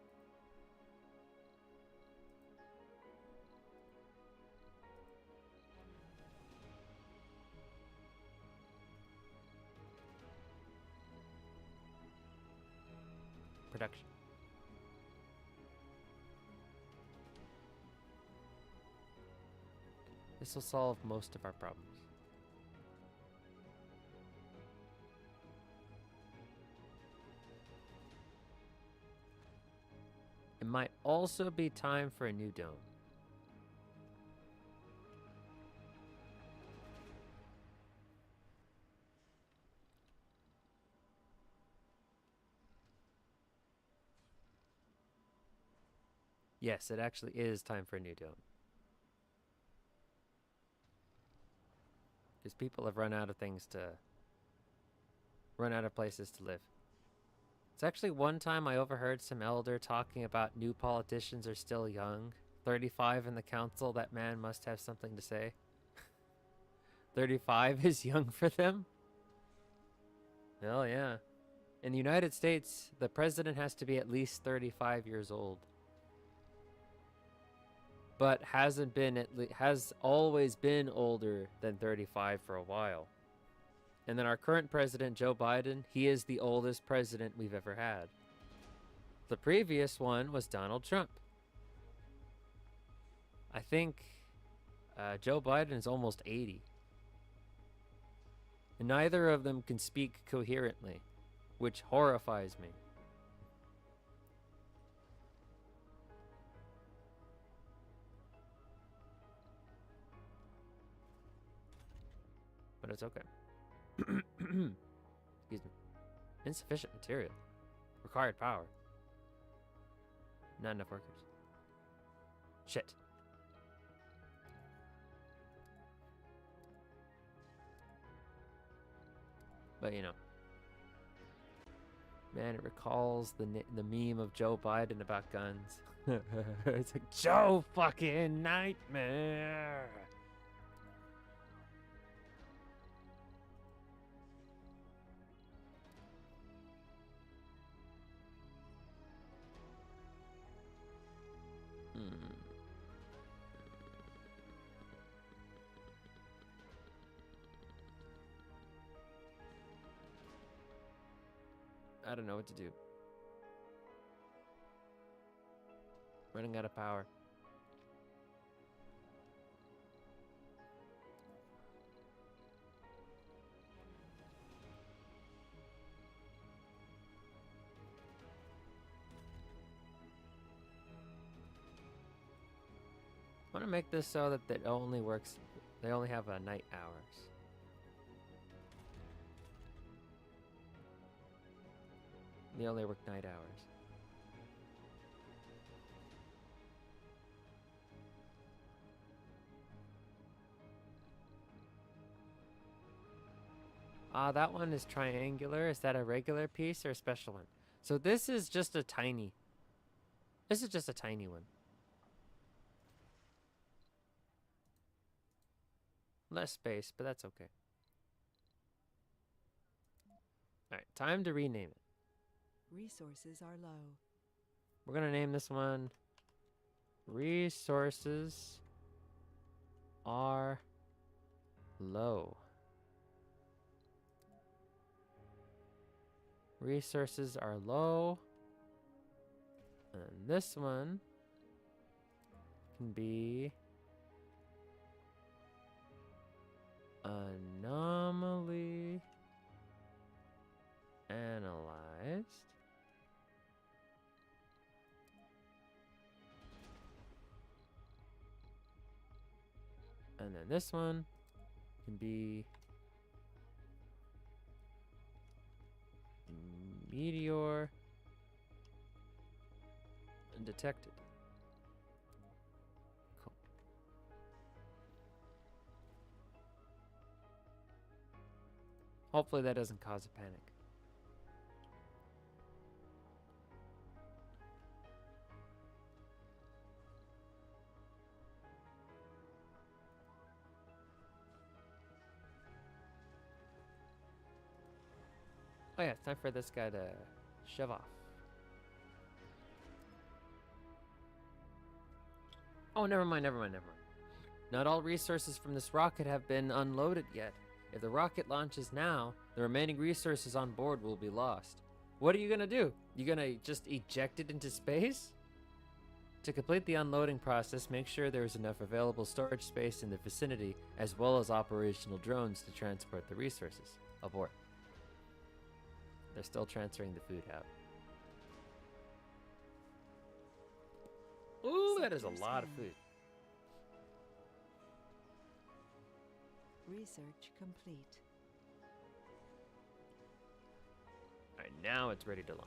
Production. This will solve most of our problems. It might also be time for a new dome. Yes, it actually is time for a new dome. Because people have run out of places to live. It's actually one time I overheard some elder talking about new politicians are still young. 35 in the council, that man must have something to say. 35 is young for them? Hell yeah. In the United States, the president has to be at least 35 years old. But has always been older than 35 for a while. And then our current president, Joe Biden, he is the oldest president we've ever had. The previous one was Donald Trump. I think Joe Biden is almost 80. And neither of them can speak coherently, which horrifies me. But it's okay. Excuse me. Insufficient material. Required power. Not enough workers. Shit. But you know, man, it recalls the meme of Joe Biden about guns. It's like Joe fucking nightmare. I don't know what to do. Running out of power. I want to make this so that it only works. They only have night hours. They only work night hours. That one is triangular. Is that a regular piece or a special one? So this is just a tiny. This is just a tiny one. Less space, but that's okay. Alright, time to rename it. Resources are low. We're gonna name this one Resources are low. Resources are low. And this one can be anomaly analyzed. And then this one can be meteor detected. Cool. Hopefully that doesn't cause a panic. Oh yeah, it's time for this guy to shove off. Oh, never mind. Not all resources from this rocket have been unloaded yet. If the rocket launches now, the remaining resources on board will be lost. What are you gonna do? You gonna just eject it into space? To complete the unloading process, make sure there is enough available storage space in the vicinity, as well as operational drones to transport the resources. Abort. They're still transferring the food out. Ooh, that is a lot of food. Research complete. Alright, now it's ready to launch.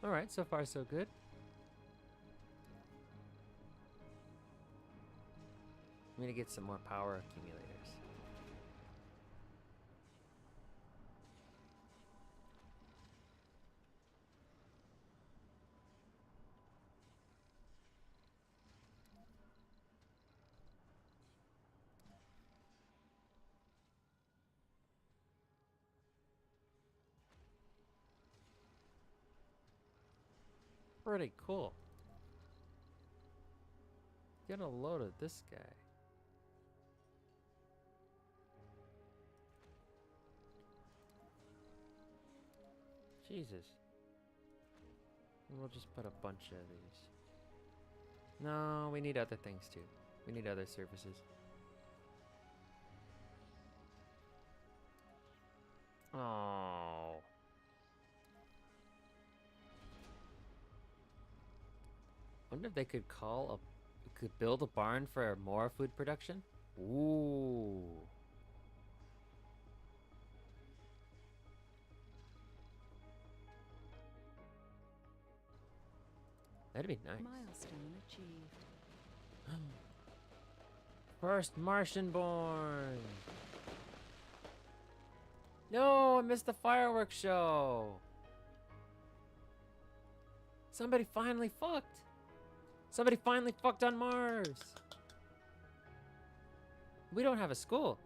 Alright, so far so good. I'm gonna get some more power accumulators. Pretty cool. Get a load of this guy. Jesus. We'll just put a bunch of these. No, we need other things too. We need other services. Oh. Wonder if they could Could build a barn for more food production? Ooh. That'd be nice. Milestone achieved. First Martian born. No, I missed the fireworks show. Somebody finally fucked. Somebody finally fucked on Mars. We don't have a school.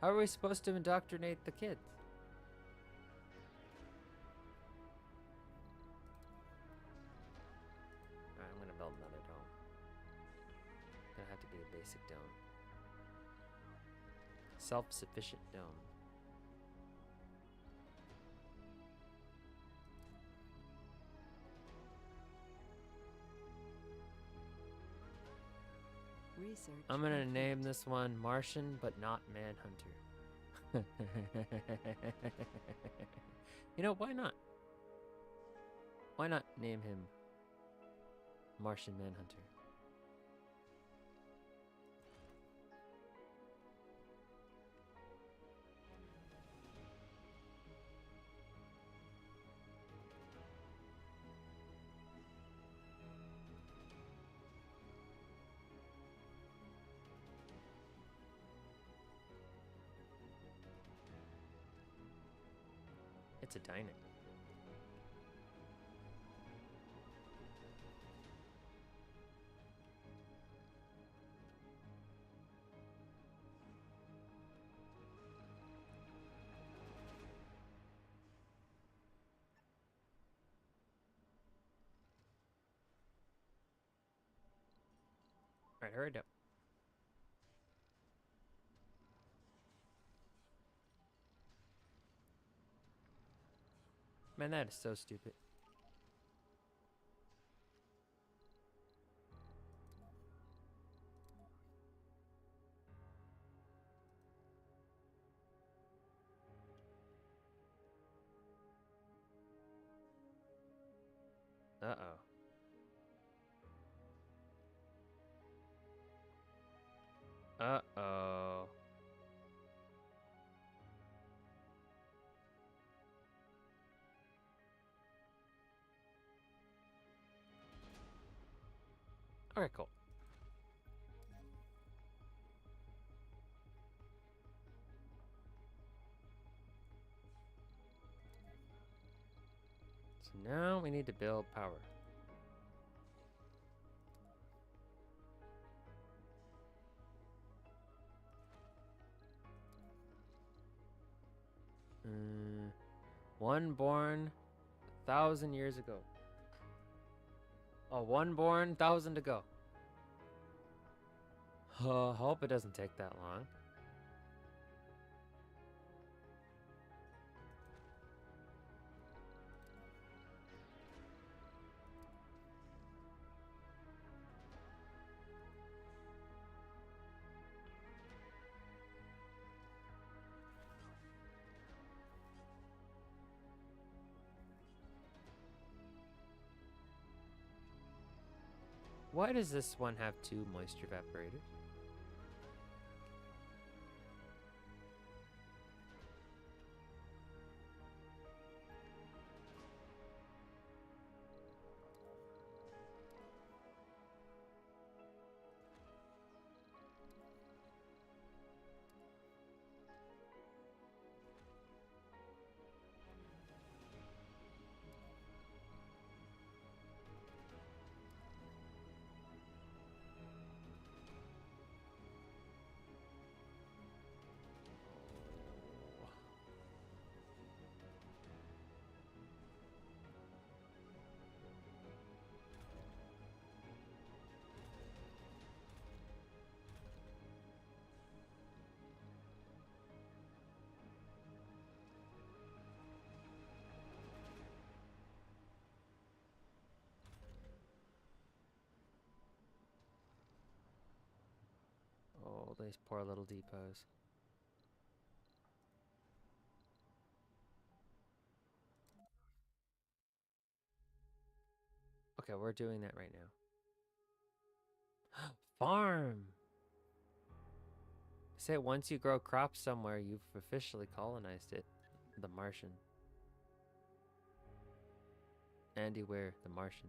How are we supposed to indoctrinate the kids? Alright, I'm gonna build another dome. Gonna have to be a basic dome. Self-sufficient dome. Research. I'm gonna complete. name this one Martian, but not Manhunter. You know, why not? Why not name him Martian Manhunter? It's a diner. Alright, hurry up. Man, that is so stupid. Uh-oh. Uh-oh. Alright, cool. So now we need to build power. One born 1,000 years ago. Oh, one born 1,000 to go. Hope it doesn't take that long. Why does this one have 2 moisture evaporators? Oh, these poor little depots. Okay, we're doing that right now. Farm. Say once you grow crops somewhere, you've officially colonized it. The Martian. Andy Weir, the Martian.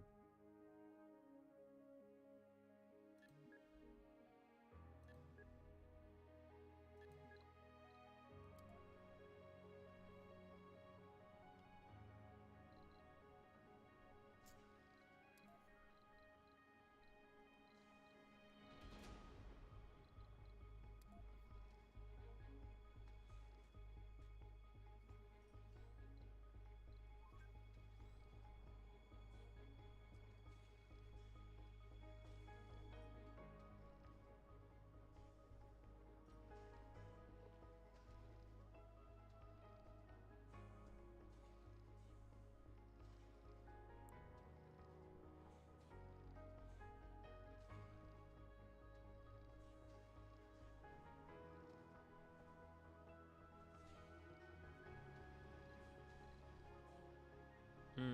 Hmm.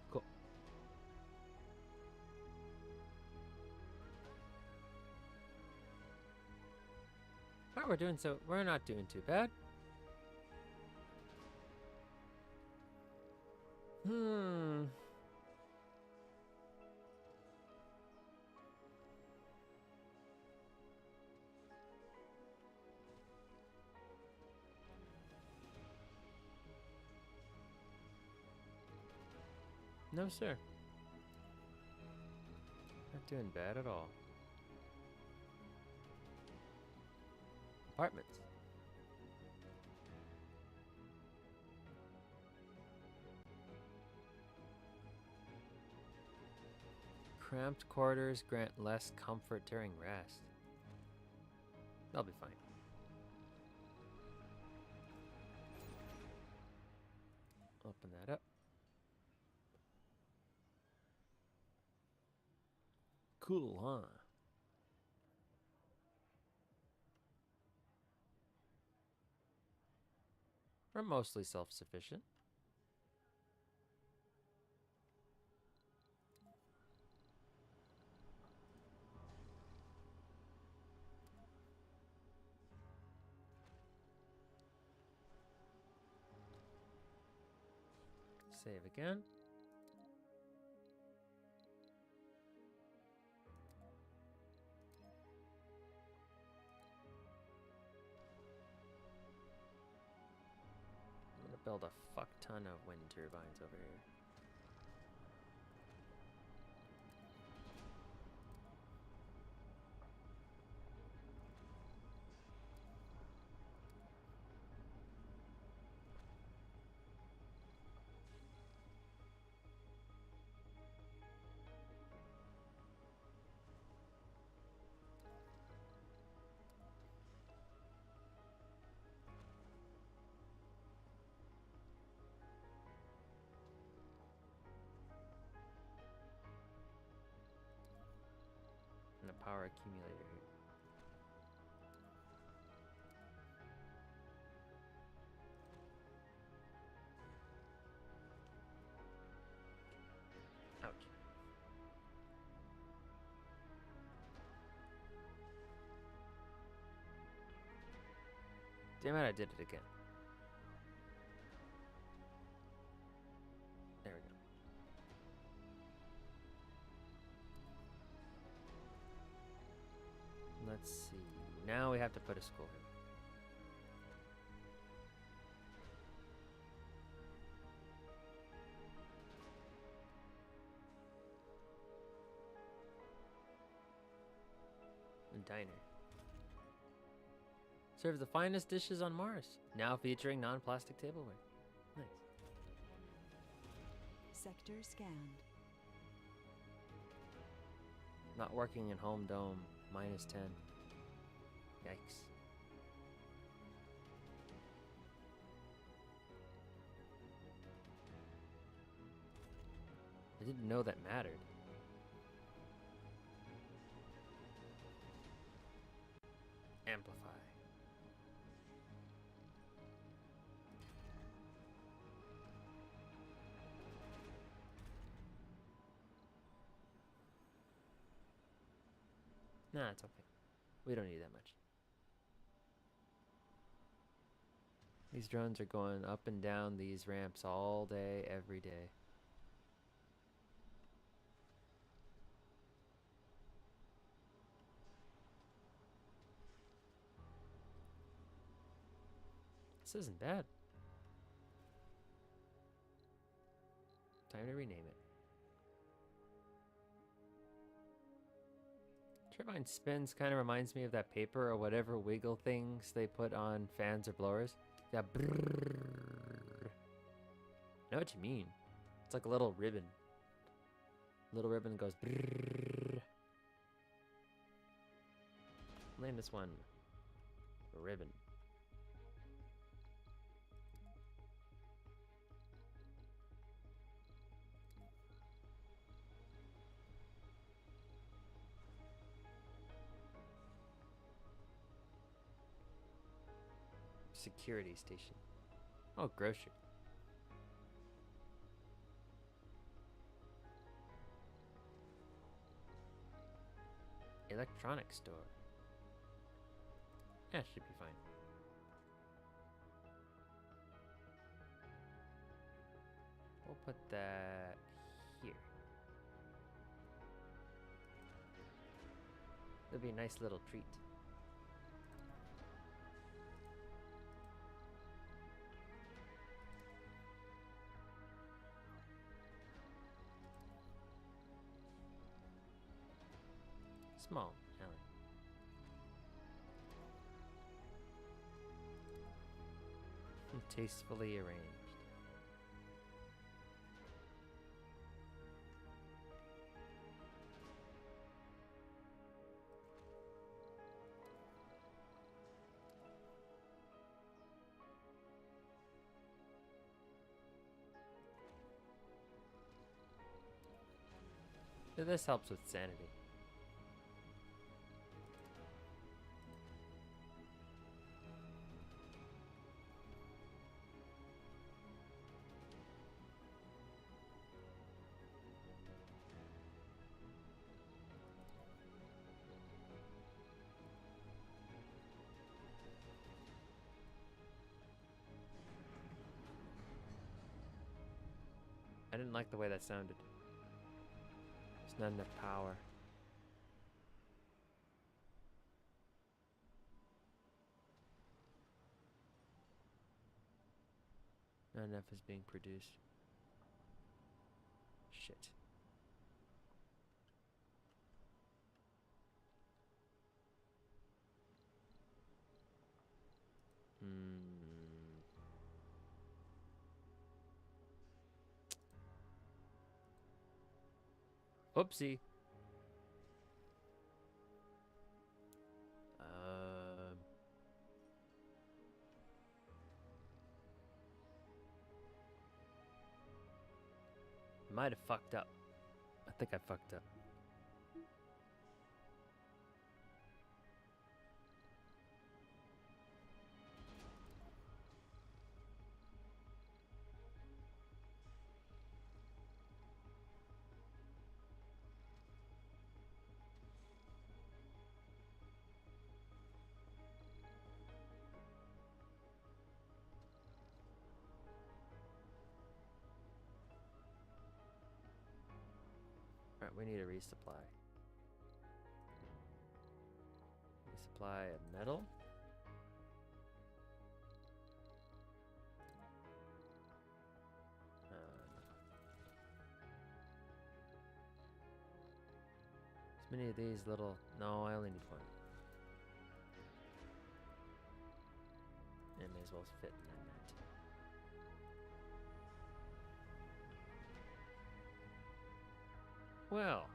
Cool. Well, we're not doing too bad. Hmm. No, sir. Not doing bad at all. Apartments. Cramped quarters grant less comfort during rest. They'll be fine. Open that up. Cool, huh? We're mostly self-sufficient. Save again. I'm gonna build a fuck ton of wind turbines over here. And a power accumulator here. Ouch. Damn it, I did it again. There we go. Let's see. Now we have to put a school here. A diner. Serves the finest dishes on Mars. Now featuring non-plastic tableware. Nice. Sector scanned. Not working in home dome. -10. Yikes. I didn't know that mattered. Amplify. Nah, it's okay. We don't need that much. These drones are going up and down these ramps all day, every day. This isn't bad. Time to rename it. Turbine spins kind of reminds me of that paper or whatever wiggle things they put on fans or blowers. Yeah, brrrr. I know what you mean. It's like a little ribbon. Little ribbon goes brrrr. Name this one ribbon. Security station. Oh, grocery. Electronics store. Yeah, should be fine. We'll put that here. It'll be a nice little treat. Small alley. Tastefully arranged. So this helps with sanity. I didn't like the way that sounded. There's not enough power. Not enough is being produced. Shit. Oopsie. Might have fucked up. I think I fucked up. Alright, we need a resupply. Resupply of metal. As many of these little... No, I only need one. It may as well fit in that net. Well.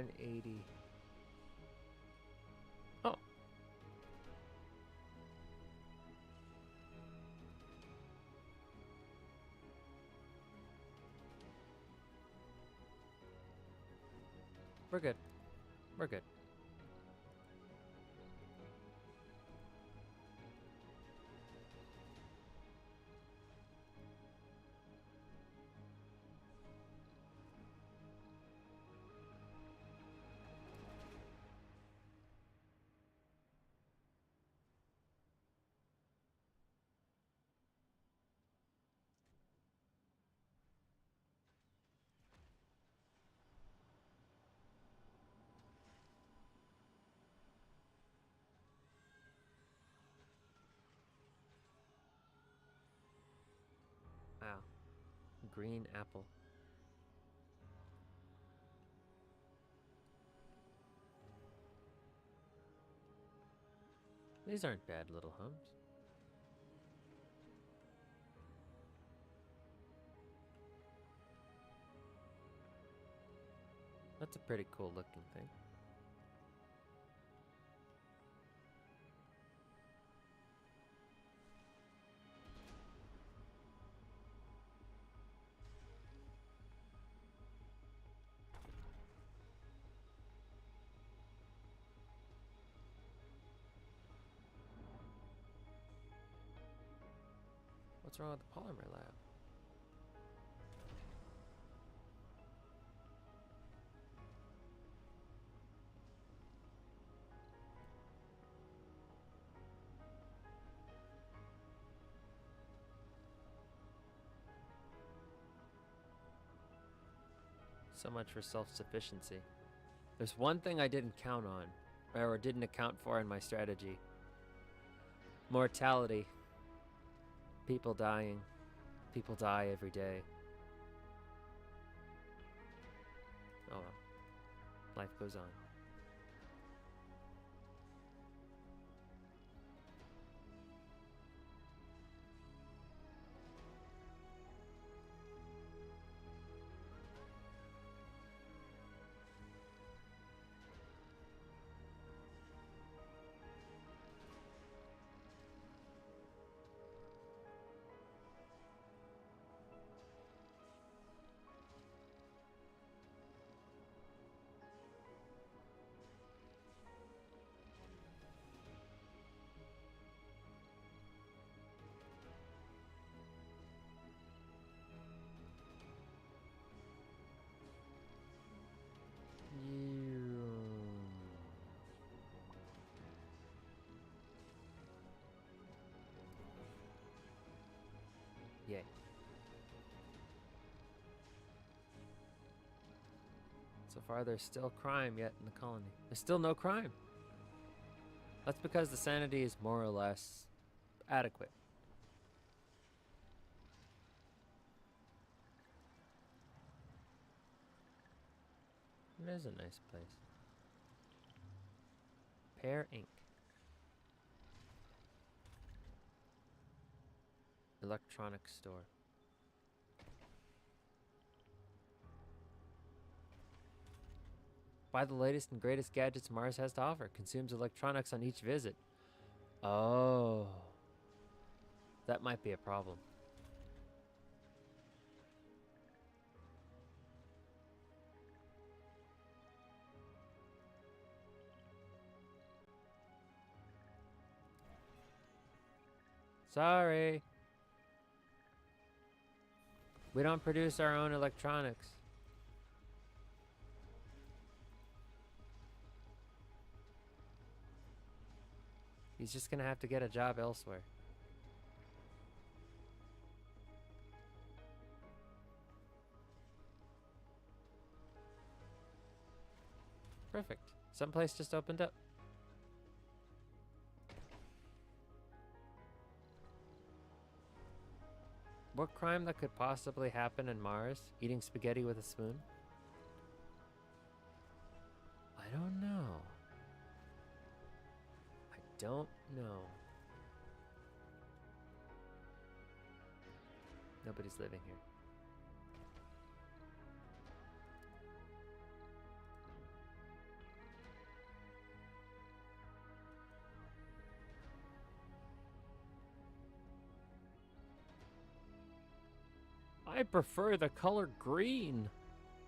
180. Oh. We're good. We're good. Wow. Green apple. These aren't bad little homes. That's a pretty cool looking thing. What's wrong with the polymer lab? So much for self-sufficiency. There's one thing I didn't count on, or didn't account for in my strategy. Mortality. People dying. People die every day. Oh well. Life goes on. Yay. So far, there's still crime yet in the colony. There's still no crime. That's because the sanity is more or less adequate. It is a nice place. Pear Inc. Electronics store. Buy the latest and greatest gadgets Mars has to offer. Consumes electronics on each visit. Oh. That might be a problem. Sorry. We don't produce our own electronics. He's just gonna have to get a job elsewhere. Perfect. Someplace just opened up. What crime that could possibly happen in Mars? Eating spaghetti with a spoon? I don't know. I don't know. Nobody's living here. I prefer the color green.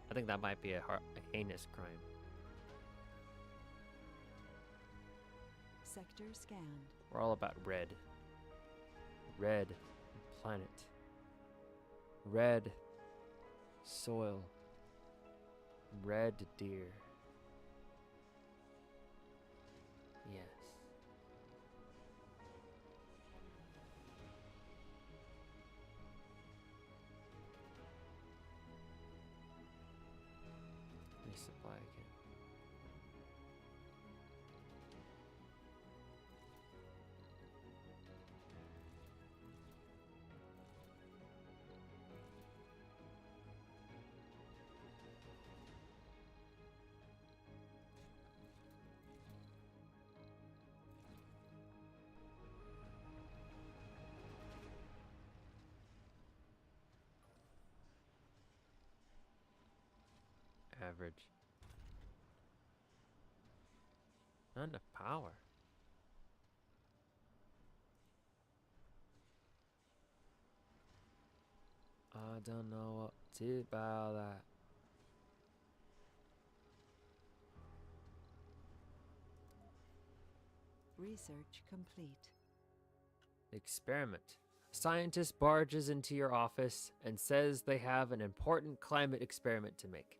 I think that might be a heinous crime. Sector scanned. We're all about red. Red planet. Red soil. Red deer. Yes. Resupply again. Average. Not enough power. I don't know what to do about that. Research complete. Experiment. Scientist barges into your office and says they have an important climate experiment to make.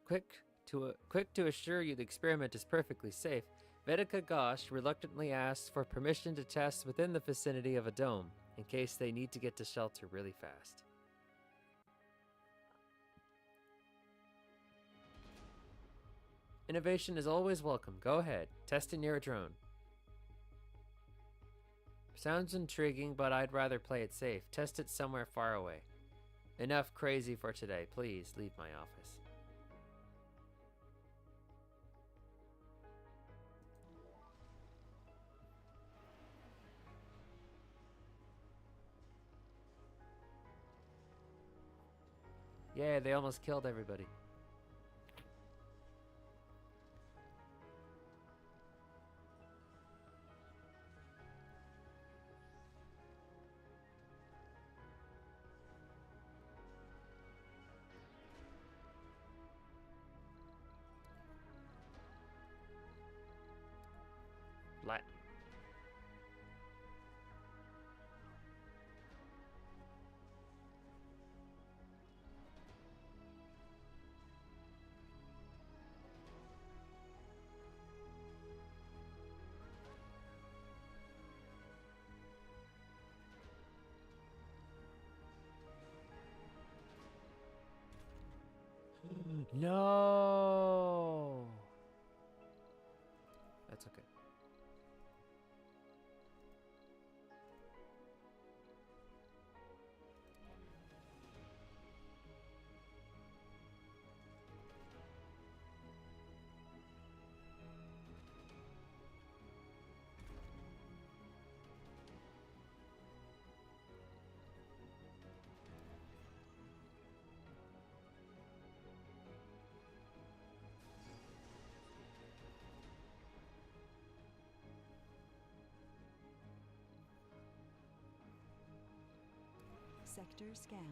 Quick to assure you the experiment is perfectly safe, Vedika Ghosh reluctantly asks for permission to test within the vicinity of a dome, in case they need to get to shelter really fast. Innovation is always welcome. Go ahead. Test it near a drone. Sounds intriguing, but I'd rather play it safe. Test it somewhere far away. Enough crazy for today. Please leave my office. Yeah, they almost killed everybody. Black. No. That's okay. Sector scanned.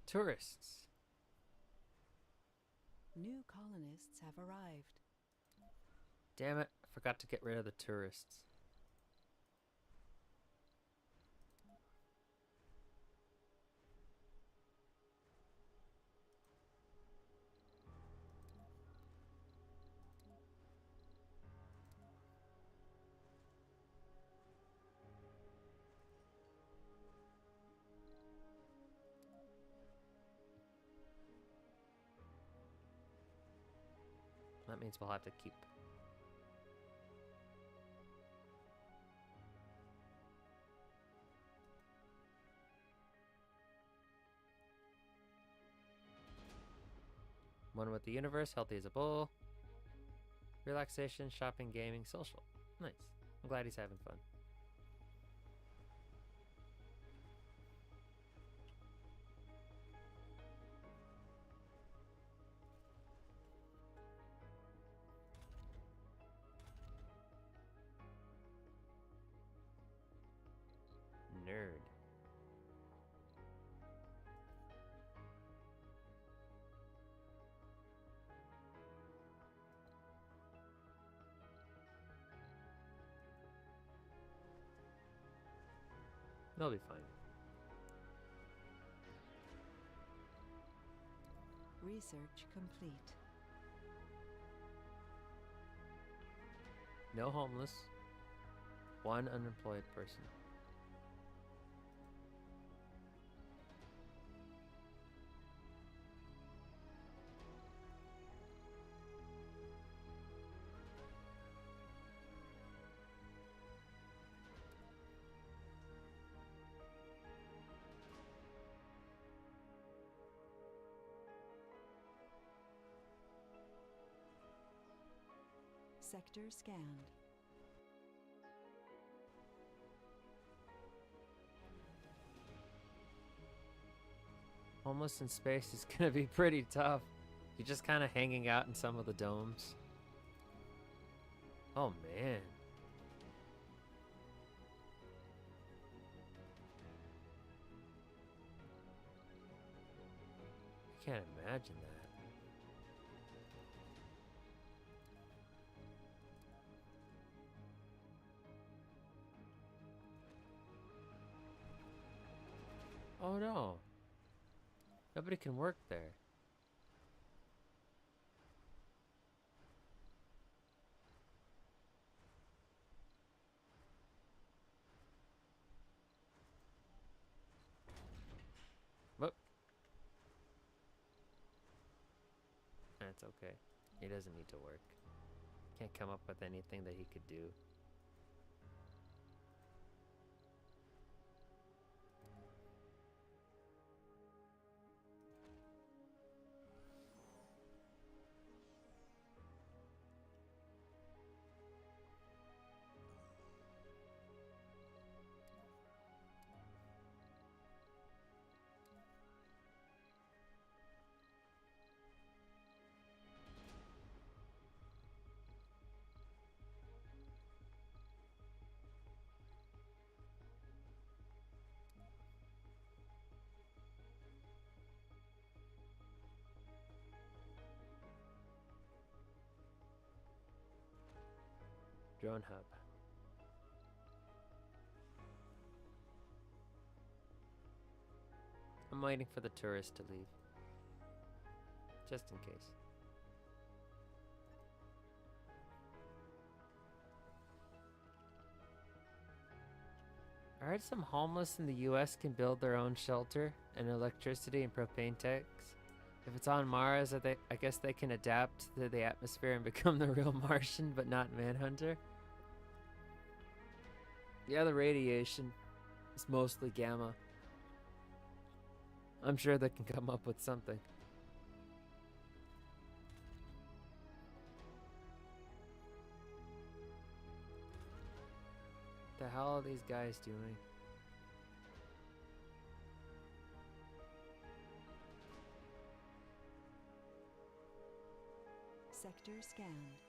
Tourists. New colonists have arrived. Damn it, I forgot to get rid of the tourists. That means we'll have to keep. One with the universe, healthy as a bull. Relaxation, shopping, gaming, social. Nice. I'm glad he's having fun. They'll be fine. Research complete. No homeless. One unemployed person. Sector scanned. Homeless in space is gonna be pretty tough. You're just kind of hanging out in some of the domes. Oh man. I can't imagine that. Oh no. Nobody can work there. Whoop. That's okay. He doesn't need to work. Can't come up with anything that he could do. Drone hub. I'm waiting for the tourists to leave. Just in case. I heard some homeless in the US can build their own shelter and electricity and propane tanks. If it's on Mars, I guess they can adapt to the atmosphere and become the real Martian, but not Manhunter. Yeah, the radiation is mostly gamma. I'm sure they can come up with something. The hell are these guys doing? Sector scanned.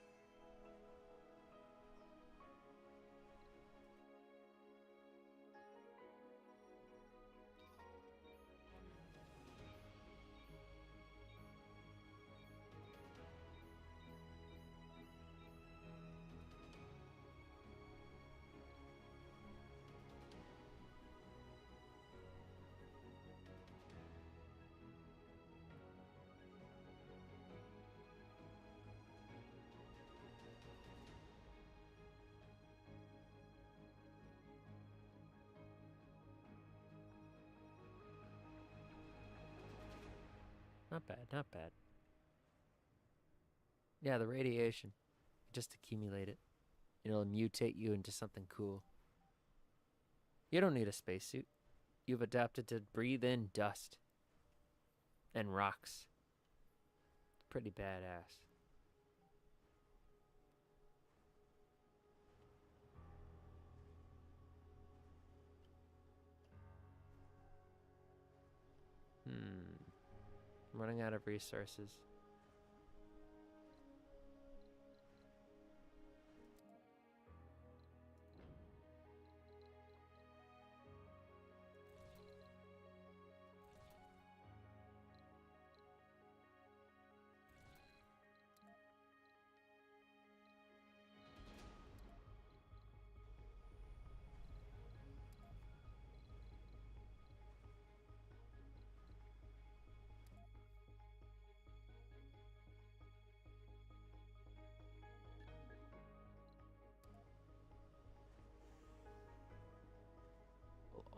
Not bad, not bad. Yeah, the radiation. Just accumulate it. It'll mutate you into something cool. You don't need a spacesuit. You've adapted to breathe in dust and rocks. Pretty badass. I'm running out of resources.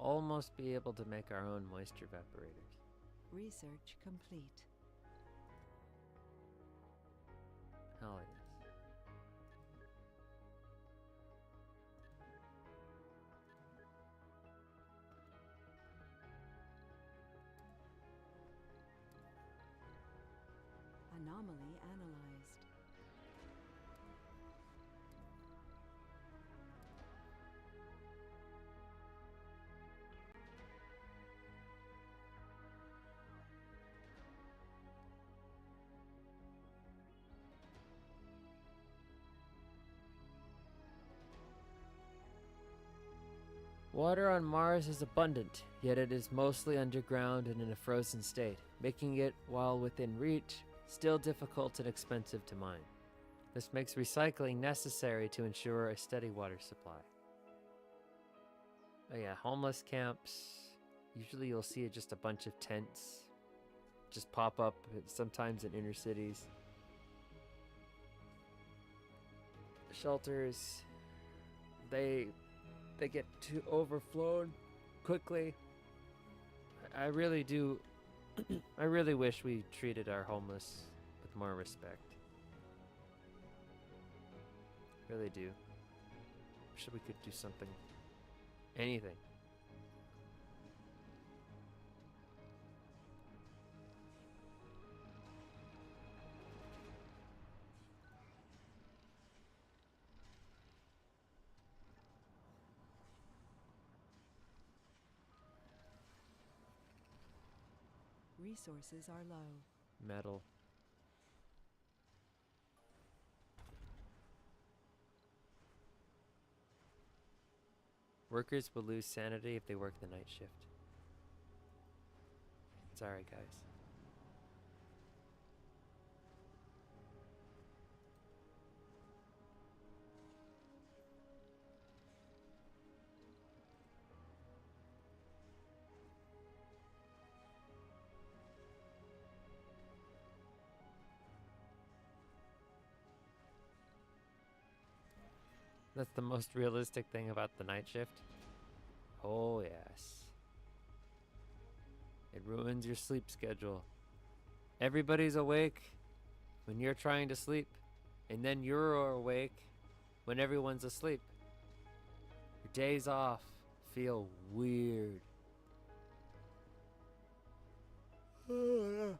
almost be able to make our own moisture evaporators. Research complete. Hell yes. Anomaly analyzed. Water on Mars is abundant, yet it is mostly underground and in a frozen state, making it, while within reach, still difficult and expensive to mine. This makes recycling necessary to ensure a steady water supply. Oh yeah, homeless camps. Usually you'll see just a bunch of tents just pop up, sometimes in inner cities. Shelters, they get too overflowed quickly. I really do. I really wish we treated our homeless with more respect. Really do. Wish we could do something. Anything. Resources are low. Metal. Workers will lose sanity if they work the night shift. Sorry, guys. That's the most realistic thing about the night shift. Oh, yes. It ruins your sleep schedule. Everybody's awake when you're trying to sleep, and then you're awake when everyone's asleep. Your days off feel weird. Where's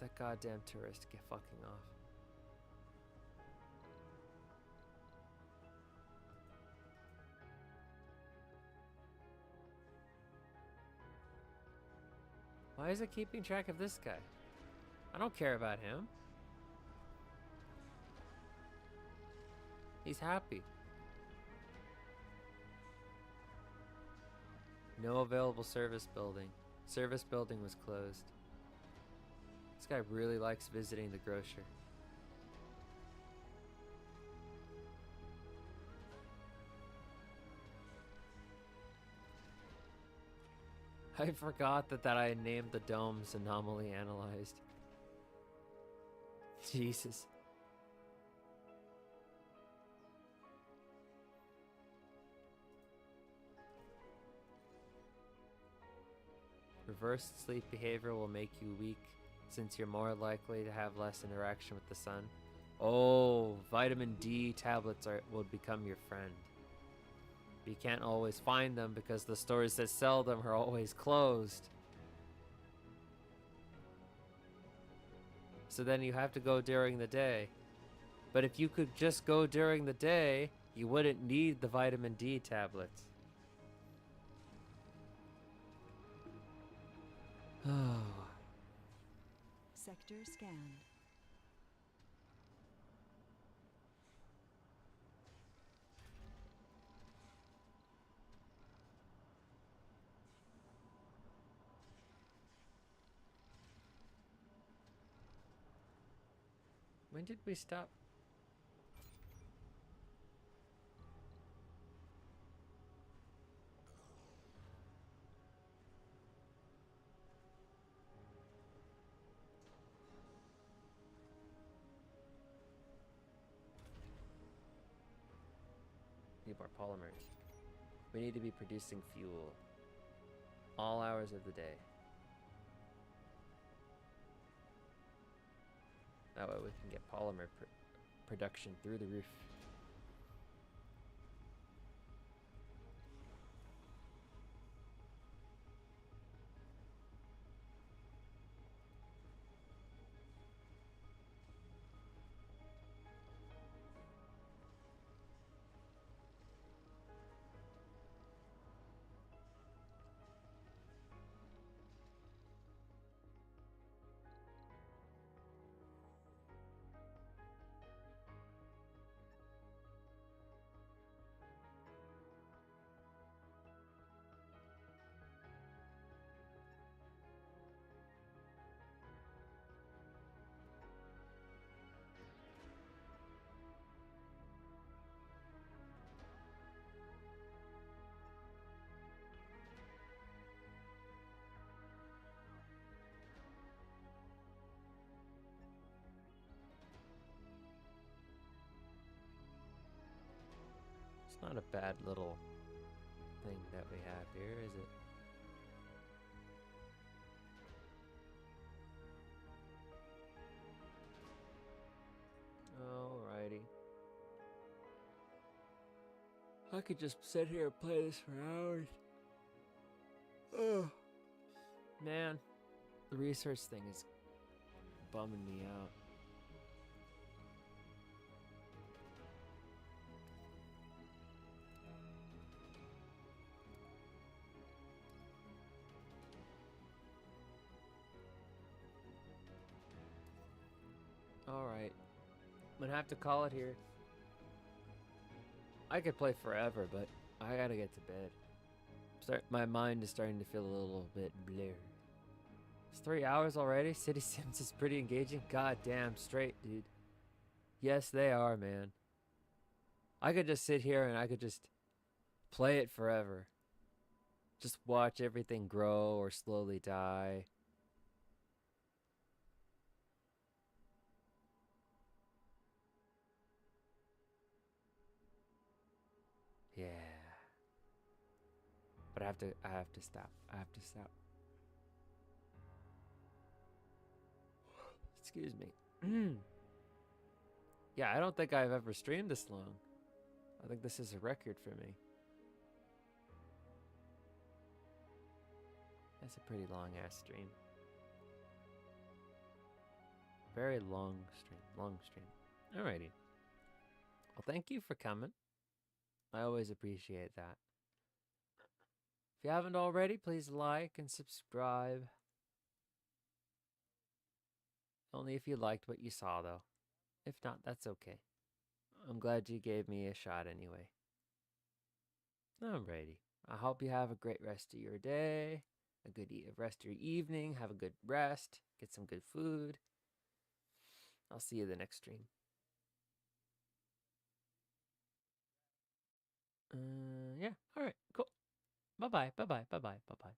that goddamn tourist get fucking off? Why is it keeping track of this guy? I don't care about him. He's happy. No available service building. Service building was closed. This guy really likes visiting the grocer. I forgot that I named the domes anomaly analyzed. Jesus. Reversed sleep behavior will make you weak since you're more likely to have less interaction with the sun. Oh, vitamin D tablets will become your friend. But you can't always find them because the stores that sell them are always closed. So then you have to go during the day. But if you could just go during the day, you wouldn't need the vitamin D tablets. Oh. Sector scanned. When did we stop? need more polymers. We need to be producing fuel all hours of the day. That way we can get polymer production through the roof. It's not a bad little thing that we have here, is it? Alrighty. I could just sit here and play this for hours. Oh, man. The research thing is bumming me out. Alright. I'm gonna have to call it here. I could play forever, but I gotta get to bed. My mind is starting to feel a little bit blurred. It's 3 hours already? City Sims is pretty engaging. God damn straight, dude. Yes, they are, man. I could just sit here and I could just play it forever. Just watch everything grow or slowly die. Yeah. But I have to stop. I have to stop. Excuse me. Yeah, I don't think I've ever streamed this long. I think this is a record for me. That's a pretty long ass stream. Very long stream. Long stream. Alrighty. Well, thank you for coming. I always appreciate that. If you haven't already, please like and subscribe. Only if you liked what you saw, though. If not, that's okay. I'm glad you gave me a shot anyway. Alrighty. I hope you have a great rest of your day, a good rest of your evening, have a good rest, get some good food. I'll see you the next stream. Yeah. Alright, cool. Bye-bye, bye-bye, bye-bye, bye-bye.